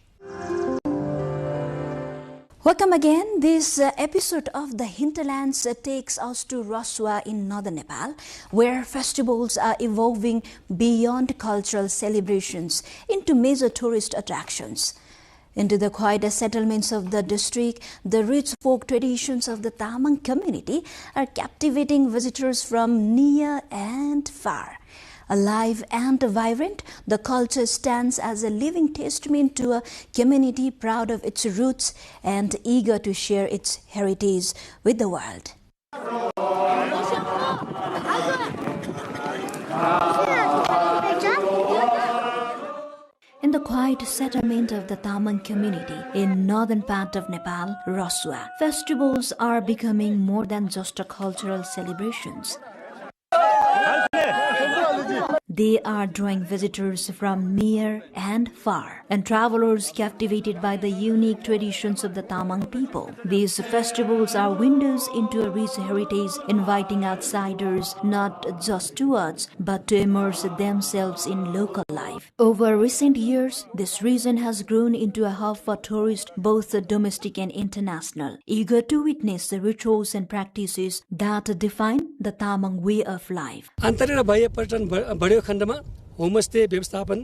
Welcome again. This episode of the Hinterlands takes us to Rasua in northern Nepal, where festivals are evolving beyond cultural celebrations into major tourist attractions. Into the quieter settlements of the district, the rich folk traditions of the Tamang community are captivating visitors from near and far. Alive and vibrant, the culture stands as a living testament to a community proud of its roots and eager to share its heritage with the world. In the quiet settlement of the Tamang community in northern part of Nepal, Rasua, festivals are becoming more than just a cultural celebrations. They are drawing visitors from near and far, and travelers captivated by the unique traditions of the Tamang people. These festivals are windows into a rich heritage, inviting outsiders not just towards, but to immerse themselves in local life. Over recent years, this region has grown into a hub for tourists, both domestic and international, eager to witness the rituals and practices that define the Tamang way of life. खण्डमा homestay व्यवस्थापन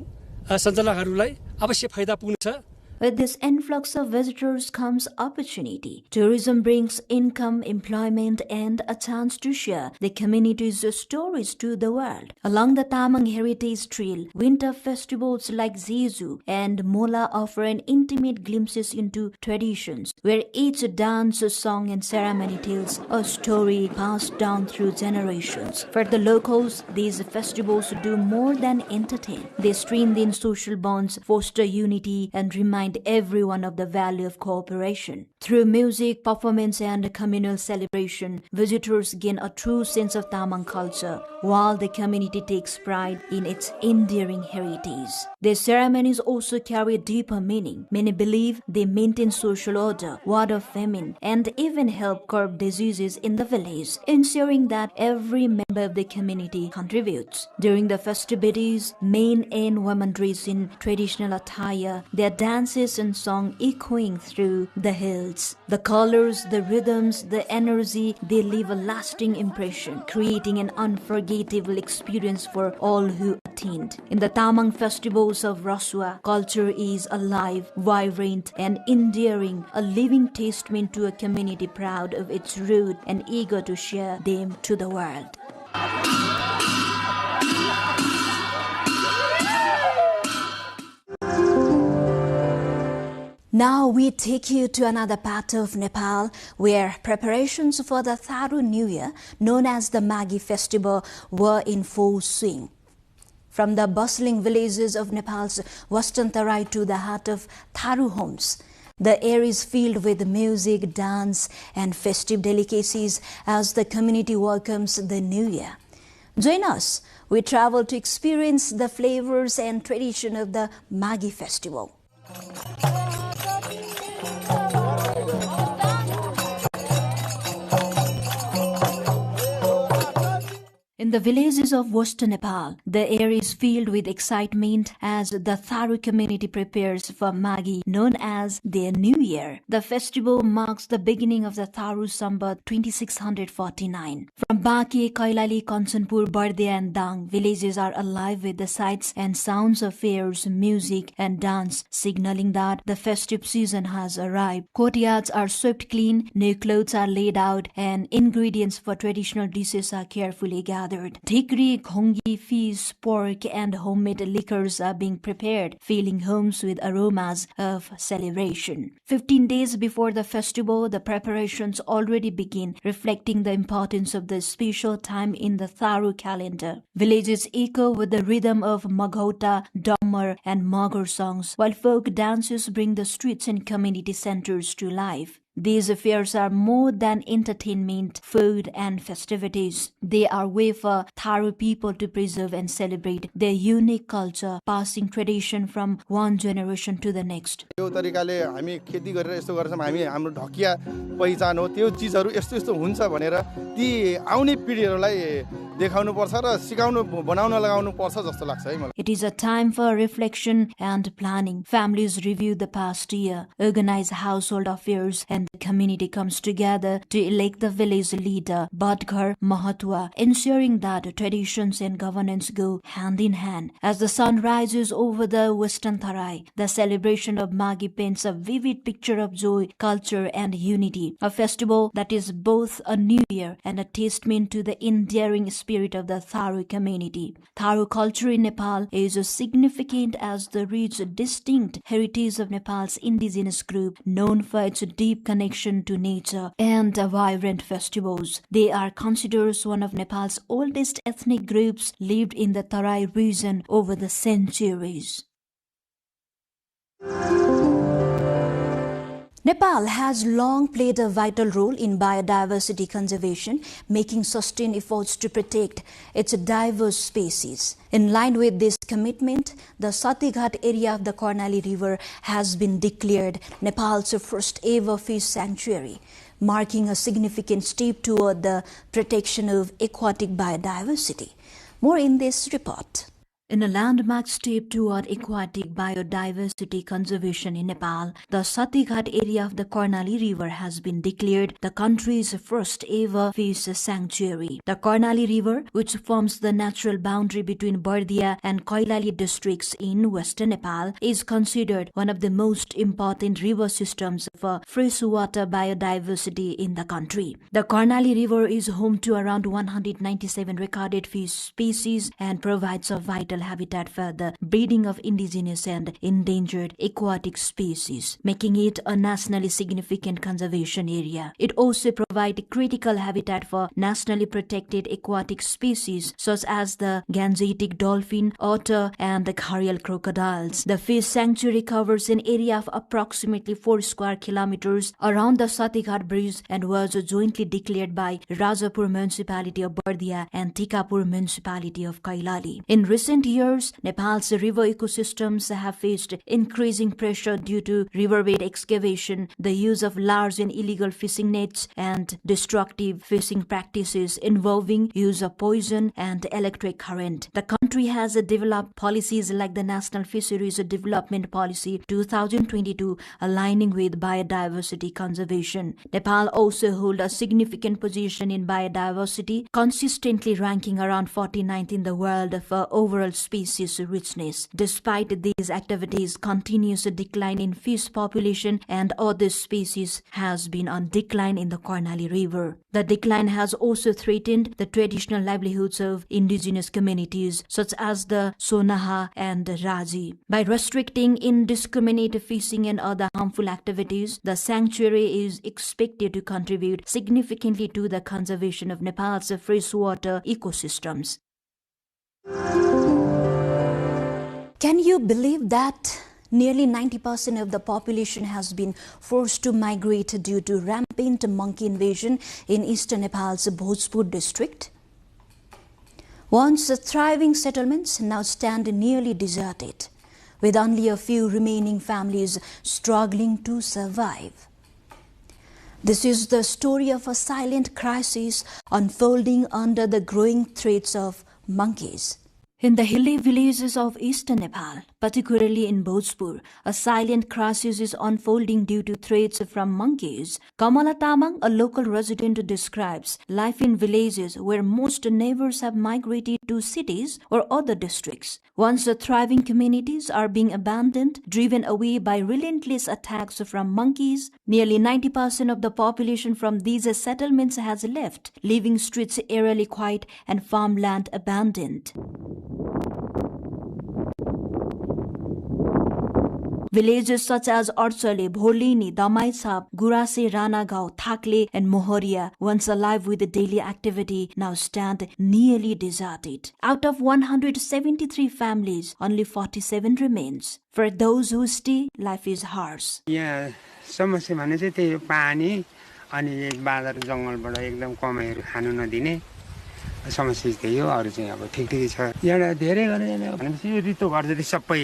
सञ्चालकहरूलाई अवश्य फाइदा पुग्नेछ With this influx of visitors comes opportunity. Tourism brings income, employment, and a chance to share the community's stories to the world. Along the Tamang Heritage Trail, winter festivals like Zezu and Mola offer an intimate glimpses into traditions, where each dance, song, and ceremony tells a story passed down through generations. For the locals, these festivals do more than entertain. They strengthen social bonds, foster unity, and remind everyone of the value of cooperation. Through music, performance, and communal celebration, visitors gain a true sense of Tamang culture, while the community takes pride in its enduring heritage. Their ceremonies also carry a deeper meaning. Many believe they maintain social order, ward off famine, and even help curb diseases in the village, ensuring that every member of the community contributes. During the festivities, men and women dress in traditional attire, their dances and song echoing through the hills. The colors, the rhythms, the energy, they leave a lasting impression, creating an unforgettable experience for all who attend. In the Tamang festivals of Rasua, culture is alive, vibrant, and endearing, a living testament to a community proud of its roots and eager to share them to the world. Now we take you to another part of Nepal where preparations for the Tharu New Year, known as the Magi Festival, were in full swing. From the bustling villages of Nepal's western Tarai to the heart of Tharu homes, the air is filled with music, dance, and festive delicacies as the community welcomes the New Year. Join us. We travel to experience the flavors and tradition of the Magi Festival. In the villages of Western Nepal, the air is filled with excitement as the Tharu community prepares for Magi, known as their New Year. The festival marks the beginning of the Tharu Sambat 2649. From Baki, Kailali, Kanchanpur, Bardea and Dang, villages are alive with the sights and sounds of fairs, music and dance, signaling that the festive season has arrived. Courtyards are swept clean, new clothes are laid out, and ingredients for traditional dishes are carefully gathered. Dhikri, khongi, fish, pork, and homemade liquors are being prepared, filling homes with aromas of celebration. 15 days before the festival, the preparations already begin, reflecting the importance of the special time in the Tharu calendar. Villages echo with the rhythm of Maghota, Dammar, and Magar songs, while folk dances bring the streets and community centers to life. These affairs are more than entertainment, food, and festivities. They are a way for Tharu people to preserve and celebrate their unique culture, passing tradition from one generation to the next. यो तरिकाले हामी खेती गरेर यस्तो गर्छौं हामी हाम्रो ढकिया पहिचान हो त्यो चीजहरु यस्तो यस्तो हुन्छ भनेर ती आउने पिढीहरुलाई देखाउनु पर्छ र सिकाउनु बनाउन लगाउनु पर्छ जस्तो लाग्छ है मलाई. It is a time for reflection and planning. Families review the past year, organize household affairs, and the community comes together to elect the village leader, Badghar Mahatwa, ensuring that traditions and governance go hand in hand. As the sun rises over the western Tarai, the celebration of Magi paints a vivid picture of joy, culture, and unity. A festival that is both a new year and a testament to the enduring spirit of the Tharu community. Tharu culture in Nepal is as significant as the rich, distinct heritage of Nepal's indigenous group, known for its deep connection to nature and vibrant festivals. They are considered one of Nepal's oldest ethnic groups, lived in the Tarai region over the centuries. Nepal has long played a vital role in biodiversity conservation, making sustained efforts to protect its diverse species. In line with this commitment, the Satighat area of the Karnali River has been declared Nepal's first ever fish sanctuary, marking a significant step toward the protection of aquatic biodiversity. More in this report. In a landmark step toward aquatic biodiversity conservation in Nepal, the Satighat area of the Karnali River has been declared the country's first ever fish sanctuary. The Karnali River, which forms the natural boundary between Bardia and Kailali districts in western Nepal, is considered one of the most important river systems for freshwater biodiversity in the country. The Karnali River is home to around 197 recorded fish species and provides a vital habitat for the breeding of indigenous and endangered aquatic species, making it a nationally significant conservation area. It also provides critical habitat for nationally protected aquatic species such as the gangetic dolphin, otter, and the gharial crocodiles. The fish sanctuary covers an area of approximately 4 square kilometers around the Satighat bridge and was jointly declared by Rajapur Municipality of Bardia and Tikapur Municipality of Kailali. In recent years, Nepal's river ecosystems have faced increasing pressure due to riverbed excavation, the use of large and illegal fishing nets, and destructive fishing practices involving use of poison and electric current. The country has developed policies like the National Fisheries Development Policy 2022 aligning with biodiversity conservation. Nepal also holds a significant position in biodiversity, consistently ranking around 49th in the world for overall species richness. Despite these activities, continuous decline in fish population and other species has been on decline in the Karnali River. The decline has also threatened the traditional livelihoods of indigenous communities such as the Sonaha and Raji. By restricting indiscriminate fishing and other harmful activities, the sanctuary is expected to contribute significantly to the conservation of Nepal's freshwater ecosystems. Can you believe that nearly 90% of the population has been forced to migrate due to rampant monkey invasion in eastern Nepal's Bhojpur district? Once thriving settlements now stand nearly deserted, with only a few remaining families struggling to survive. This is the story of a silent crisis unfolding under the growing threats of monkeys. In the hilly villages of eastern Nepal, particularly in Bhojpur, a silent crisis is unfolding due to threats from monkeys. Kamala Tamang, a local resident, describes life in villages where most neighbors have migrated to cities or other districts. Once the thriving communities are being abandoned, driven away by relentless attacks from monkeys, nearly 90% of the population from these settlements has left, leaving streets eerily quiet and farmland abandoned. Villages such as Archale, Bhorlini, Damaisap, Gurase, Ranagao, Thakle, and Mohoria, once alive with daily activity, now stand nearly deserted. Out of 173 families, only 47 remains. For those who stay, life is harsh. यहाँ समस्या भने चाहिँ त्यही पानी अनि बाँदर जंगलबाट एकदम कमाइहरू खानु नदिने समस्या त्यही हो अरु चाहिँ अब ठिक छ यहाँ धेरै गर्ने भनेपछि यो रितो घर जति सबै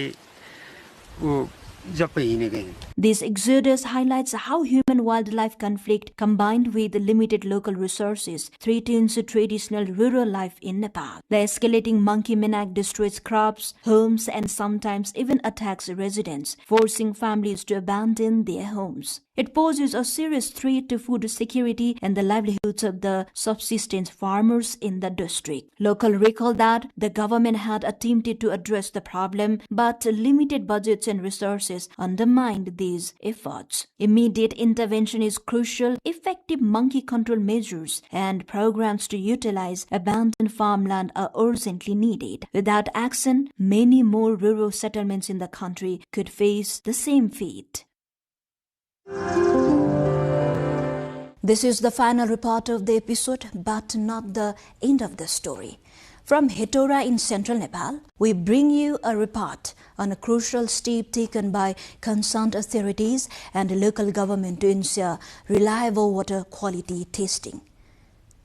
This exodus highlights how human-wildlife conflict combined with limited local resources threatens traditional rural life in Nepal. The escalating monkey menace destroys crops, homes, and sometimes even attacks residents, forcing families to abandon their homes. It poses a serious threat to food security and the livelihoods of the subsistence farmers in the district. Locals recall that the government had attempted to address the problem, but limited budgets and resources undermined these efforts. Immediate intervention is crucial. Effective monkey control measures and programs to utilize abandoned farmland are urgently needed. Without action, many more rural settlements in the country could face the same fate. This is the final report of the episode, but not the end of the story. From Hetora in central Nepal, we bring you a report on a crucial step taken by concerned authorities and local government to ensure reliable water quality testing.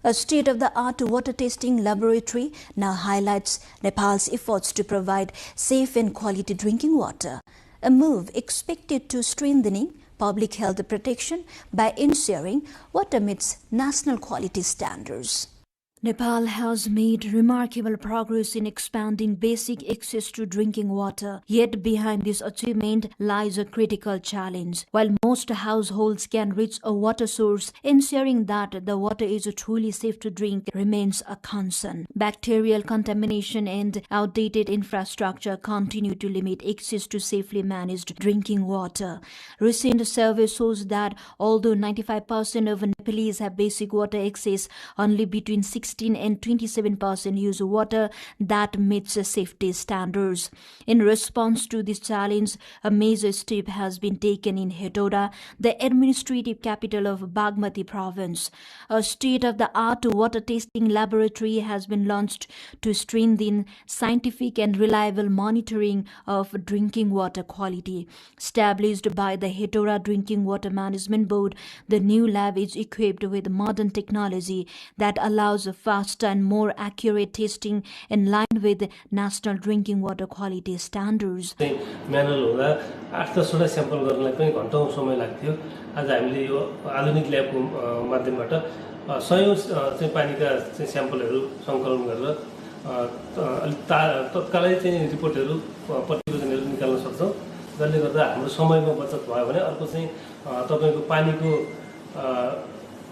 A state-of-the-art water testing laboratory now highlights Nepal's efforts to provide safe and quality drinking water, a move expected to strengthening public health protection by ensuring water meets national quality standards. Nepal has made remarkable progress in expanding basic access to drinking water, yet behind this achievement lies a critical challenge. While most households can reach a water source, ensuring that the water is truly safe to drink remains a concern. Bacterial contamination and outdated infrastructure continue to limit access to safely managed drinking water. Recent survey shows that although 95% of Nepalese have basic water access, only between 16 and 27% use water that meets safety standards. In response to this challenge, a major step has been taken in Hetauda, the administrative capital of Bagmati province. A state-of-the-art water testing laboratory has been launched to strengthen scientific and reliable monitoring of drinking water quality. Established by the Hetauda Drinking Water Management Board, the new lab is equipped with modern technology that allows faster and more accurate testing in line with national drinking water quality standards. Manual हुँदा 8-10 sample गर्नलाई पनि घण्टौं समय लाग्थ्यो। आज हामीले यो आधुनिक ल्याबको माध्यमबाट सयौं चाहिँ पानीका चाहिँ स्याम्पलहरू संकलन गरेर तत्कालै चाहिँ रिपोर्टहरू प्रतिवेदनहरू निकाल्न सक्छौं, जसले गर्दा हाम्रो समयमा बचत भयो भने अर्को चाहिँ तपाईको पानीको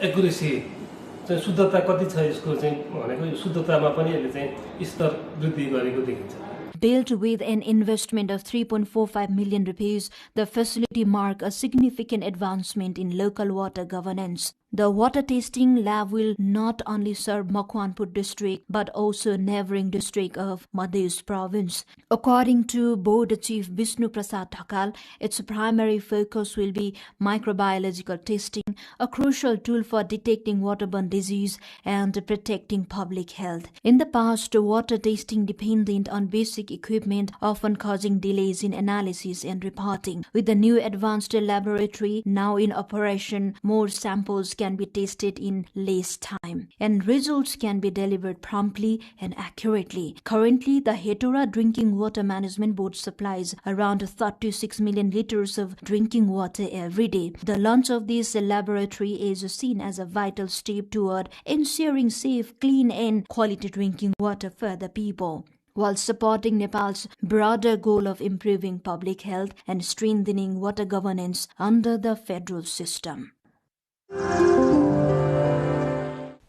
एक्युरेसी चाहिँ शुद्धता कति छ यसको चाहिँ भनेको शुद्धतामा पनि यसले चाहिँ स्तर वृद्धि गरेको देखिन्छ। Built with an investment of 3.45 million rupees, the facility marks a significant advancement in local water governance. The water testing lab will not only serve Makwanpur district but also neighboring district of Madhya province. According to Board Chief Vishnu Prasad Thakal, its primary focus will be microbiological testing, a crucial tool for detecting waterborne disease and protecting public health. In the past, water testing depended on basic equipment, often causing delays in analysis and reporting. With the new advanced laboratory now in operation, more samples can be tested in less time, and results can be delivered promptly and accurately. Currently, the Hetauda Drinking Water Management Board supplies around 36 million liters of drinking water every day. The launch of this laboratory is seen as a vital step toward ensuring safe, clean and quality drinking water for the people, while supporting Nepal's broader goal of improving public health and strengthening water governance under the federal system.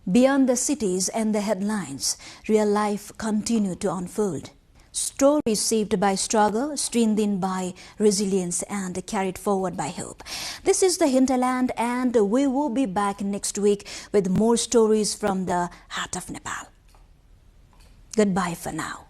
Beyond the cities and the headlines, real life continued to unfold. Stories shaped by struggle, strengthened by resilience and carried forward by hope. This is the Hinterland, and we will be back next week with more stories from the heart of Nepal. Goodbye for now.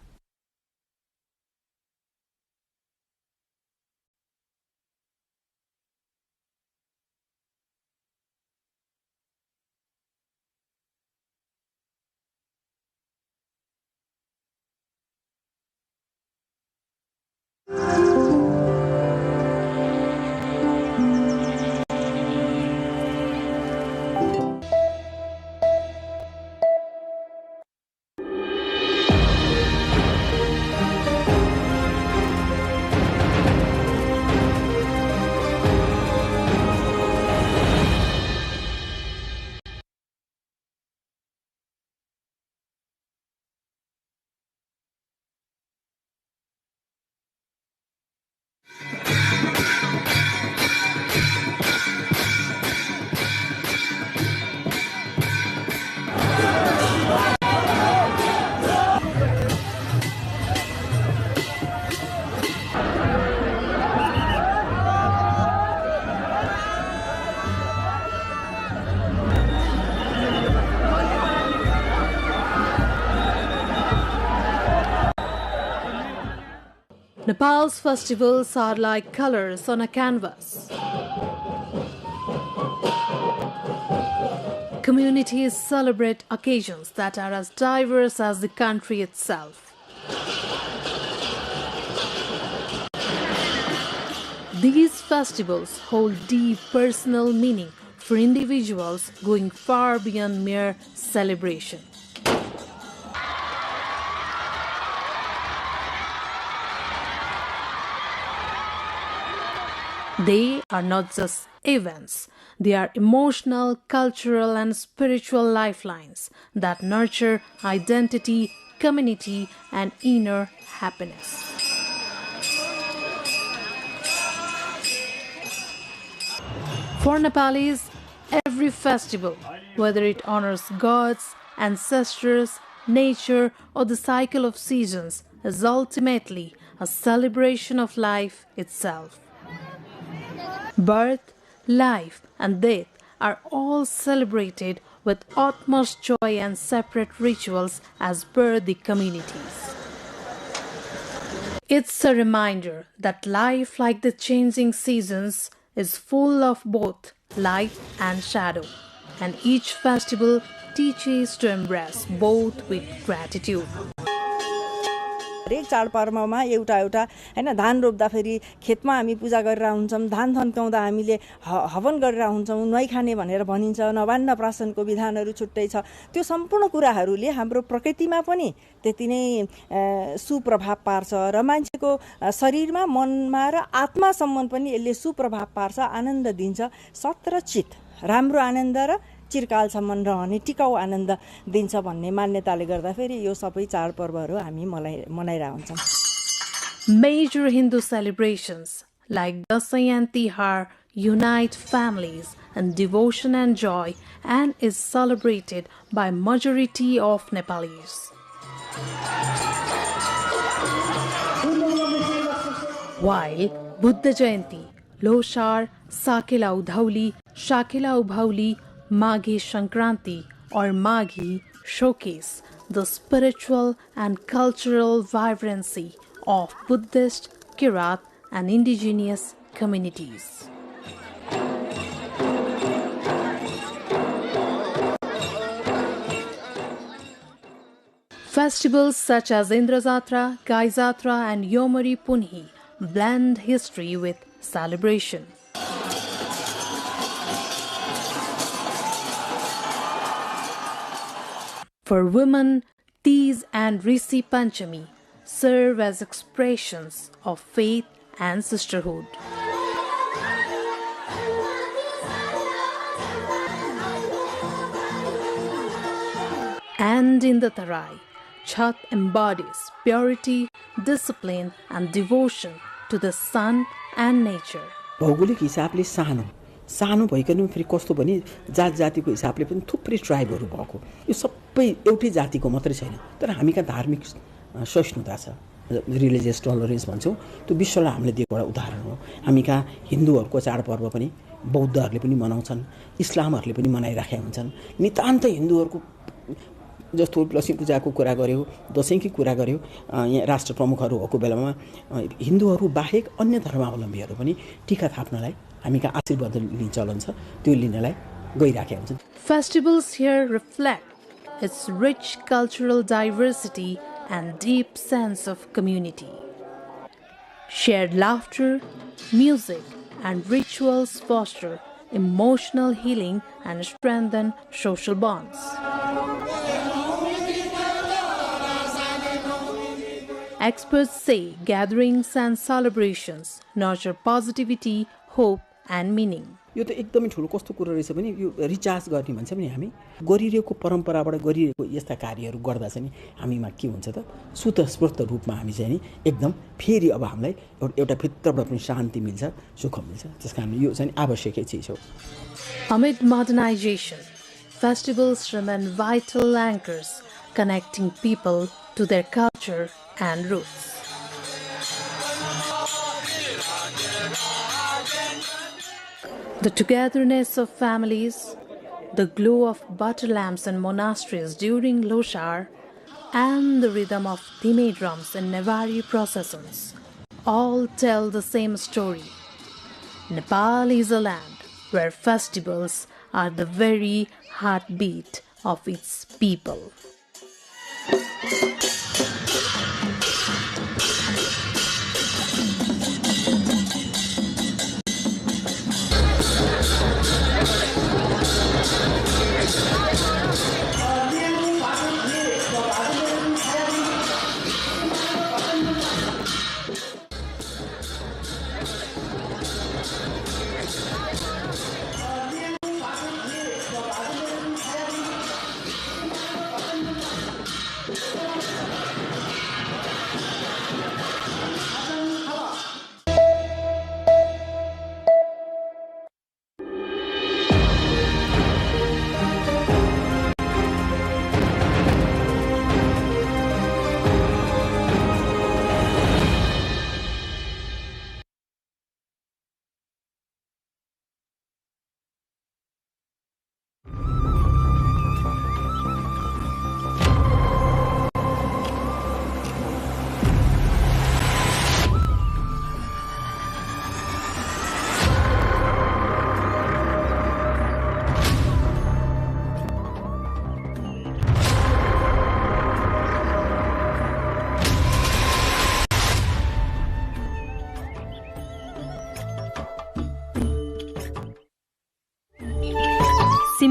Nepal's festivals are like colors on a canvas. Communities celebrate occasions that are as diverse as the country itself. These festivals hold deep personal meaning for individuals, going far beyond mere celebration. They are not just events. They are emotional, cultural, and spiritual lifelines that nurture identity, community, and inner happiness. For Nepalis, every festival, whether it honors gods, ancestors, nature, or the cycle of seasons, is ultimately a celebration of life itself. Birth, life, and death are all celebrated with utmost joy and separate rituals as per the communities. It's a reminder that life, like the changing seasons, is full of both light and shadow, and each festival teaches to embrace both with gratitude. हरेक चाडपर्वमा एउटा एउटा हैन धान रोप्दाखेरि खेतमा हामी पूजा गरेर हुन्छौं धान थन्काउँदा हामीले हवन गरेर हुन्छौं नुहाई खाने भनेर भनिन्छ नवान्न प्राशनको विधानहरू छुट्टै छ त्यो सम्पूर्ण कुराहरूले हाम्रो प्रकृतिमा पनि त्यति नै सुप्रभाव पार्छ र मान्छेको शरीरमा मनमा र आत्मासम्म पनि यसले सुप्रभाव पार्छ आनन्द दिन्छ सत र चित राम्रो आनन्द र चिरकालसम्म रहने टिकाउ आनन्द दिन्छ भन्ने मान्यताले गर्दा फेरि यो सबै चाडपर्वहरू हामी मनाइरा हुन्छौं. Major Hindu celebrations like Dasai and Tihar unite families in devotion and joy and is celebrated by majority of Nepalis. While Buddha Jayanti, Loshar, Sakela Udhauli, Shakela Ubhauli, Maghi Shankranti or Maghi showcase the spiritual and cultural vibrancy of Buddhist, Kirat and indigenous communities. Festivals such as Indrazatra, Gaizatra and Yomari Punhi blend history with celebration. For women, Tees and Rishi Panchami serve as expressions of faith and sisterhood. And in the Tarai, Chhat embodies purity, discipline and devotion to the sun and nature. भौगोलिक हिसाबले सानो भइकन फेरि कस्तो भने जात जातिको हिसाबले पनि थुप्रै ट्राइबहरू भएको यो सबै एउटै जातिको मात्रै छैन तर हामीका धार्मिक सहिष्णुता छ रिलिजियस टलरेन्स भन्छौं त्यो विश्वलाई हामीले दिएको एउटा उदाहरण हो हामीका हिन्दूहरुको चाडपर्व पनि बौद्धहरुले पनि मनाउँछन् इस्लामहरुले पनि मनाइराखेका हुन्छन् नितान्त हिन्दूहरुको जस्तो लक्ष्मी पूजाको कुरा गर्यो दशैंकी कुरा गर्यो यहाँ राष्ट्र प्रमुखहरु भएको बेलामा हिन्दूहरु बाहेक अन्य धर्मावलम्बीहरु पनि टीका थाप्नलाई हामीका आशीर्वाद लिने चलन छ त्यो लिनलाई गइराखेका हुन्छन्. Festivals here reflect its rich cultural diversity and deep sense of community. Shared laughter, music and rituals foster emotional healing and strengthen social bonds. Experts say gatherings and celebrations nurture positivity, hope and meaning. यो त एकदमै ठुलो कस्तो कुरा रहेछ भने यो recharge गर्ने भन्छ नि हामी गरिरहेको परम्पराबाट गरिरहेको यस्ता कार्यहरू गर्दा चाहिँ हामीमा के हुन्छ त स्वतस्फूर्त रूपमा हामी चाहिँ नि एकदम फेरि अब हामीलाई एउटा भित्रबाट पनि शान्ति मिल्छ सुख मिल्छ त्यसकारण यो चाहिँ आवश्यकै चीज हो. Amid modernization, festivals remain vital anchors connecting people to their culture and roots. The togetherness of families, the glow of butter lamps in monasteries during Loshar, and the rhythm of dhime drums in Nevari processions all tell the same story. Nepal is a land where festivals are the very heartbeat of its people.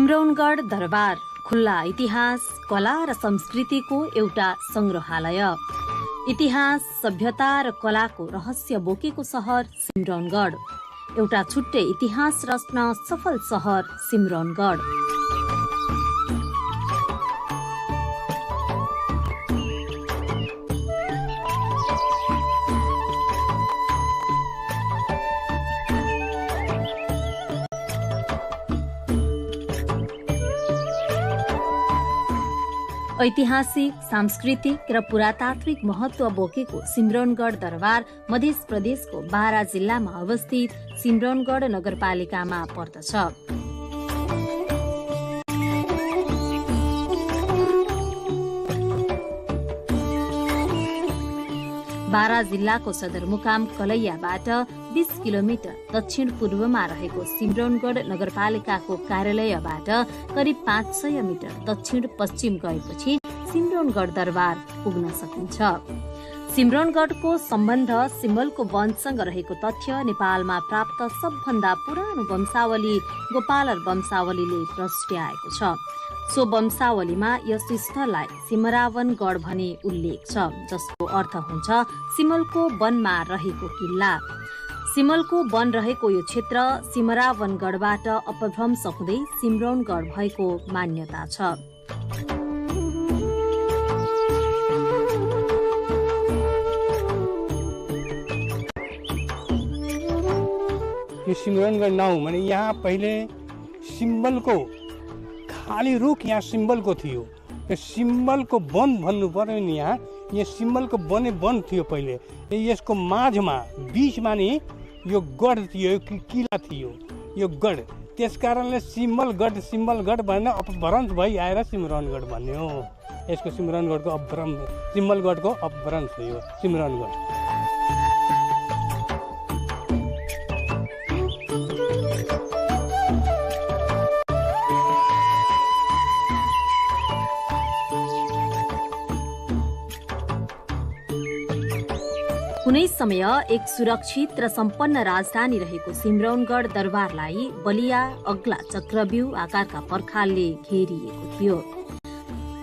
Simraungadh दरबार खुल्ला इतिहास, कला र संस्कृतिको एउटा संग्रहालय। इतिहास, सभ्यता र कलाको रहस्य बोकेको सहर सिम्रौनगढ। एउटा छुट्टै इतिहास रच्न सफल सहर सिम्रौनगढ। ऐतिहासिक, सांस्कृतिक र पुरातात्विक महत्व बोकेको सिम्रौनगढ दरबार मध्य प्रदेशको बारा जिल्लामा अवस्थित सिम्रौनगढ नगरपालिकामा पर्दछ। बारा जिल्लाको सदरमुकाम कलैयाबाट 20 किलोमिटर दक्षिण पूर्वमा रहेको सिम्रौनगढ नगरपालिकाको कार्यालयबाट करिब 500 मिटर दक्षिण पश्चिम गएपछि सिम्रौनगढ दरबार पुग्न सकिन्छ। सिम्रौनगढको सम्बन्ध सिमलको वंशसँग रहेको तथ्य नेपालमा प्राप्त सबभन्दा पुरानो वंशावली गोपालर वंशावलीले प्रस्ट्याएको छ। सो वंशावलीमा यस स्थललाई सिमरावनगढ भनी उल्लेख छ, जसको अर्थ हुन्छ सिमलको वनमा रहेको किल्ला। सिमलको वन रहेको यो क्षेत्र सिमरावनगढबाट अपभ्रंश हुँदै सिम्रौनगढ भएको मान्यता छ। यो सिमरौनगढ नाउँ भने यहाँ पहिले सिम्बलको खाली रुख यहाँ सिम्बलको थियो। यो सिम्बलको वन भन्नु पर्यो नि, यहाँ सिम्बलको वन थियो पहिले। यसको माझमा बीचमा नि यो गढ थियो, किला थियो यो गढ। त्यस कारणले सिम्बलगढ भनेर अपभ्रंश भई आएर सिमरौनगढ भन्यो। यसको सिमरौनगढको अपभ्रंश, सिम्बलगढको अपभ्रंश हो यो सिमरौनगढ। कुनै समय एक सुरक्षित र सम्पन्न राजधानी रहेको सिम्रौनगढ दरबारलाई बलिया अग्ला चक्रव्यूह आकारका पर्खालले घेरिएको थियो।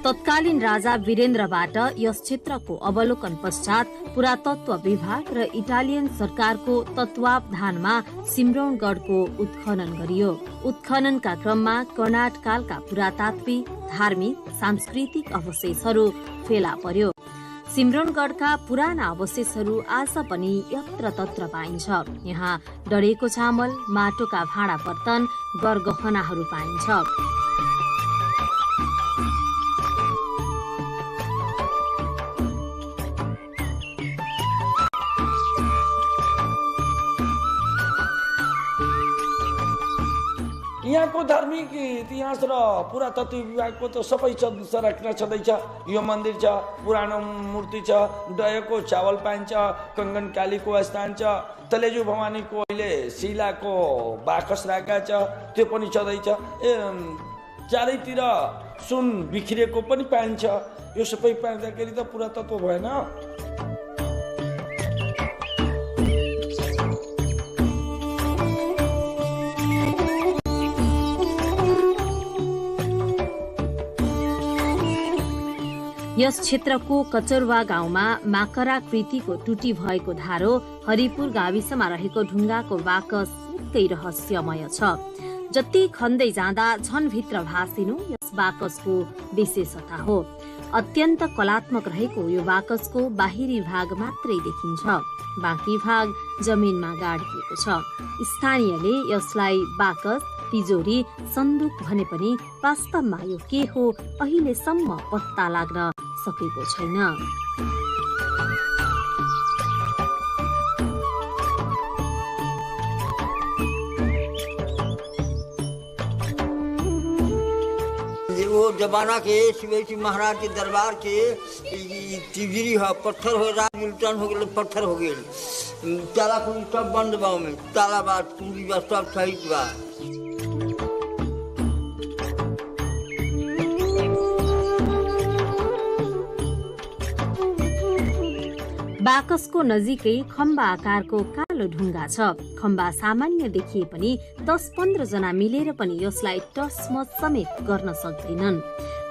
तत्कालीन राजा वीरेन्द्रबाट यस क्षेत्रको अवलोकन पश्चात पुरातत्व विभाग र इटालियन सरकारको तत्वावधानमा सिम्रौनगढको उत्खनन गरियो। उत्खननका क्रममा कर्णाटकालका पुरातात्विक, धार्मिक, सांस्कृतिक अवशेषहरू फेला पर्यो। सिम्रौनगढका पुराना अवशेषहरू आज पनि यत्रतत्र पाइन्छ। यहाँ डढेको चामल, माटोका भाँडा बर्तन, गरगहनाहरू पाइन्छ। यहाँको धार्मिक इतिहास र पुरातत्व विभागको त सबै संरचना छँदैछ। यो मन्दिर छ, पुरानो मूर्ति छ, दहीको चावल पाइन्छ, कङ्गन कालीको स्थान छ, तलेजु भवानीको अहिले शिलाको बाकस राखेका छ, त्यो पनि छँदैछ। चारैतिर सुन बिखरेको पनि पाइन्छ। यो सबै पाउँदाखेरि त पुरातत्व भएन। यस क्षेत्रको कचरवा गाउँमा माकराकृतिको टुटी भएको धारो, हरिपुर गाविसमा रहेको ढुङ्गाको बाकस निकै रहस्यमय छ। जति खन्दै जाँदा झन भित्र भासिनु यस बाकसको विशेषता हो। अत्यन्त कलात्मक रहेको यो बाकसको बाहिरी भाग मात्रै देखिन्छ, बाँकी भाग जमिनमा गाडिएको छ। स्थानीयले यसलाई बाकस, तिजोरी, सन्दुक भने पनि वास्तवमा यो के हो अहिलेसम्म पत्ता लाग्न सकेको छैन। वो जमाना के शिवाजी महाराज के दरबार के तिजोरी है, पत्थर हो, राज उल्टन हो गए, पत्थर हो गए, ताला कुंडी सब बंद बा, में ताला बात कुंडी बा सब सहित बा। बाकसको नजिकै खम्बा आकारको कालो ढुङ्गा छ। खम्बा सामान्य देखिए पनि 10-15 जना मिलेर पनि यसलाई टसमस समेत गर्न सक्दैनन्।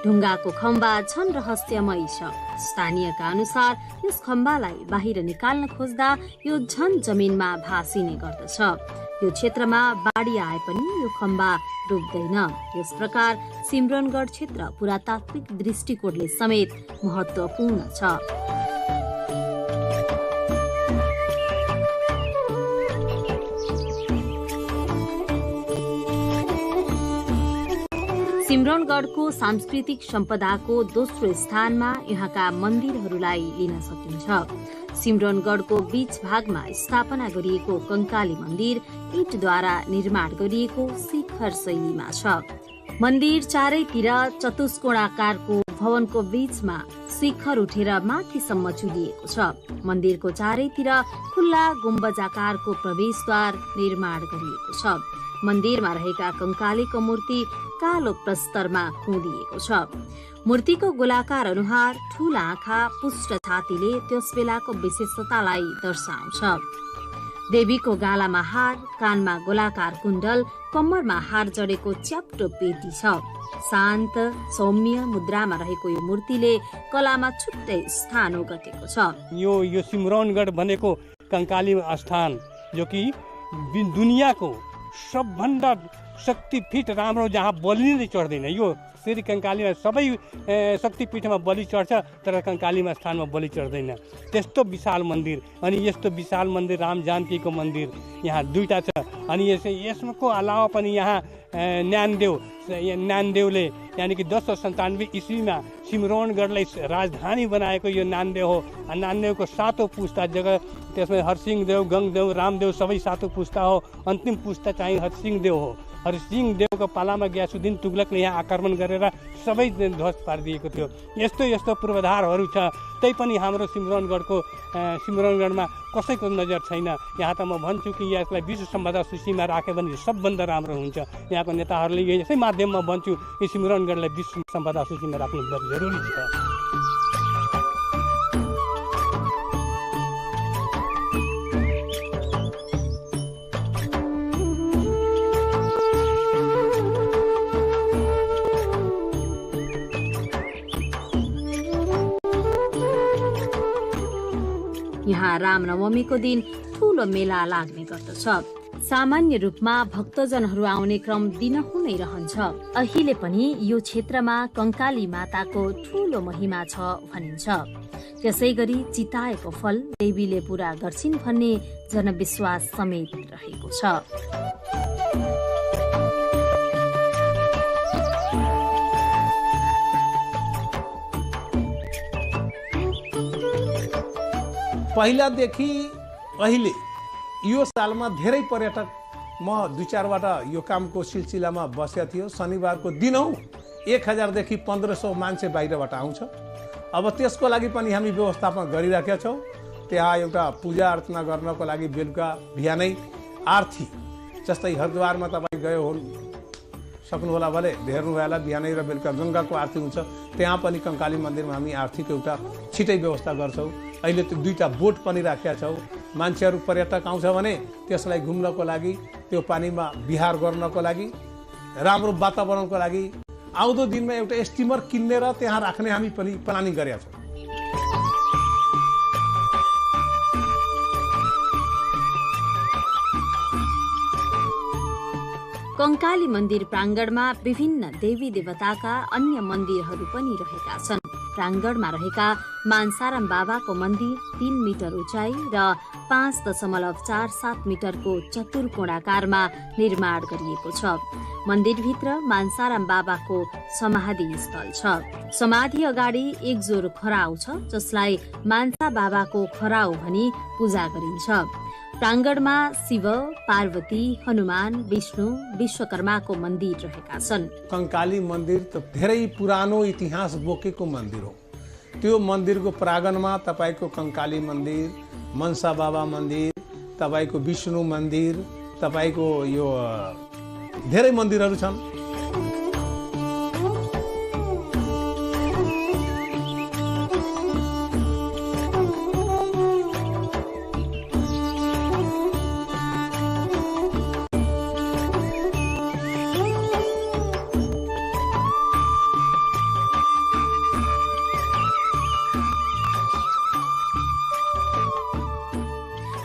ढुङ्गाको खम्बा झन रहस्यमय छ। स्थानीयका अनुसार यस खम्बालाई बाहिर निकाल्न खोज्दा यो झन जमिनमा भासिने गर्दछ। यो क्षेत्रमा बाढी आए पनि यो खम्बा डुब्दैन। यस प्रकार सिमरनगढ क्षेत्र पुरातात्विक दृष्टिकोणले समेत महत्त्वपूर्ण छ। सिमरनगढको सांस्कृतिक सम्पदाको दोस्रो स्थानमा यहाँका मन्दिरहरूलाई लिन सकिन्छ। सिमरनगढको बीच भागमा स्थापना गरिएको कंकाली मन्दिर ईंटद्वारा निर्माण गरिएको शिखर शैलीमा छ। मन्दिर चारैतिर चतुष्कोणाकारको भवनको बीचमा शिखर उठेर माथिसम्म चुलिएको छ। मन्दिरको चारैतिर खुल्ला गुम्बजाकारको प्रवेशद्वार निर्माण गरिएको छ। मन्दिरमा रहेका कंकालीको मूर्ति कालो प्रस्तरमा खोदिएको छ। मूर्तिको गोलाकार अनुहार, ठूला आँखा, पुष्ट छातीले त्यस बेलाको विशेषतालाई दर्शाउँछ। देवीको गालामा हार, कानमा गोलाकार कुण्डल, कम्मरमा हार जडेको च्याप्टो पेटी छ। शान्त सौम्य मुद्रामा रहेको यो मूर्तिले कलामा छुट्टै स्थान ओगटेको छ। यो सिमरनगढ भनेको कंकाली स्थान जो कि दुनियाँको सबभन्दा शक्तिपीठ राम्रो जहाँ बलि नै चढ्दैन। यो फेरि कंकालीमा सबै शक्तिपीठमा बलि चढ्छ तर कंकालीमा स्थानमा बलि चढ्दैन। त्यस्तो विशाल मन्दिर अनि यस्तो विशाल मन्दिर राम जानकीको मन्दिर यहाँ दुईटा छ। अनि यसको अलावा पनि यहाँ नानदेवले यानि कि 1097 ईस्वीमा सिमरनगढलाई राजधानी बनाएको यो नानदेव हो। नानदेवको 7औं पुस्ता जगह त्यसमा हरसिंहदेव, गङदेव, रामदेव सबै 7औं पुस्ता हो। अन्तिम पुस्ता चाहिँ हरसिंहदेव हो। हरसिंहदेवको पालामा ग्यासुद्दिन तुगलकले यहाँ आक्रमण गरेर सबै ध्वस्त पारिदिएको थियो। यस्तो यस्तो पूर्वाधारहरू छ। तैपनि हाम्रो सिमरनगढमा कसैको नजर छैन। यहाँ त म भन्छु कि यसलाई विश्व सम्पदा सूचीमा राख्यो भने सबभन्दा राम्रो हुन्छ। यहाँको नेताहरूले यसै माध्यममा भन्छु कि सिमरनगढलाई विश्व सम्पदा सूचीमा राख्नु जरुरी छ। यहाँ रामनवमीको दिन ठूलो मेला लाग्ने गर्दछ। सामान्य रूपमा भक्तजनहरू आउने क्रम दिनहुँ नै रहन्छ। अहिले पनि यो क्षेत्रमा कंकाली माताको ठूलो महिमा छ भनिन्छ। त्यसै गरी चिताएको फल देवीले पूरा गर्छिन् भन्ने जनविश्वास समेत रहेको छ। पहिलादेखि अहिले यो सालमा धेरै पर्यटक, म 2-4 यो कामको सिलसिलामा बसेको थियो। शनिबारको दिनौ 1000 देखि 1500 मान्छे बाहिरबाट आउँछ। अब त्यसको लागि पनि हामी व्यवस्थापन गरिराखेका छौँ। त्यहाँ एउटा पूजा अर्चना गर्नको लागि बेलुका बिहानै आरती, जस्तै हरिद्वारमा तपाईँ गयो सक्नुहोला भने हेर्नु होला, बिहानै र बेलुका गङ्गाको आरती हुन्छ। त्यहाँ पनि कंकाली मन्दिरमा हामी आरतीको एउटा छिटै व्यवस्था गर्छौँ। अहिले त 2टा बोट पनि राखेका छौँ। मान्छेहरू पर्यटक आउँछ भने त्यसलाई घुम्नको लागि, त्यो पानीमा विहार गर्नको लागि, राम्रो वातावरणको लागि आउँदो दिनमा एउटा स्टिमर किनेर त्यहाँ राख्ने हामी पनि प्लानिङ गरेका छौँ। कंकाली मन्दिर प्राङ्गणमा विभिन्न देवी देवताका अन्य मन्दिरहरू पनि रहेका छन्। प्राङ्गणमा रहेका मानसाराम बाबाको मन्दिर 3 मिटर उचाइ र 5.47 मिटरको चतुर्कोणाकारमा निर्माण गरिएको छ। मन्दिरभित्र मानसाराम बाबाको समाधि स्थल छ। समाधि अगाडि एक जोर खराउ छ, जसलाई मानसा बाबाको खराउ भनी पूजा गरिन्छ। प्राङ्गणमा शिव, पार्वती, हनुमान, विष्णु, विश्वकर्माको मन्दिर रहेका छन्। कंकाली मन्दिर त धेरै पुरानो इतिहास बोकेको मन्दिर हो। त्यो मन्दिरको प्राङ्गणमा तपाईको कंकाली मन्दिर, मनसा बाबा मन्दिर, तपाईको विष्णु मन्दिर, तपाईको यो धेरै मन्दिरहरू छन्।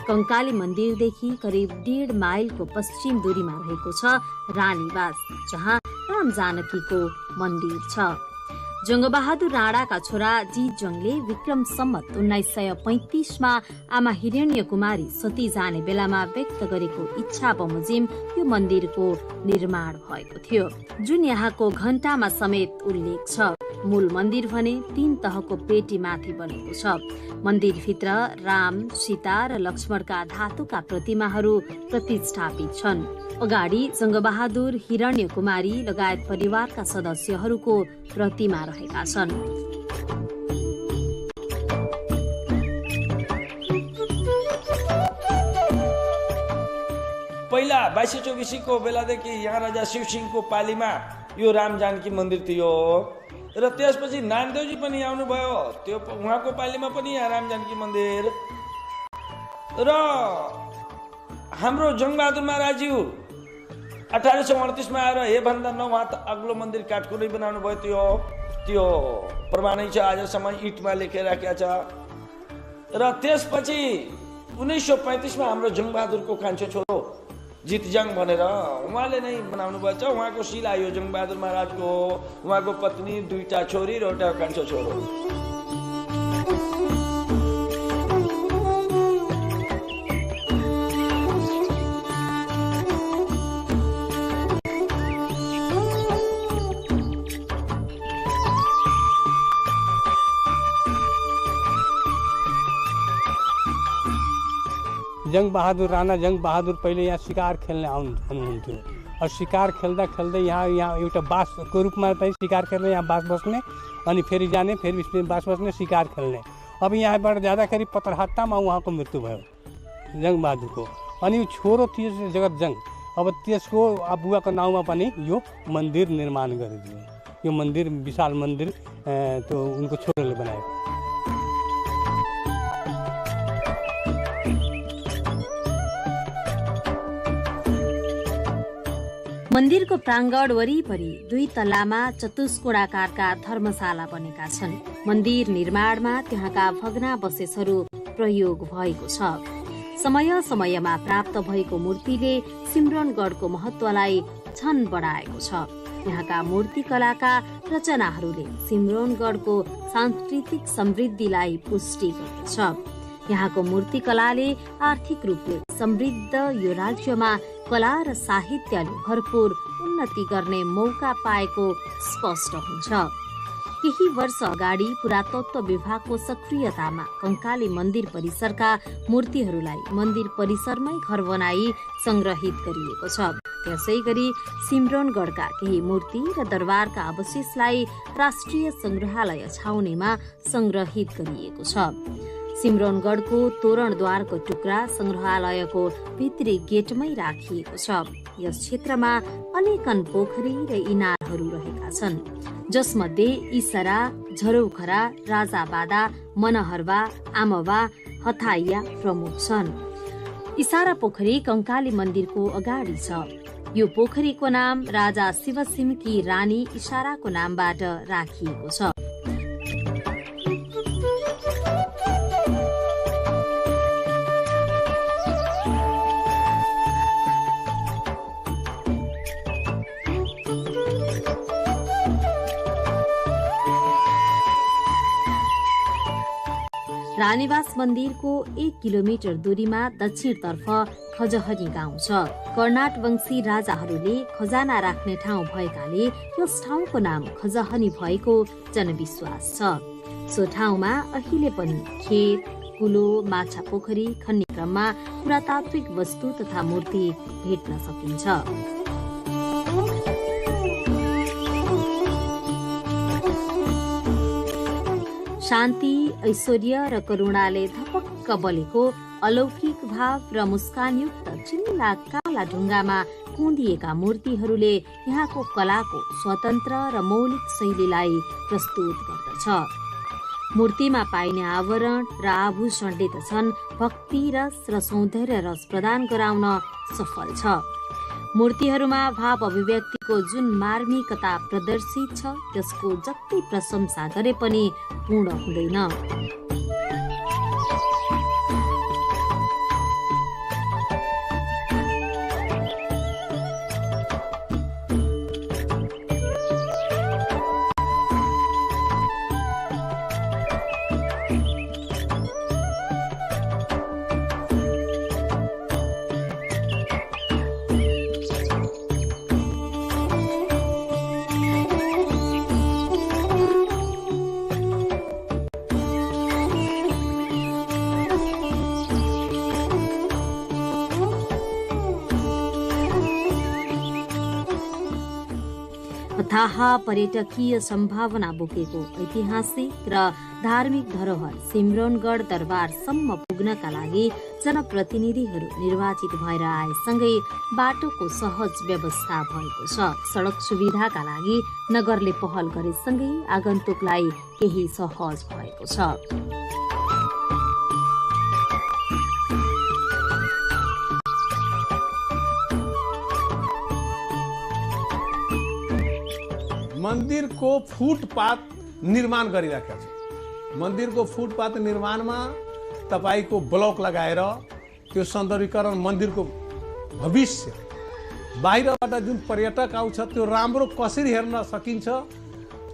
कंकाली मन्दिरदेखि करिब 1.5 माइलको पश्चिम दूरीमा रहेको छ रानीवास, जहाँ राम जानकीको मन्दिर छ। जङ्गबहादुर राणाका छोरा जीतजङले विक्रम सम्मत 1935 मा आमा हिरण्य कुमारी सती जाने बेलामा व्यक्त गरेको इच्छा बमोजिम यो मन्दिरको निर्माण भएको थियो, जुन यहाँको घण्टामा समेत उल्लेख छ। मूल मन्दिर भने 3 तहको पेटी माथि बनेको छ। मन्दिरभित्र राम, सीता र लक्ष्मणका धातुका प्रतिमाहरू प्रतिष्ठापित छन्। अगाडि जङ्गबहादुर, हिरण्य कुमारी लगायत परिवारका सदस्यहरूको प्रतिमा रहेका छन्। पहिला 2224 को बेलादेखि यहाँ राजा शिवसिंहको पालीमा यो राम जानकी मन्दिर थियो र त्यसपछि नानदेवजी पनि आउनुभयो, त्यो उहाँको पालीमा पनि यहाँ राम जानकी मन्दिर र हाम्रो जङ्गबहादुर महाराजज्यू 1838 मा आएर हे भन्दा न उहाँ त अग्लो मन्दिर काठको नै बनाउनु भयो, त्यो प्रमाणै छ, आजसम्म इटमा लेखेर राखेको छ। र त्यसपछि 1935 मा हाम्रो जङ्गबहादुरको कान्छो छोरो जितजङ भनेर उहाँले नै बनाउनु भएको छ। उहाँको शिला यो जङ्गबहादुर महाराजको, उहाँको पत्नी, 2टा छोरी र एउटा कान्छो छोरो। जङ्गबहादुर राणा जङ्गबहादुर पहिले यहाँ शिकार खेल्न आउनुहुन्थ्यो। और शिकार खेल्दा खेल्दै यहाँ एउटा बासको रूपमा चाहिँ शिकार खेल्ने, यहाँ बास बस्ने, अनि फेरि जाने, फेरि इसमें बास बस्ने, शिकार खेल्ने। अब यहाँबाट जाँदाखेरि पत्रहट्टामा उहाँको मृत्यु भयो जङ्गबहादुरको। अनि छोरो थियो जगतजङ। अब त्यसको बुवाको नाउँमा पनि यो मन्दिर निर्माण गरिदियो। यो मन्दिर विशाल मन्दिर त्यो उनको छोरोले बनाएको। मन्दिरको प्राङ्गण वरिपरि 2 तल्लामा चतुष्कोणाकारका धर्मशाला बनेका छन्। मन्दिर निर्माणमा त्यहाँका भग्नावशेषहरू प्रयोग भएको छ। समय समयमा प्राप्त भएको मूर्तिले सिमरनगढको महत्वलाई झन बढाएको छ। यहाँका मूर्तिकलाका रचनाहरूले सिमरनगढको सांस्कृतिक समृद्धिलाई पुष्टि गर्दछ। यहाँको मूर्तिकलाले आर्थिक रूपले समृद्ध यो राज्यमा कला र साहित्यले भरपूर उन्नति गर्ने मौका पाएको स्पष्ट हुन्छ। केही वर्ष अगाडि पुरातत्व विभागको सक्रियतामा कंकाली मन्दिर परिसरका मूर्तिहरूलाई मन्दिर परिसरमै घर बनाई संग्रहित गरिएको छ। त्यसै गरी सिमरनगढका केही मूर्ति र दरबारका अवशेषलाई राष्ट्रिय संग्रहालय छाउनीमा संग्रहित गरिएको छ। सिमरनगढको तोरणद्वारको टुक्रा संग्रहालयको भित्री गेटमै राखिएको छ। यस क्षेत्रमा अनेकन पोखरी र इनारहरू रहेका छन्, जसमध्ये इसरा, झरौखरा, राजाबादा, मनहरवा, आमवा, हथाइया प्रमुख छन्। इसारा पोखरी कंकाली मन्दिरको अगाडि छ। यो पोखरीको नाम राजा शिवसिंहकी रानी इसाराको नामबाट राखिएको छ। रानीवास मन्दिरको 1 किलोमिटर दूरीमा दक्षिणतर्फ खजहनी गाउँ छ। कर्नाट वंशी राजाहरूले खजाना राख्ने ठाउँ भएकाले यस ठाउँको नाम खजहनी भएको जनविश्वास छ। सो ठाउँमा अहिले पनि खेत, कुलो, माछा पोखरी खन्ने क्रममा पुरातात्विक वस्तु तथा मूर्ति भेट्न सकिन्छ। शान्ति, ऐश्वर्य र करुणाले धपक्क बलेको अलौकिक भाव र मुस्कानयुक्त चिल्ला काला ढुङ्गामा कुँदिएका मूर्तिहरूले यहाँको कलाको स्वतन्त्र र मौलिक शैलीलाई प्रस्तुत गर्दछ। मूर्तिमा पाइने आवरण र आभूषणले त छन् भक्ति रस र सौन्दर्य रस प्रदान गराउन सफल छ। मूर्तिहरूमा भाव अभिव्यक्तिको जुन मार्मिकता प्रदर्शित छ त्यसको जति प्रशंसा गरे पनि पूर्ण हुँदैन। अथाह पर्यटकीय सम्भावना बोकेको ऐतिहासिक र धार्मिक धरोहर सिम्रौनगढ दरबारसम्म पुग्नका लागि जनप्रतिनिधिहरू निर्वाचित भएर आएसँगै बाटोको सहज व्यवस्था भएको छ। सडक सुविधाका लागि नगरले पहल गरेसँगै आगन्तुकलाई केही सहज भएको छ। मन्दिरको फुटपाथ निर्माण गरिरहेका छौँ। मन्दिरको फुटपाथ निर्माणमा तपाईको ब्लक लगाएर त्यो सौन्दर्यीकरण मन्दिरको भविष्य बाहिरबाट जुन पर्यटक आउँछ त्यो राम्रो कसरी हेर्न सकिन्छ,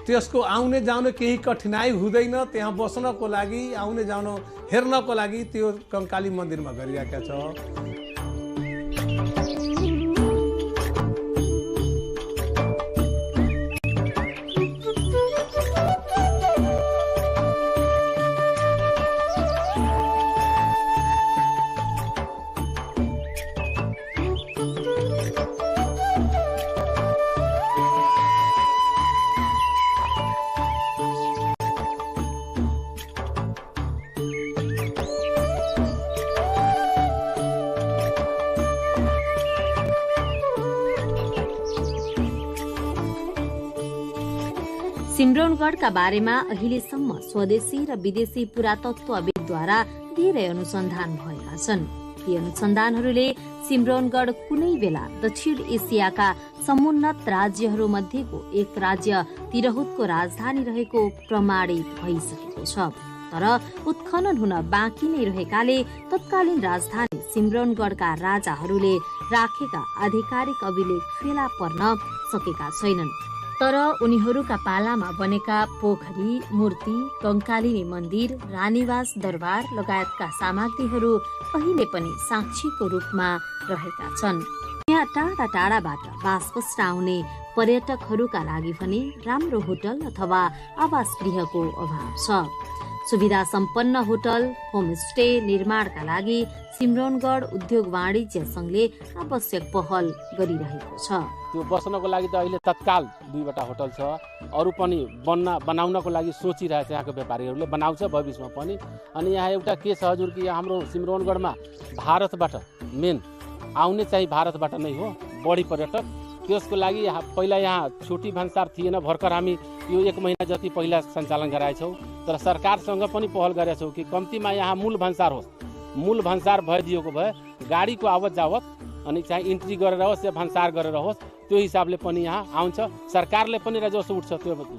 त्यसको आउने जाने केही कठिनाइ हुँदैन। त्यहाँ बस्नको लागि आउने जाने हेर्नको लागि त्यो कंकाली मन्दिरमा गरिरहेका छ। सिम्रौनगढका बारेमा अहिलेसम्म स्वदेशी र विदेशी पुरातत्वविदद्वारा धेरै अनुसन्धान भएका छन्। यी अनुसन्धानहरूले सिम्रौनगढ कुनै बेला दक्षिण एसियाका समुन्नत राज्यहरू मध्येको एक राज्य तिरहुतको राजधानी रहेको प्रमाणित भइसकेको छ। तर उत्खनन हुन बाँकी नै रहेकाले तत्कालीन राजधानी सिम्रौनगढका राजाहरूले राखेका आधिकारिक अभिलेख फेला पर्न सकेका छैनन्। तर उनीहरूका पालामा बनेका पोखरी, मूर्ति, कंकालिनी मन्दिर, रानीवास दरबार लगायतका सामग्रीहरू अहिले पनि साक्षीको रूपमा रहेका छन्। यहाँ टाढा टाढाबाट बास बस्न आउने पर्यटकहरूका लागि भने राम्रो होटल अथवा आवास गृहको अभाव छ। सुविधा सम्पन्न होटल, होमस्टे निर्माणका लागि सिम्रौनगढ उद्योग वाणिज्य संघले आवश्यक पहल गरिरहेको छ। त्यो बस्नको लागि त अहिले तत्काल 2वटा होटल छ। अरू पनि बनाउनको लागि सोचिरहेछ यहाँको व्यापारीहरूले, बनाउँछ भविष्यमा पनि। अनि यहाँ एउटा के छ हजुर कि हाम्रो सिम्रौनगढमा भारतबाट मेन आउने चाहिँ भारतबाट नै हो बढी पर्यटक। त्यसको लागि पहिला यहाँ छुट्टी भन्सार थिएन। भर्खर हामी यो 1 महिना जति पहिला सञ्चालन गराएछौँ। तर सरकारसँग पनि पहल गरेका छौँ कि कम्तीमा यहाँ मूल भन्सार होस्। मूल भन्सार भइदिएको भए गाडीको आवत जावत अनि चाहिँ इन्ट्री गरेर होस् या भन्सार गरेर होस्, त्यो हिसाबले पनि यहाँ आउँछ। सरकारले पनि राजस्व उठ्छ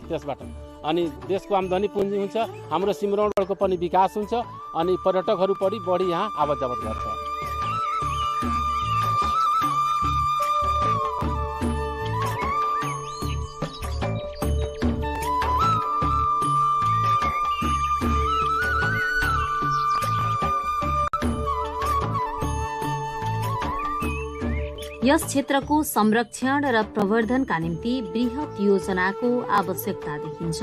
त्यसबाट। अनि देशको आम्दानी पुँजी हुन्छ, हाम्रो सिम्रौनगढको पनि विकास हुन्छ, अनि पर्यटकहरू पनि बढी यहाँ आवत जावत गर्छ। यस क्षेत्रको संरक्षण र प्रवर्धनका निम्ति बृहत योजनाको आवश्यकता देखिन्छ।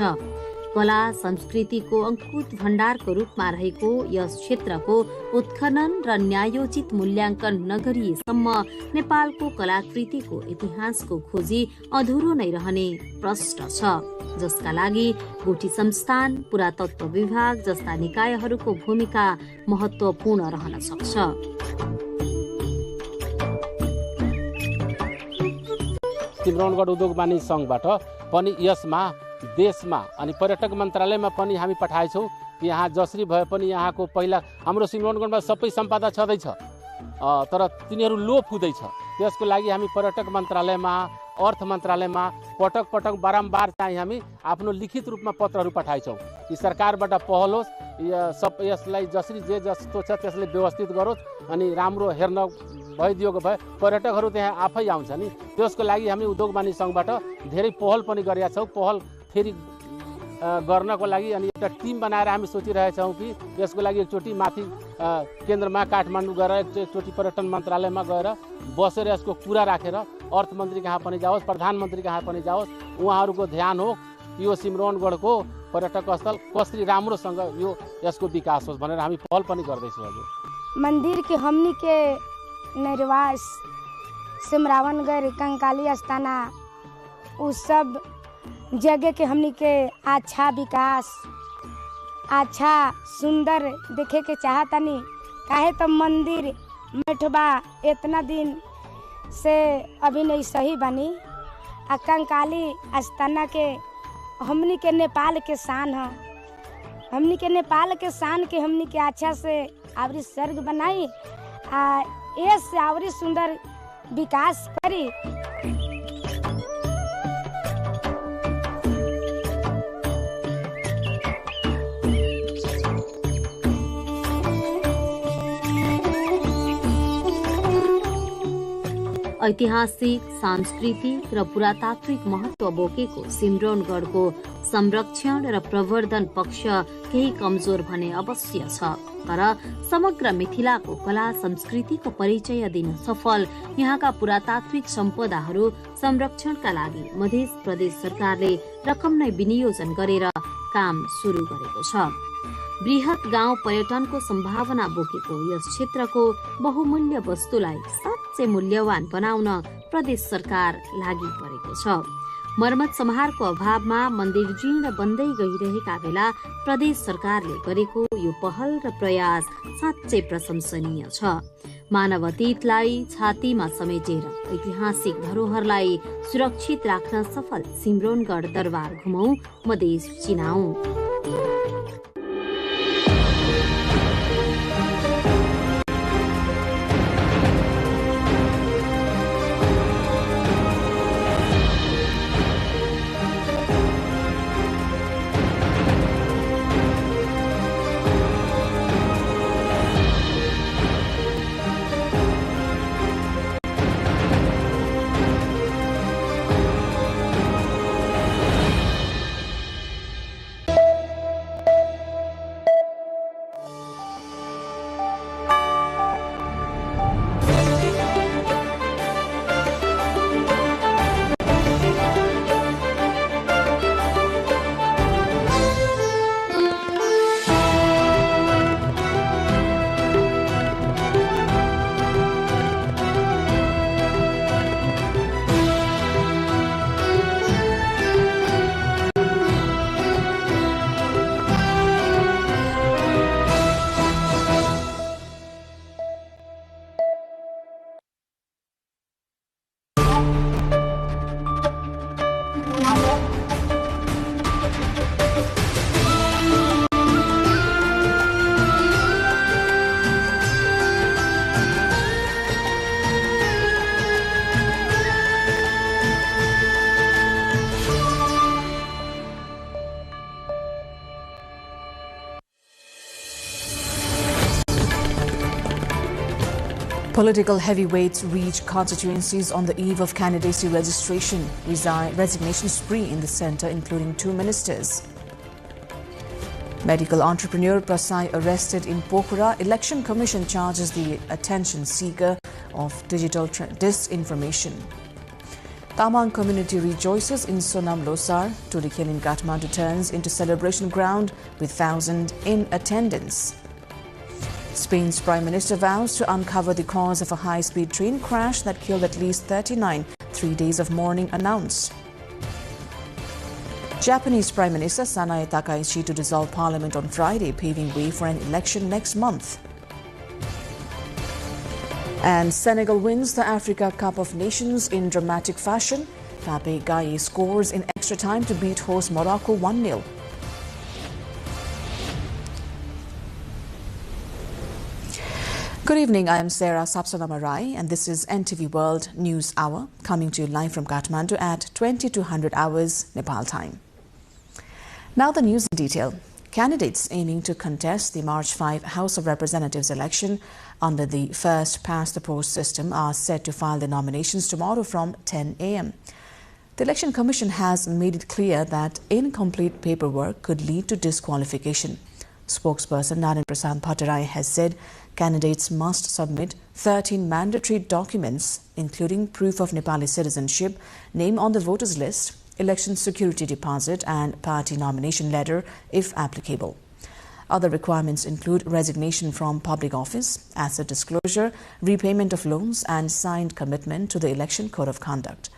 कला संस्कृतिको अंकुत भण्डारको रूपमा रहेको यस क्षेत्रको उत्खनन र न्यायोचित मूल्याङ्कन नगरिएसम्म नेपालको कलाकृतिको इतिहासको खोजी अधुरो नै रहने प्रश्न छ, जसका लागि गुठी संस्थान, पुरातत्व विभाग जस्ता निकायहरूको भूमिका महत्त्वपूर्ण रहन सक्छ। सिम्रौनगढ उद्योग वाणिज्य संघबाट पनि यसमा देशमा अनि पर्यटक मन्त्रालयमा पनि हामी पठाएछौँ कि यहाँ जसरी भए पनि यहाँको पहिला हाम्रो सिम्रौनगढमा सबै सम्पदा छँदैछ, तर तिनीहरू लोप हुँदैछ। त्यसको लागि हामी पर्यटक मन्त्रालयमा, अर्थ मन्त्रालयमा पटक पटक बारम्बार चाहिँ हामी आफ्नो लिखित रूपमा पत्रहरू पठाएछौँ कि सरकारबाट पहल होस्, यसलाई जसरी जे जस्तो छ त्यसले व्यवस्थित गरोस् अनि राम्रो हेर्न भइदिएको भए पर्यटकहरू त्यहाँ आफै आउँछ नि। त्यसको लागि हामी उद्योग वाणिज्य संघबाट धेरै पहल पनि गरेका छौँ। पहल फेरि गर्नको लागि अनि एउटा टिम बनाएर हामी सोचिरहेछौँ कि यसको लागि एकचोटि माथि केन्द्रमा काठमाडौँ गएर एकचोटि पर्यटन मन्त्रालयमा गएर बसेर यसको कुरा राखेर अर्थमन्त्री कहाँ पनि जाओस्, प्रधानमन्त्री कहाँ पनि जाओस्, उहाँहरूको ध्यान हो कि यो सिम्रौनगढको पर्यटक स्थल कसरी राम्रोसँग यो यसको विकास होस् भनेर हामी पहल पनि गर्दैछौँ। हजुर मंदिर के हमनी के निर्वास सिमरावनगढ़ कंकाली अस्थाना उ सब जगह के हमनी के अच्छा विकास, अच्छा सुंदर देखे के चाहतनी। काहे तो मंदिर मेठबा इतना दिन से अभी नहीं सही बनी। आ कंकाली आस्थाना के हमनी के नेपाल के शान है। हमनी के नेपाल के शान के हमनी के अच्छा से आवरी स्वर्ग बनाई आ ये से आवरी सुंदर विकास करी। ऐतिहासिक, सांस्कृतिक र पुरातात्विक महत्व बोकेको सिम्रौनगढको संरक्षण र प्रवर्धन पक्ष केही कमजोर भने अवश्य छ। तर समग्र मिथिलाको कला संस्कृतिको परिचय दिन सफल यहाँका पुरातात्विक सम्पदाहरू संरक्षणका लागि मध्य प्रदेश सरकारले रकम नै विनियोजन गरेर काम सुरु गरेको छ। बृहत गाउँ पर्यटनको सम्भावना बोकेको यस क्षेत्रको बहुमूल्य वस्तुलाई साँच्चै मूल्यवान बनाउन प्रदेश सरकार लागि परेको छ। मर्मत सम्हारको अभावमा मन्दिर जीर्ण बन्दै गइरहेका बेला प्रदेश सरकारले गरेको यो पहल र प्रयास साँच्चै प्रशंसनीय छ। मानव अतीतलाई छातीमा समेटेर ऐतिहासिक धरोहरलाई सुरक्षित राख्न सफल सिम्रौनगढ दरबार घुमौं, Madhesh चिनाऊ। Political heavyweights reach constituencies on the eve of candidacy registration. Resignation spree in the centre, including 2 ministers. Medical entrepreneur Prasai arrested in Pokhara. Election Commission charges the attention seeker of digital disinformation. Tamang community rejoices in Sonam Losar. Tulikhel in Kathmandu turns into celebration ground with 1,000 in attendance. Spain's Prime Minister vows to uncover the cause of a high-speed train crash that killed at least 39. 3 days of mourning announced. Japanese Prime Minister Sanae Takaichi to dissolve parliament on Friday, paving way for an election next month. And Senegal wins the Africa Cup of Nations in dramatic fashion. Pape Gaye scores in extra time to beat host Morocco 1-0. Good evening, I am Sarah Sapsanamarai and this is NTV World News Hour, coming to you live from Kathmandu at 2200 hours Nepal time. Now the news in detail. Candidates aiming to contest the March 5 House of Representatives election under the first past the post system are set to file their nominations tomorrow from 10 a.m. The Election Commission has made it clear that incomplete paperwork could lead to disqualification. Spokesperson Naren Prasad Bhattarai has said candidates must submit 13 mandatory documents, including proof of Nepali citizenship, name on the voters list, election security deposit and party nomination letter if applicable. Other requirements include resignation from public office, asset disclosure, repayment of loans and signed commitment to the Election Code of Conduct.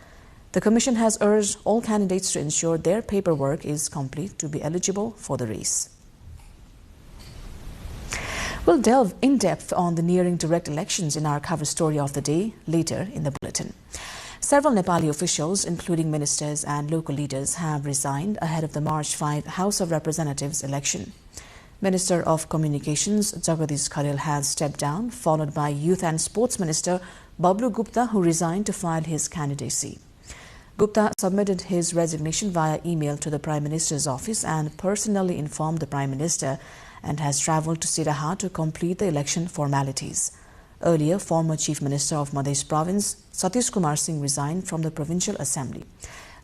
The Commission has urged all candidates to ensure their paperwork is complete to be eligible for the race. We'll delve in depth on the nearing direct elections in our cover story of the day later in the bulletin. Several Nepali officials, including ministers and local leaders, have resigned ahead of the March 5 House of Representatives election. Minister of Communications Jagadish Kharel has stepped down, followed by Youth and Sports Minister Bablu Gupta, who resigned to file his candidacy. Gupta submitted his resignation via email to the Prime Minister's office and personally informed the Prime Minister, and has travelled to Siraha to complete the election formalities. Earlier, former Chief Minister of Madhya Province Satish Kumar Singh resigned from the Provincial Assembly.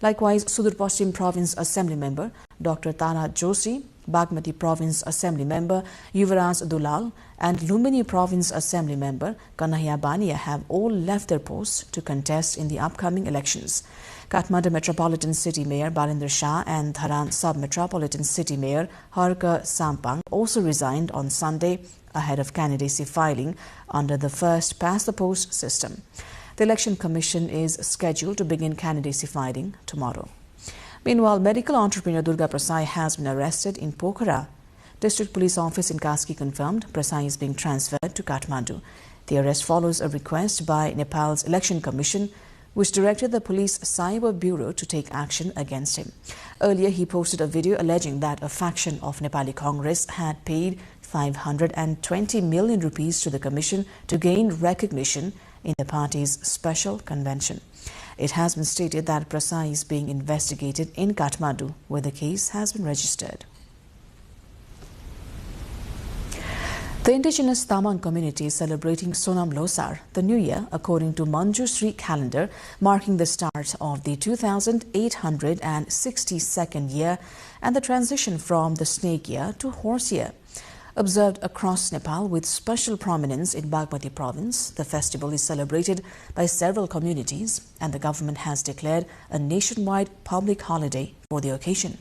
Likewise, Sudur Paschim Province Assembly Member Dr. Tara Joshi, Bagmati Province Assembly Member Yuvraj Dulal, and Lumbini Province Assembly Member Kanhaiya Bania have all left their posts to contest in the upcoming elections. Kathmandu Metropolitan City Mayor Balendra Shah and Dharan Sub-Metropolitan City Mayor Harka Sampang also resigned on Sunday ahead of candidacy filing under the first past-the-post system. The Election Commission is scheduled to begin candidacy filing tomorrow. Meanwhile, medical entrepreneur Durga Prasai has been arrested in Pokhara. District Police Office in Kaski confirmed Prasai is being transferred to Kathmandu. The arrest follows a request by Nepal's Election Commission, which directed the Police Cyber Bureau to take action against him. Earlier, he posted a video alleging that a faction of Nepali Congress had paid 520 million rupees to the Commission to gain recognition in the party's special convention. It has been stated that Prasai is being investigated in Kathmandu, where the case has been registered. The indigenous Tamang community is celebrating Sonam Losar, the new year, according to Manjushri calendar, marking the start of the 2862nd year and the transition from the snake year to horse year. Observed across Nepal with special prominence in Bagmati province, the festival is celebrated by several communities, and the government has declared a nationwide public holiday for the occasion.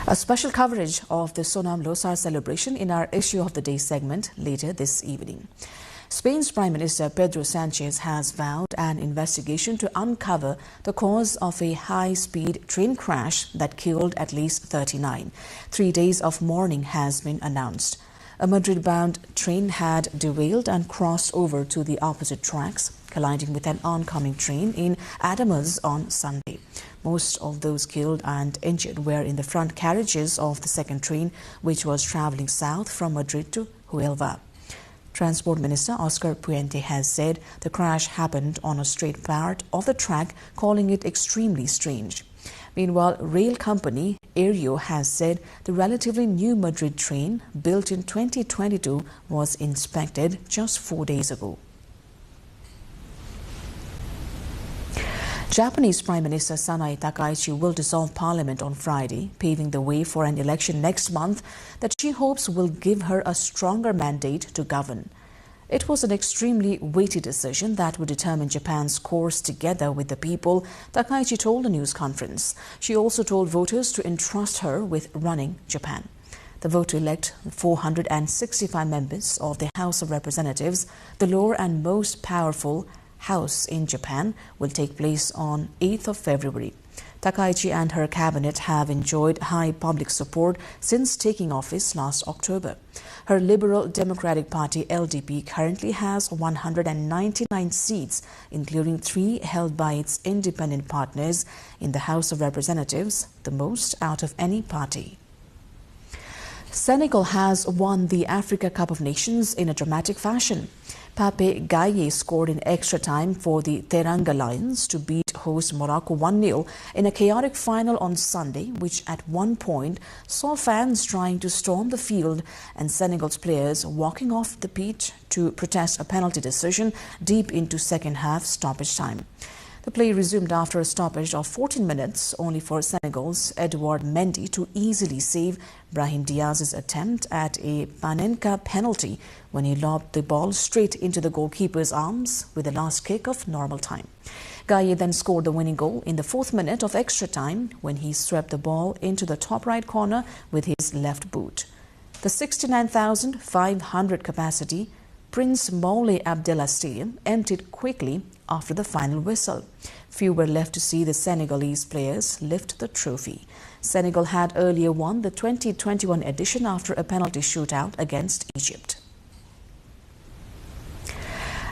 A special coverage of the Sonam Losar celebration in our Issue of the Day segment later this evening. Spain's Prime Minister Pedro Sanchez has vowed an investigation to uncover the cause of a high-speed train crash that killed at least 39. 3 days of mourning has been announced. A Madrid-bound train had derailed and crossed over to the opposite tracks, colliding with an oncoming train in Adamas on Sunday. Most of those killed and injured were in the front carriages of the second train, which was traveling south from Madrid to Huelva. Transport Minister Oscar Puente has said the crash happened on a straight part of the track, calling it extremely strange. Meanwhile, rail company Aereo has said the relatively new Madrid train, built in 2022, was inspected just 4 days ago. Japanese Prime Minister Sanae Takaichi will dissolve parliament on Friday, paving the way for an election next month that she hopes will give her a stronger mandate to govern. It was an extremely weighty decision that would determine Japan's course together with the people, Takaichi told a news conference. She also told voters to entrust her with running Japan. The vote to elect 465 members of the House of Representatives, the lower and most powerful House in Japan, will take place on 8th of February. Takaichi and her cabinet have enjoyed high public support since taking office last October. Her Liberal Democratic Party LDP currently has 199 seats, including 3 held by its independent partners in the House of Representatives, the most out of any party. Senegal has won the Africa Cup of Nations in a dramatic fashion. Pape Gaye scored in extra time for the Teranga Lions to beat host Morocco 1-0 in a chaotic final on Sunday, which at one point saw fans trying to storm the field and Senegal's players walking off the pitch to protest a penalty decision deep into second half stoppage time. The play resumed after a stoppage of 14 minutes, only for Senegal's Edouard Mendy to easily save Brahim Diaz's attempt at a Panenka penalty when he lobbed the ball straight into the goalkeeper's arms with the last kick of normal time. Gaye then scored the winning goal in the 4th minute of extra time when he swept the ball into the top right corner with his left boot. The 69,500 capacity Prince Moulay Abdallah Stadium emptied quickly after the final whistle. Few were left to see the Senegalese players lift the trophy. Senegal had earlier won the 2021 edition after a penalty shootout against Egypt.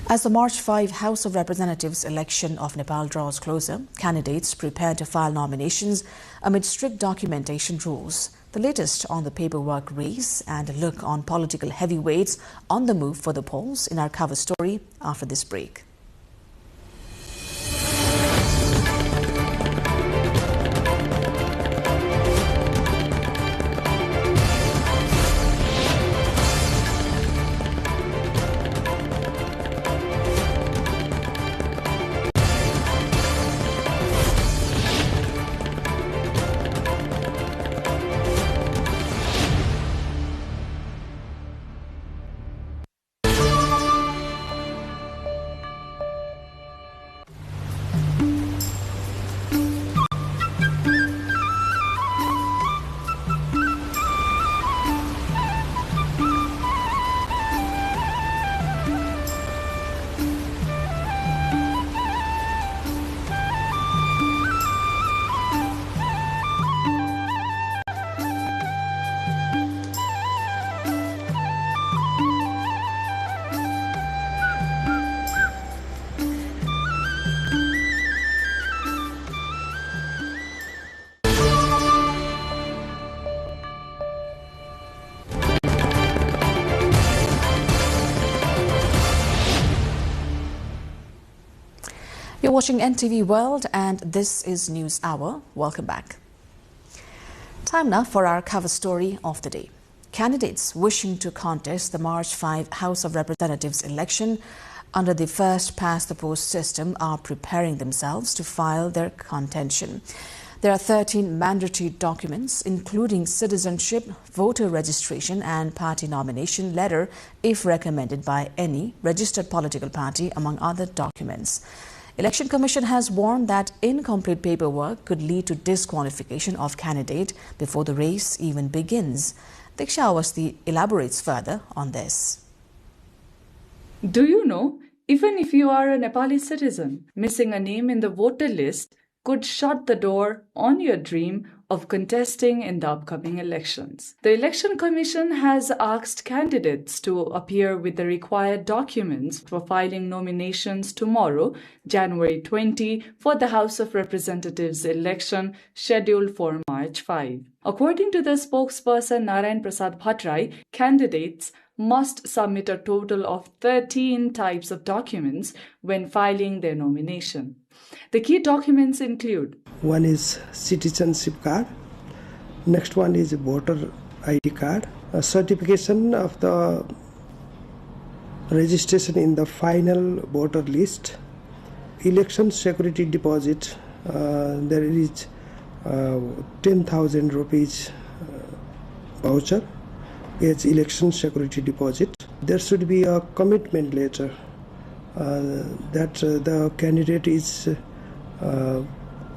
As the March 5 House of Representatives election of Nepal draws closer, candidates prepare to file nominations amid strict documentation rules. The latest on the paperwork race and a look on political heavyweights on the move for the polls in our cover story after this break. You're watching NTV World and this is News Hour. Welcome back. Time now for our cover story of the day. Candidates wishing to contest the March 5 House of Representatives election under the first-past-the-post system are preparing themselves to file their contention. There are 13 mandatory documents, including citizenship, voter registration and party nomination letter if recommended by any registered political party, among other documents. Election Commission has warned that incomplete paperwork could lead to disqualification of candidate before the race even begins. Diksha Awasthi elaborates further on this. Do you know, even if you are a Nepali citizen, missing a name in the voter list could shut the door on your dream of contesting in the upcoming elections. The Election Commission has asked candidates to appear with the required documents for filing nominations tomorrow, January 20, for the House of Representatives election scheduled for March 5. According to the spokesperson Narayan Prasad Bhattarai, candidates must submit a total of 13 types of documents when filing their nomination. The key documents include: one is citizenship card, next one is a voter ID card, a certification of the registration in the final voter list, election security deposit, there is 10,000 rupees voucher as election security deposit. There should be a commitment letter that the candidate is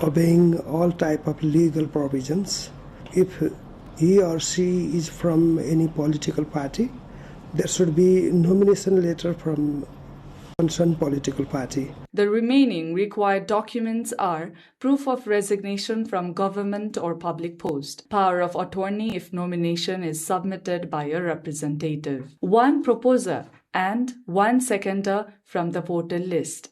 obeying all type of legal provisions. If he or she is from any political party, there should be nomination letter from concerned political party. The remaining required documents are proof of resignation from government or public post, power of attorney if nomination is submitted by a representative, one proposer and one seconder from the voter list,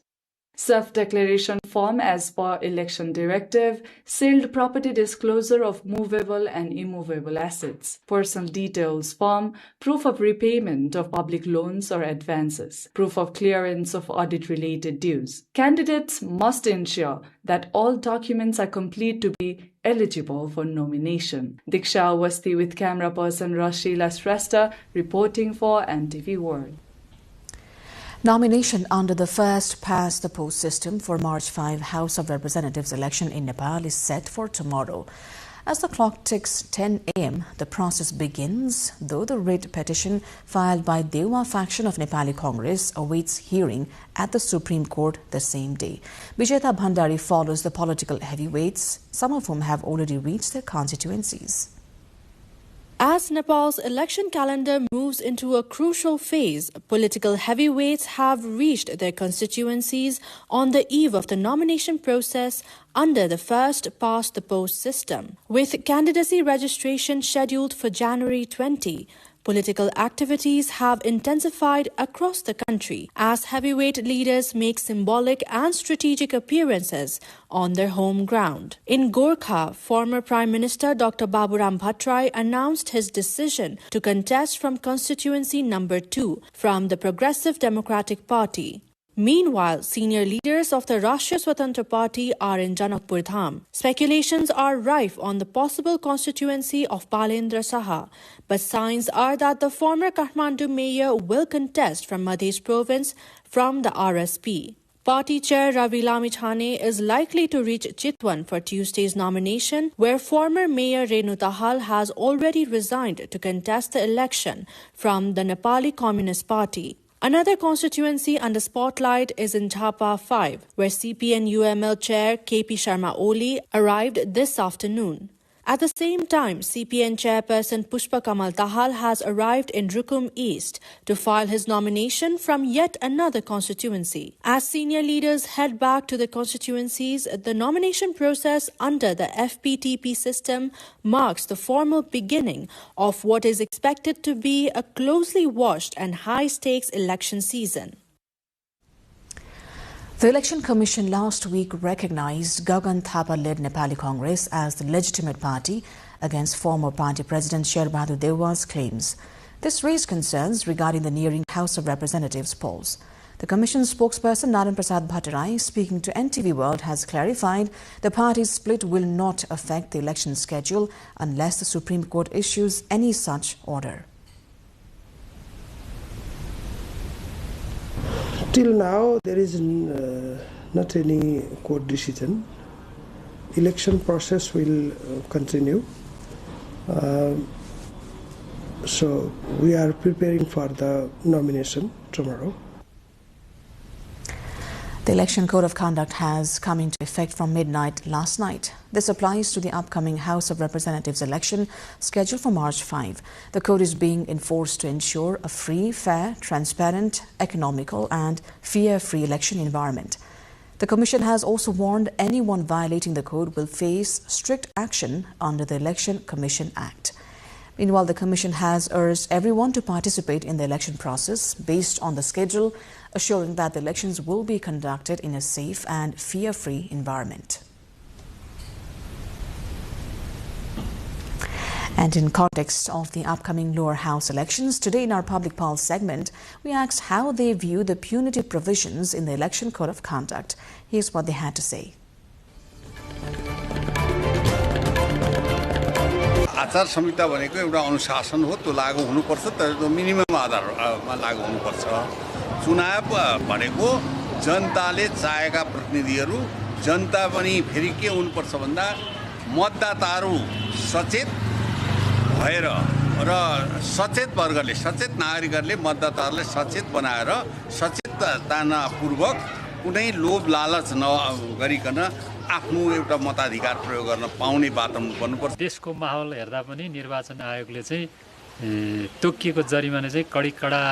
self-declaration form as per election directive, sealed property disclosure of movable and immovable assets, personal details form, proof of repayment of public loans or advances, proof of clearance of audit-related dues. Candidates must ensure that all documents are complete to be eligible for nomination. Diksha Awasthi with camera person Rashila Shrestha reporting for NTV World. Nomination under the first-past-the-post system for March 5 House of Representatives election in Nepal is set for tomorrow. As the clock ticks 10 a.m., the process begins, though the writ petition filed by Dewa faction of Nepali Congress awaits hearing at the Supreme Court the same day. Bijeta Bhandari follows the political heavyweights, some of whom have already reached their constituencies. As Nepal's election calendar moves into a crucial phase, political heavyweights have reached their constituencies on the eve of the nomination process under the first-past-the-post system. With candidacy registration scheduled for January 20, political activities have intensified across the country as heavyweight leaders make symbolic and strategic appearances on their home ground. In Gorkha, former Prime Minister Dr. Baburam Bhattarai announced his decision to contest from constituency number 2 from the Progressive Democratic Party. Meanwhile, senior leaders of the Rashtriya Swatantra Party are in Janakpur Dham. Speculations are rife on the possible constituency of Palendra Saha, but signs are that the former Kathmandu mayor will contest from Madhya province from the RSP. Party chair Ravi Lamichhane is likely to reach Chitwan for Tuesday's nomination, where former mayor Renu Tahal has already resigned to contest the election from the Nepali Communist Party. Another constituency under spotlight is in Jhapa 5, where CPN-UML chair KP Sharma Oli arrived this afternoon. At the same time, CPN chairperson Pushpa Kamal Tahal has arrived in Rukum East to file his nomination from yet another constituency. As senior leaders head back to the constituencies, the nomination process under the FPTP system marks the formal beginning of what is expected to be a closely watched and high-stakes election season. The Election Commission last week recognized Gagan Thapa-led Nepali Congress as the legitimate party against former party president Sher Bahadur Dewa's claims. This raised concerns regarding the nearing House of Representatives polls. The Commission's spokesperson Narayan Prasad Bhattarai, speaking to NTV World, has clarified the party's split will not affect the election schedule unless the Supreme Court issues any such order. Till now, there is not any court decision. Election process will continue. So we are preparing for the nomination tomorrow. The Election Code of Conduct has come into effect from midnight last night. This applies to the upcoming House of Representatives election scheduled for March 5. The code is being enforced to ensure a free, fair, transparent, economical and fear-free election environment. The Commission has also warned anyone violating the code will face strict action under the Election Commission Act. Meanwhile, the Commission has urged everyone to participate in the election process based on the schedule, assuring that the elections will be conducted in a safe and fear-free environment. And in context of the upcoming lower house elections, today in our Public Pulse segment, we asked how they view the punitive provisions in the Election Code of Conduct. Here's what they had to say. आचार संहिता भनेको एउटा अनुशासन हो त्यो लागू हुनुपर्छ तर त्यो मिनिमम आधारमा लागू हुनुपर्छ चुनाव भनेको जनताले चाहेका प्रतिनिधिहरू जनता पनि फेरि के हुनुपर्छ भन्दा मतदाताहरू सचेत भएर र सचेत वर्गले सचेत नागरिकहरूले मतदाताहरूलाई सचेत बनाएर सचेततापूर्वक कुनै लोभ लालच नगरिकन आफ्नो एउटा मताधिकार प्रयोग गर्न पाउने वातावरण बन्नुपर्छ। देशको माहौल हेर्दा पनि निर्वाचन आयोगले चाहिँ तोकिएको जरिमाना चाहिँ कडा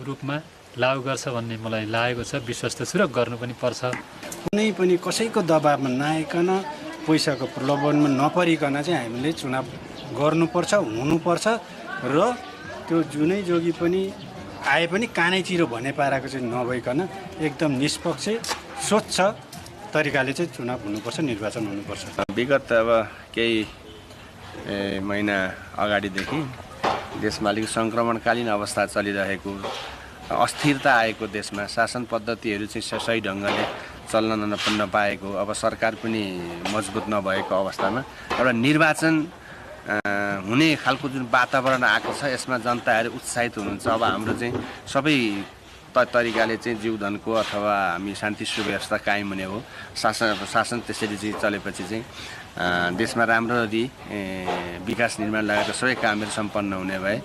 रूपमा लागू गर्छ भन्ने मलाई लागेको छ। विश्वस्त छु र गर्नु पनि पर्छ। कुनै पनि कसैको दबावमा नआइकन पैसाको प्रलोभनमा नपरिकन चाहिँ हामीले चुनाव गर्नुपर्छ हुनुपर्छ र त्यो जुनै जोगी पनि आए पनि कानै चिरो भन्ने पाराको चाहिँ नभइकन एकदम निष्पक्ष स्वच्छ तरिकाले चाहिँ चुनाव हुनुपर्छ निर्वाचन हुनुपर्छ। विगत अब केही महिना अगाडिदेखि देशमा अलिक सङ्क्रमणकालीन अवस्था चलिरहेको अस्थिरता आएको देशमा शासन पद्धतिहरू चाहिँ सही ढङ्गले चल्न नपाएको अब सरकार पनि मजबुत नभएको अवस्थामा एउटा निर्वाचन हुने खालको जुन वातावरण आएको छ यसमा जनताहरू उत्साहित हुनुहुन्छ। अब हाम्रो चाहिँ सबै तरिकाले चाहिँ जीवधनको अथवा हामी शान्ति सुव्यवस्था कायम हुने हो। शासन त्यसरी चाहिँ चलेपछि चाहिँ देशमा राम्ररी विकास निर्माण लगायतका सबै कामहरू सम्पन्न हुने भए।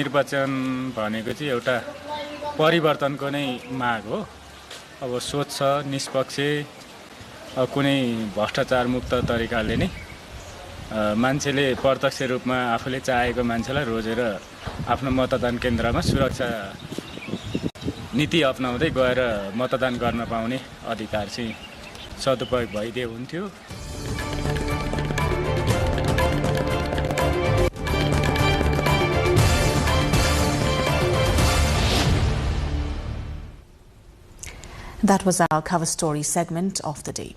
निर्वाचन भनेको चाहिँ एउटा परिवर्तनको नै माग हो। अब स्वच्छ निष्पक्ष कुनै भ्रष्टाचार मुक्त तरिकाले नै मान्छेले प्रत्यक्ष रूपमा आफूले चाहेको मान्छेलाई रोजेर आफ्नो मतदान केन्द्रमा सुरक्षा नीति अपनाउँदै गएर मतदान गर्न पाउने अधिकार चाहिँ सदुपयोग भइदिए हुन्थ्यो। That was our cover story segment of the day.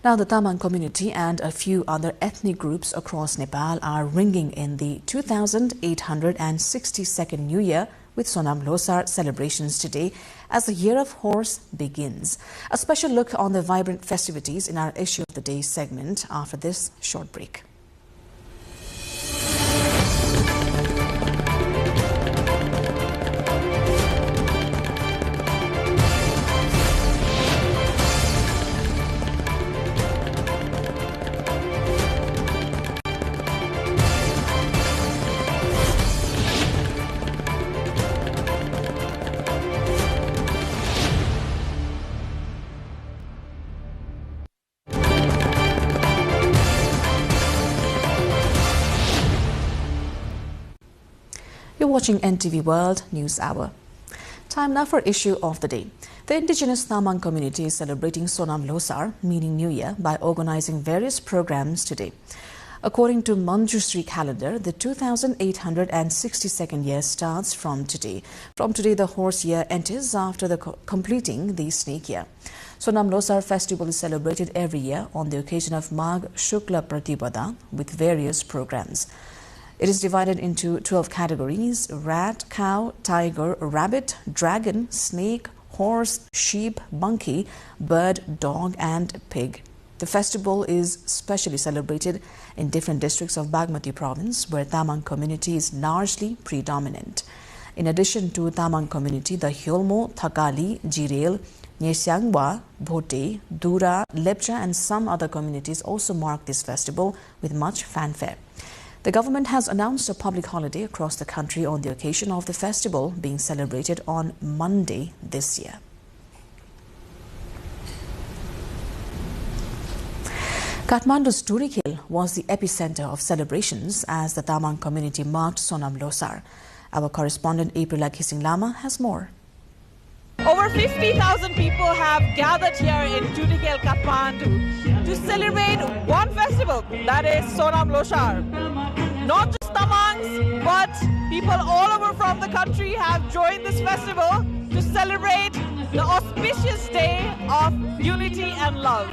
Now, the Tamang community and a few other ethnic groups across Nepal are ringing in the 2862nd New Year with Sonam Losar celebrations today as the Year of Horse begins. A special look on the vibrant festivities in our Issue of the Day segment after this short break. You're watching NTV World News Hour. Time now for Issue of the Day. The indigenous Tamang community is celebrating Sonam Losar, meaning New Year, by organizing various programs today. According to Manjusri calendar, the 2862nd year starts from today. From today, the horse year enters after completing the snake year. Sonam Losar festival is celebrated every year on the occasion of Magh Shukla Pratibada with various programs. It is divided into 12 categories: rat, cow, tiger, rabbit, dragon, snake, horse, sheep, monkey, bird, dog and pig. The festival is specially celebrated in different districts of Bagmati province, where Tamang community is largely predominant. In addition to Tamang community, the Hyolmo, Thakali, Jirel, Nyesiangwa, Bhote, Dura, Lepcha and some other communities also mark this festival with much fanfare. The government has announced a public holiday across the country on the occasion of the festival being celebrated on Monday this year. Kathmandu's Turikil was the epicenter of celebrations as the Tamang community marked Sonam Losar. Our correspondent Aprila Khising Lama has more. Over 50,000 people have gathered here in Turikil, Kathmandu to celebrate one festival, that is Sonam Losar. Not just Tamangs, but people all over from the country have joined this festival to celebrate the auspicious day of unity and love.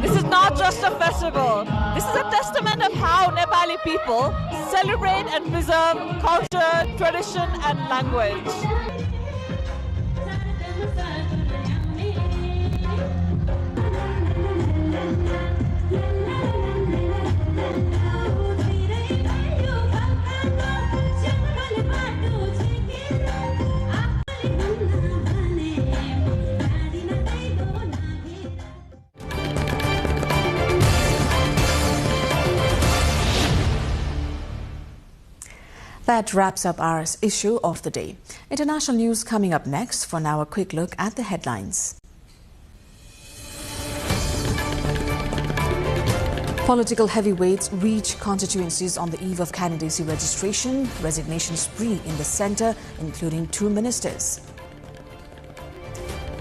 This is not just a festival. This is a testament of how Nepali people celebrate and preserve culture, tradition and language. That wraps up our issue of the day. International news coming up next. For now, a quick look at the headlines. Political heavyweights reach constituencies on the eve of candidacy registration. Resignation spree in the centre, including 2 ministers.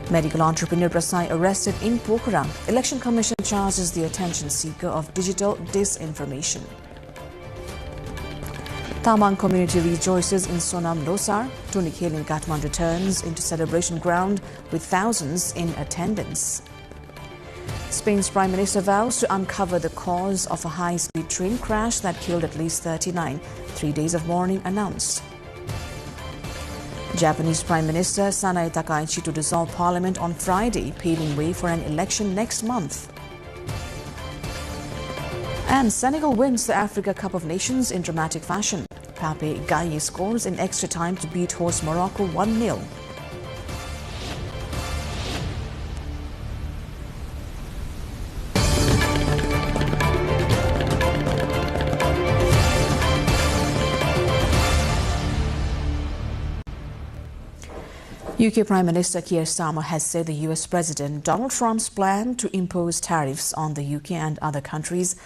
Medical entrepreneur Prasai arrested in Pokhara. Election Commission charges the attention seeker of digital disinformation. Tamang community rejoices in Sonam Losar. Turikil in Kathmandu turns into celebration ground with thousands in attendance. Spain's Prime Minister vows to uncover the cause of a high-speed train crash that killed at least 39. 3 days of mourning announced. Japanese Prime Minister Sanae Takaichi to dissolve parliament on Friday, paving way for an election next month. And Senegal wins the Africa Cup of Nations in dramatic fashion. Pape Gaye scores in extra time to beat host Morocco 1-0. UK Prime Minister Keir Starmer has said the US President Donald Trump's plan to impose tariffs on the UK and other countries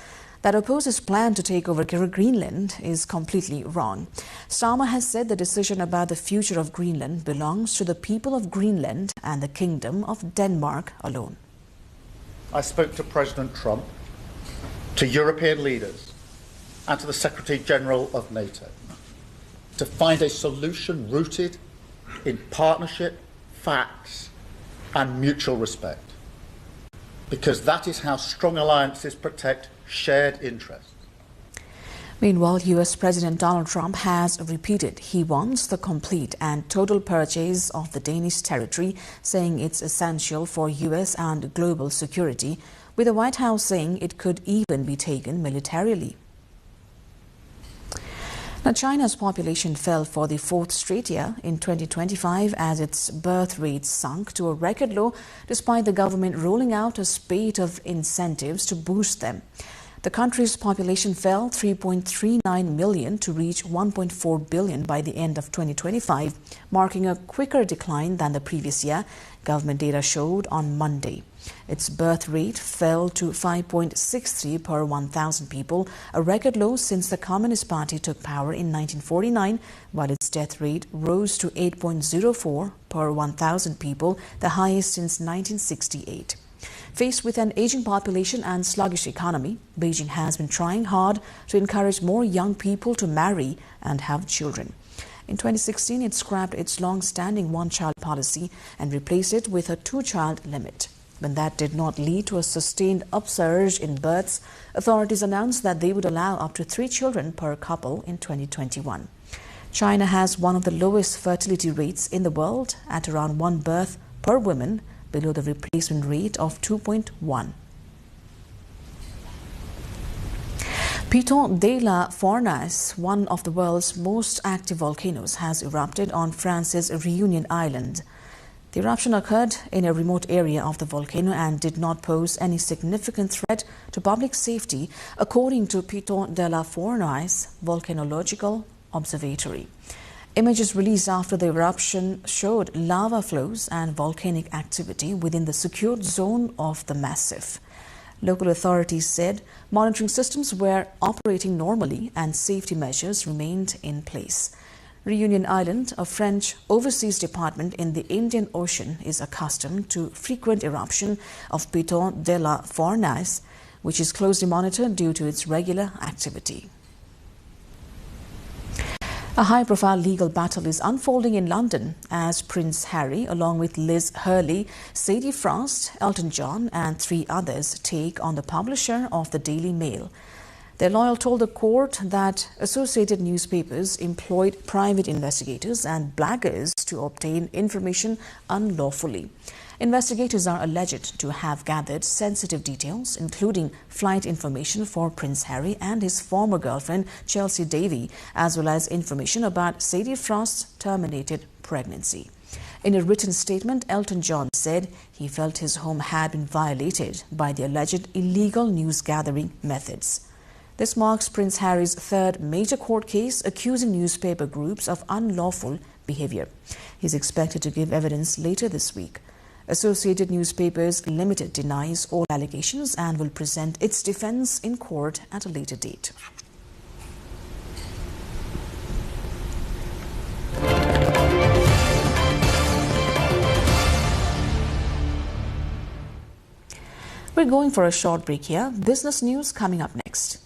that oppose his plan to take over Greenland is completely wrong. Starmer has said the decision about the future of Greenland belongs to the people of Greenland and the Kingdom of Denmark alone. I spoke to President Trump, to European leaders, and to the Secretary General of NATO to find a solution rooted in partnership, facts, and mutual respect. Because that is how strong alliances protect shared interests. Meanwhile, US President Donald Trump has repeated he wants the complete and total purchase of the Danish territory, saying it's essential for US and global security, with the White House saying it could even be taken militarily. Now, China's population fell for the fourth straight year in 2025 as its birth rate sunk to a record low despite the government rolling out a spate of incentives to boost them. The country's population fell 3.39 million to reach 1.4 billion by the end of 2025, marking a quicker decline than the previous year, government data showed on Monday. Its birth rate fell to 5.63 per 1,000 people, a record low since the Communist Party took power in 1949, while its death rate rose to 8.04 per 1,000 people, the highest since 1968. Faced with an aging population and sluggish economy, Beijing has been trying hard to encourage more young people to marry and have children. In 2016, it scrapped its long-standing one-child policy and replaced it with a two-child limit. When that did not lead to a sustained upsurge in births, authorities announced that they would allow up to 3 children per couple in 2021. China has one of the lowest fertility rates in the world at around 1 birth per woman, below the replacement rate of 2.1. Piton de la Fournaise, one of the world's most active volcanoes, has erupted on France's Réunion Island. The eruption occurred in a remote area of the volcano and did not pose any significant threat to public safety, according to Piton de la Fournaise Volcanological Observatory. Images released after the eruption showed lava flows and volcanic activity within the secured zone of the massif. Local authorities said monitoring systems were operating normally and safety measures remained in place. Réunion Island, a French overseas department in the Indian Ocean, is accustomed to frequent eruption of Piton de la Fournaise, which is closely monitored due to its regular activity. A high-profile legal battle is unfolding in London as Prince Harry, along with Liz Hurley, Sadie Frost, Elton John and 3 others take on the publisher of the Daily Mail. Their lawyer told the court that associated newspapers employed private investigators and blaggers to obtain information unlawfully. Investigators are alleged to have gathered sensitive details, including flight information for Prince Harry and his former girlfriend, Chelsea Davy, as well as information about Sadie Frost's terminated pregnancy. In a written statement, Elton John said he felt his home had been violated by the alleged illegal news-gathering methods. This marks Prince Harry's 3rd major court case accusing newspaper groups of unlawful behavior. He is expected to give evidence later this week. Associated Newspapers Limited denies all allegations and will present its defense in court at a later date. We're going for a short break here. Business news coming up next.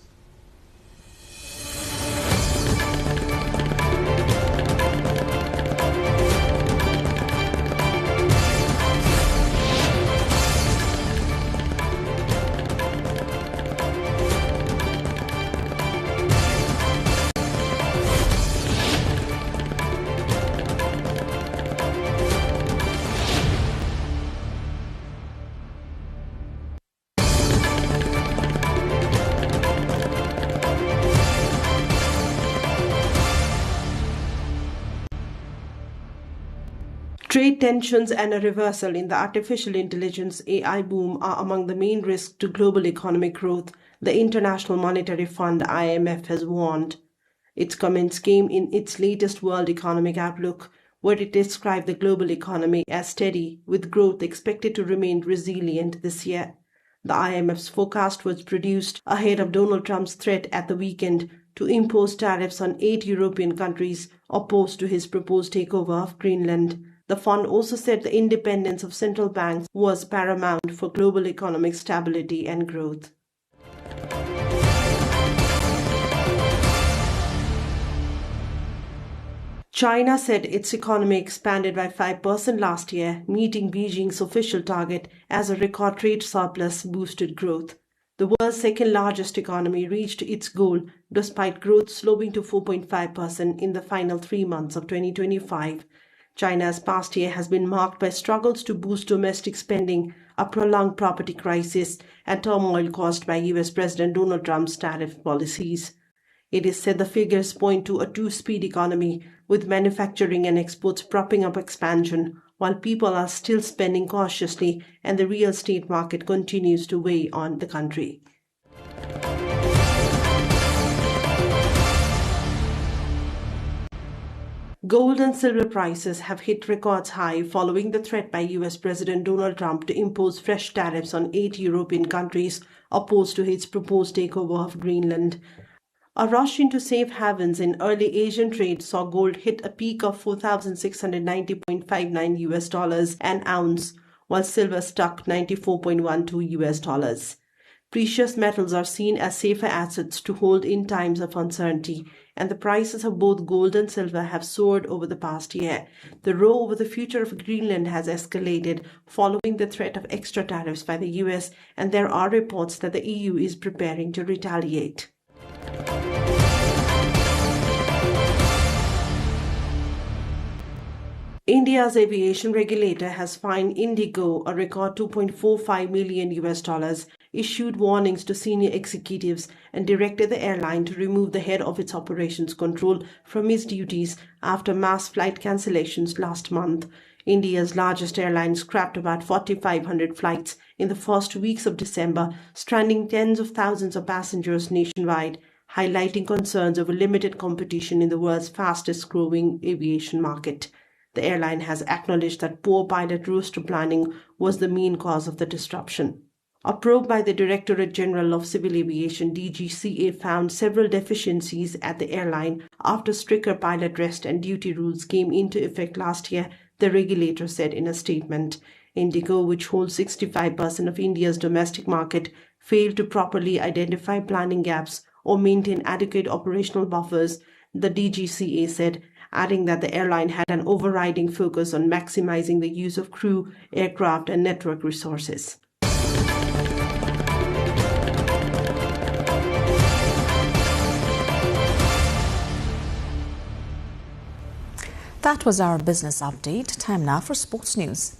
Trade tensions and a reversal in the artificial intelligence AI boom are among the main risks to global economic growth, the International Monetary Fund IMF has warned. Its comments came in its latest World Economic Outlook, where it described the global economy as steady, with growth expected to remain resilient this year. The IMF's forecast was produced ahead of Donald Trump's threat at the weekend to impose tariffs on 8 European countries opposed to his proposed takeover of Greenland. The fund also said the independence of central banks was paramount for global economic stability and growth. China said its economy expanded by 5% last year, meeting Beijing's official target as a record trade surplus boosted growth. The world's second largest economy reached its goal despite growth slowing to 4.5% in the final 3 months of 2025. China's past year has been marked by struggles to boost domestic spending, a prolonged property crisis, and turmoil caused by US President Donald Trump's tariff policies. It is said the figures point to a two-speed economy, with manufacturing and exports propping up expansion, while people are still spending cautiously and the real estate market continues to weigh on the country. Gold and silver prices have hit records high following the threat by US President Donald Trump to impose fresh tariffs on 8 European countries opposed to his proposed takeover of Greenland. A rush into safe havens in early Asian trade saw gold hit a peak of $4,690.59 an ounce, while silver struck $94.12. Precious metals are seen as safer assets to hold in times of uncertainty, and the prices of both gold and silver have soared over the past year. The row over the future of Greenland has escalated following the threat of extra tariffs by the US, and there are reports that the EU is preparing to retaliate. India's aviation regulator has fined Indigo a record $2.45 million, issued warnings to senior executives, and directed the airline to remove the head of its operations control from his duties after mass flight cancellations last month. India's largest airline scrapped about 4,500 flights in the first weeks of December, stranding tens of thousands of passengers nationwide, highlighting concerns over limited competition in the world's fastest-growing aviation market. The airline has acknowledged that poor pilot roster planning was the main cause of the disruption. A probe by the Directorate General of Civil Aviation (DGCA) found several deficiencies at the airline after stricter pilot rest and duty rules came into effect last year, the regulator said in a statement. Indigo, which holds 65% of India's domestic market, failed to properly identify planning gaps or maintain adequate operational buffers, the DGCA said, adding that the airline had an overriding focus on maximizing the use of crew, aircraft, and network resources. That was our business update. Time now for sports news.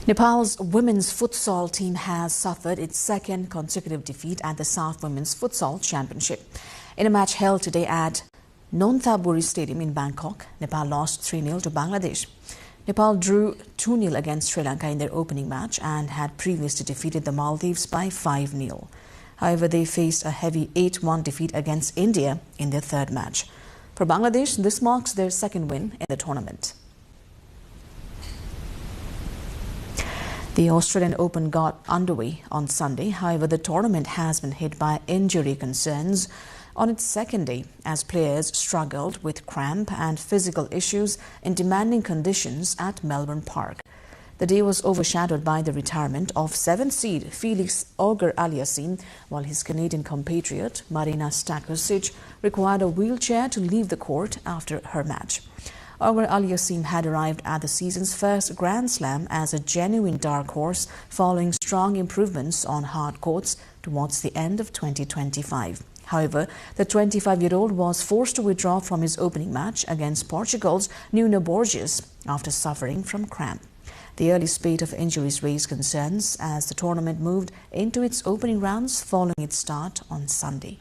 Nepal's women's futsal team has suffered its second consecutive defeat at the South Women's Futsal Championship. In a match held today at Nonthaburi Stadium in Bangkok, Nepal lost 3-0 to Bangladesh. Nepal drew 2-0 against Sri Lanka in their opening match and had previously defeated the Maldives by 5-0. However, they faced a heavy 8-1 defeat against India in their third match. For Bangladesh, this marks their second win in the tournament. The Australian Open got underway on Sunday. However, the tournament has been hit by injury concerns on its second day as players struggled with cramp and physical issues in demanding conditions at Melbourne Park. The day was overshadowed by the retirement of 7th seed Felix Auger-Aliassime, while his Canadian compatriot Marina Stakosic required a wheelchair to leave the court after her match. Auger-Aliassime had arrived at the season's first Grand Slam as a genuine dark horse following strong improvements on hard courts towards the end of 2025. However, the 25-year-old was forced to withdraw from his opening match against Portugal's Nuno Borges after suffering from cramp. The early spate of injuries raised concerns as the tournament moved into its opening rounds following its start on Sunday.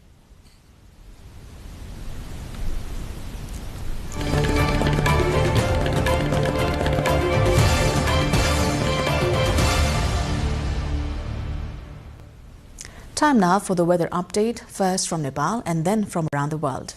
Time now for the weather update, first from Nepal and then from around the world.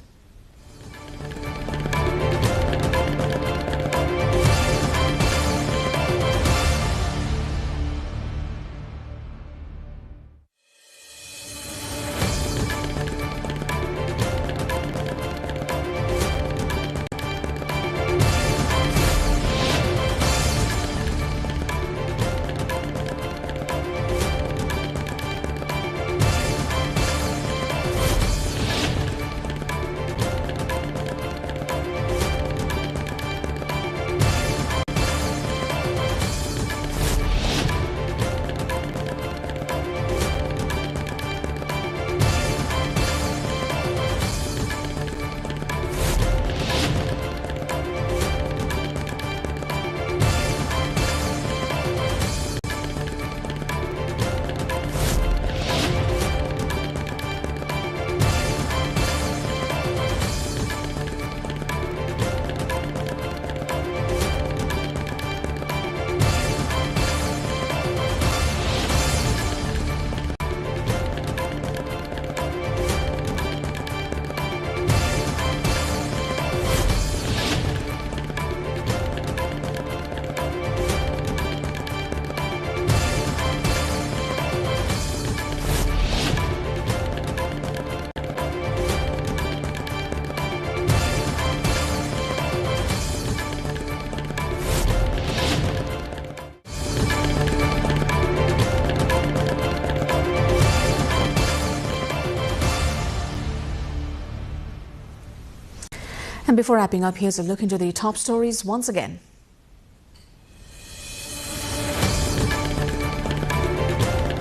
And before wrapping up, here's a look into the top stories once again.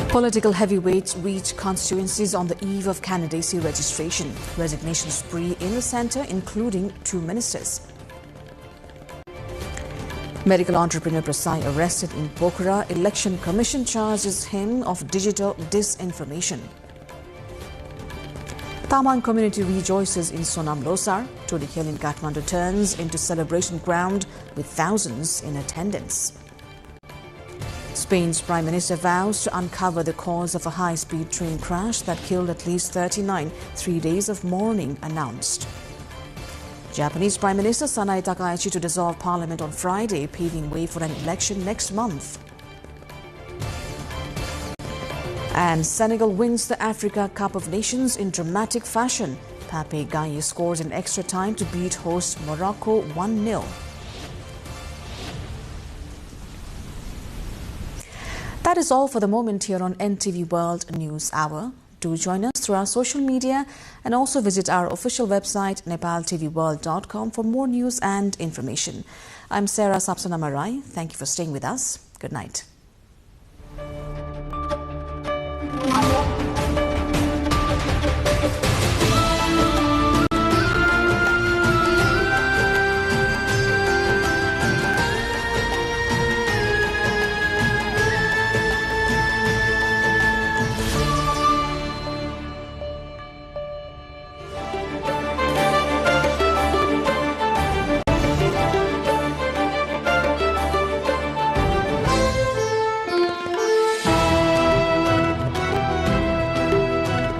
Political heavyweights reach constituencies on the eve of candidacy registration. Resignation spree in the centre, including 2 ministers. Medical entrepreneur Prasai arrested in Pokhara. Election Commission charges him of digital disinformation. Tamang community rejoices in Sonam Losar. Tudikil in Kathmandu turns into celebration ground with thousands in attendance. Spain's Prime Minister vows to uncover the cause of a high-speed train crash that killed at least 39, 3 days of mourning announced. Japanese Prime Minister Sanae Takaichi to dissolve parliament on Friday, paving way for an election next month. And Senegal wins the Africa Cup of Nations in dramatic fashion. Pape Gaye scores in extra time to beat host Morocco 1-0. That is all for the moment here on NTV World News Hour. Do join us through our social media and also visit our official website nepaltelevision.com for more news and information. I'm Sarah Sapsanamarai. Thank you for staying with us. Good night.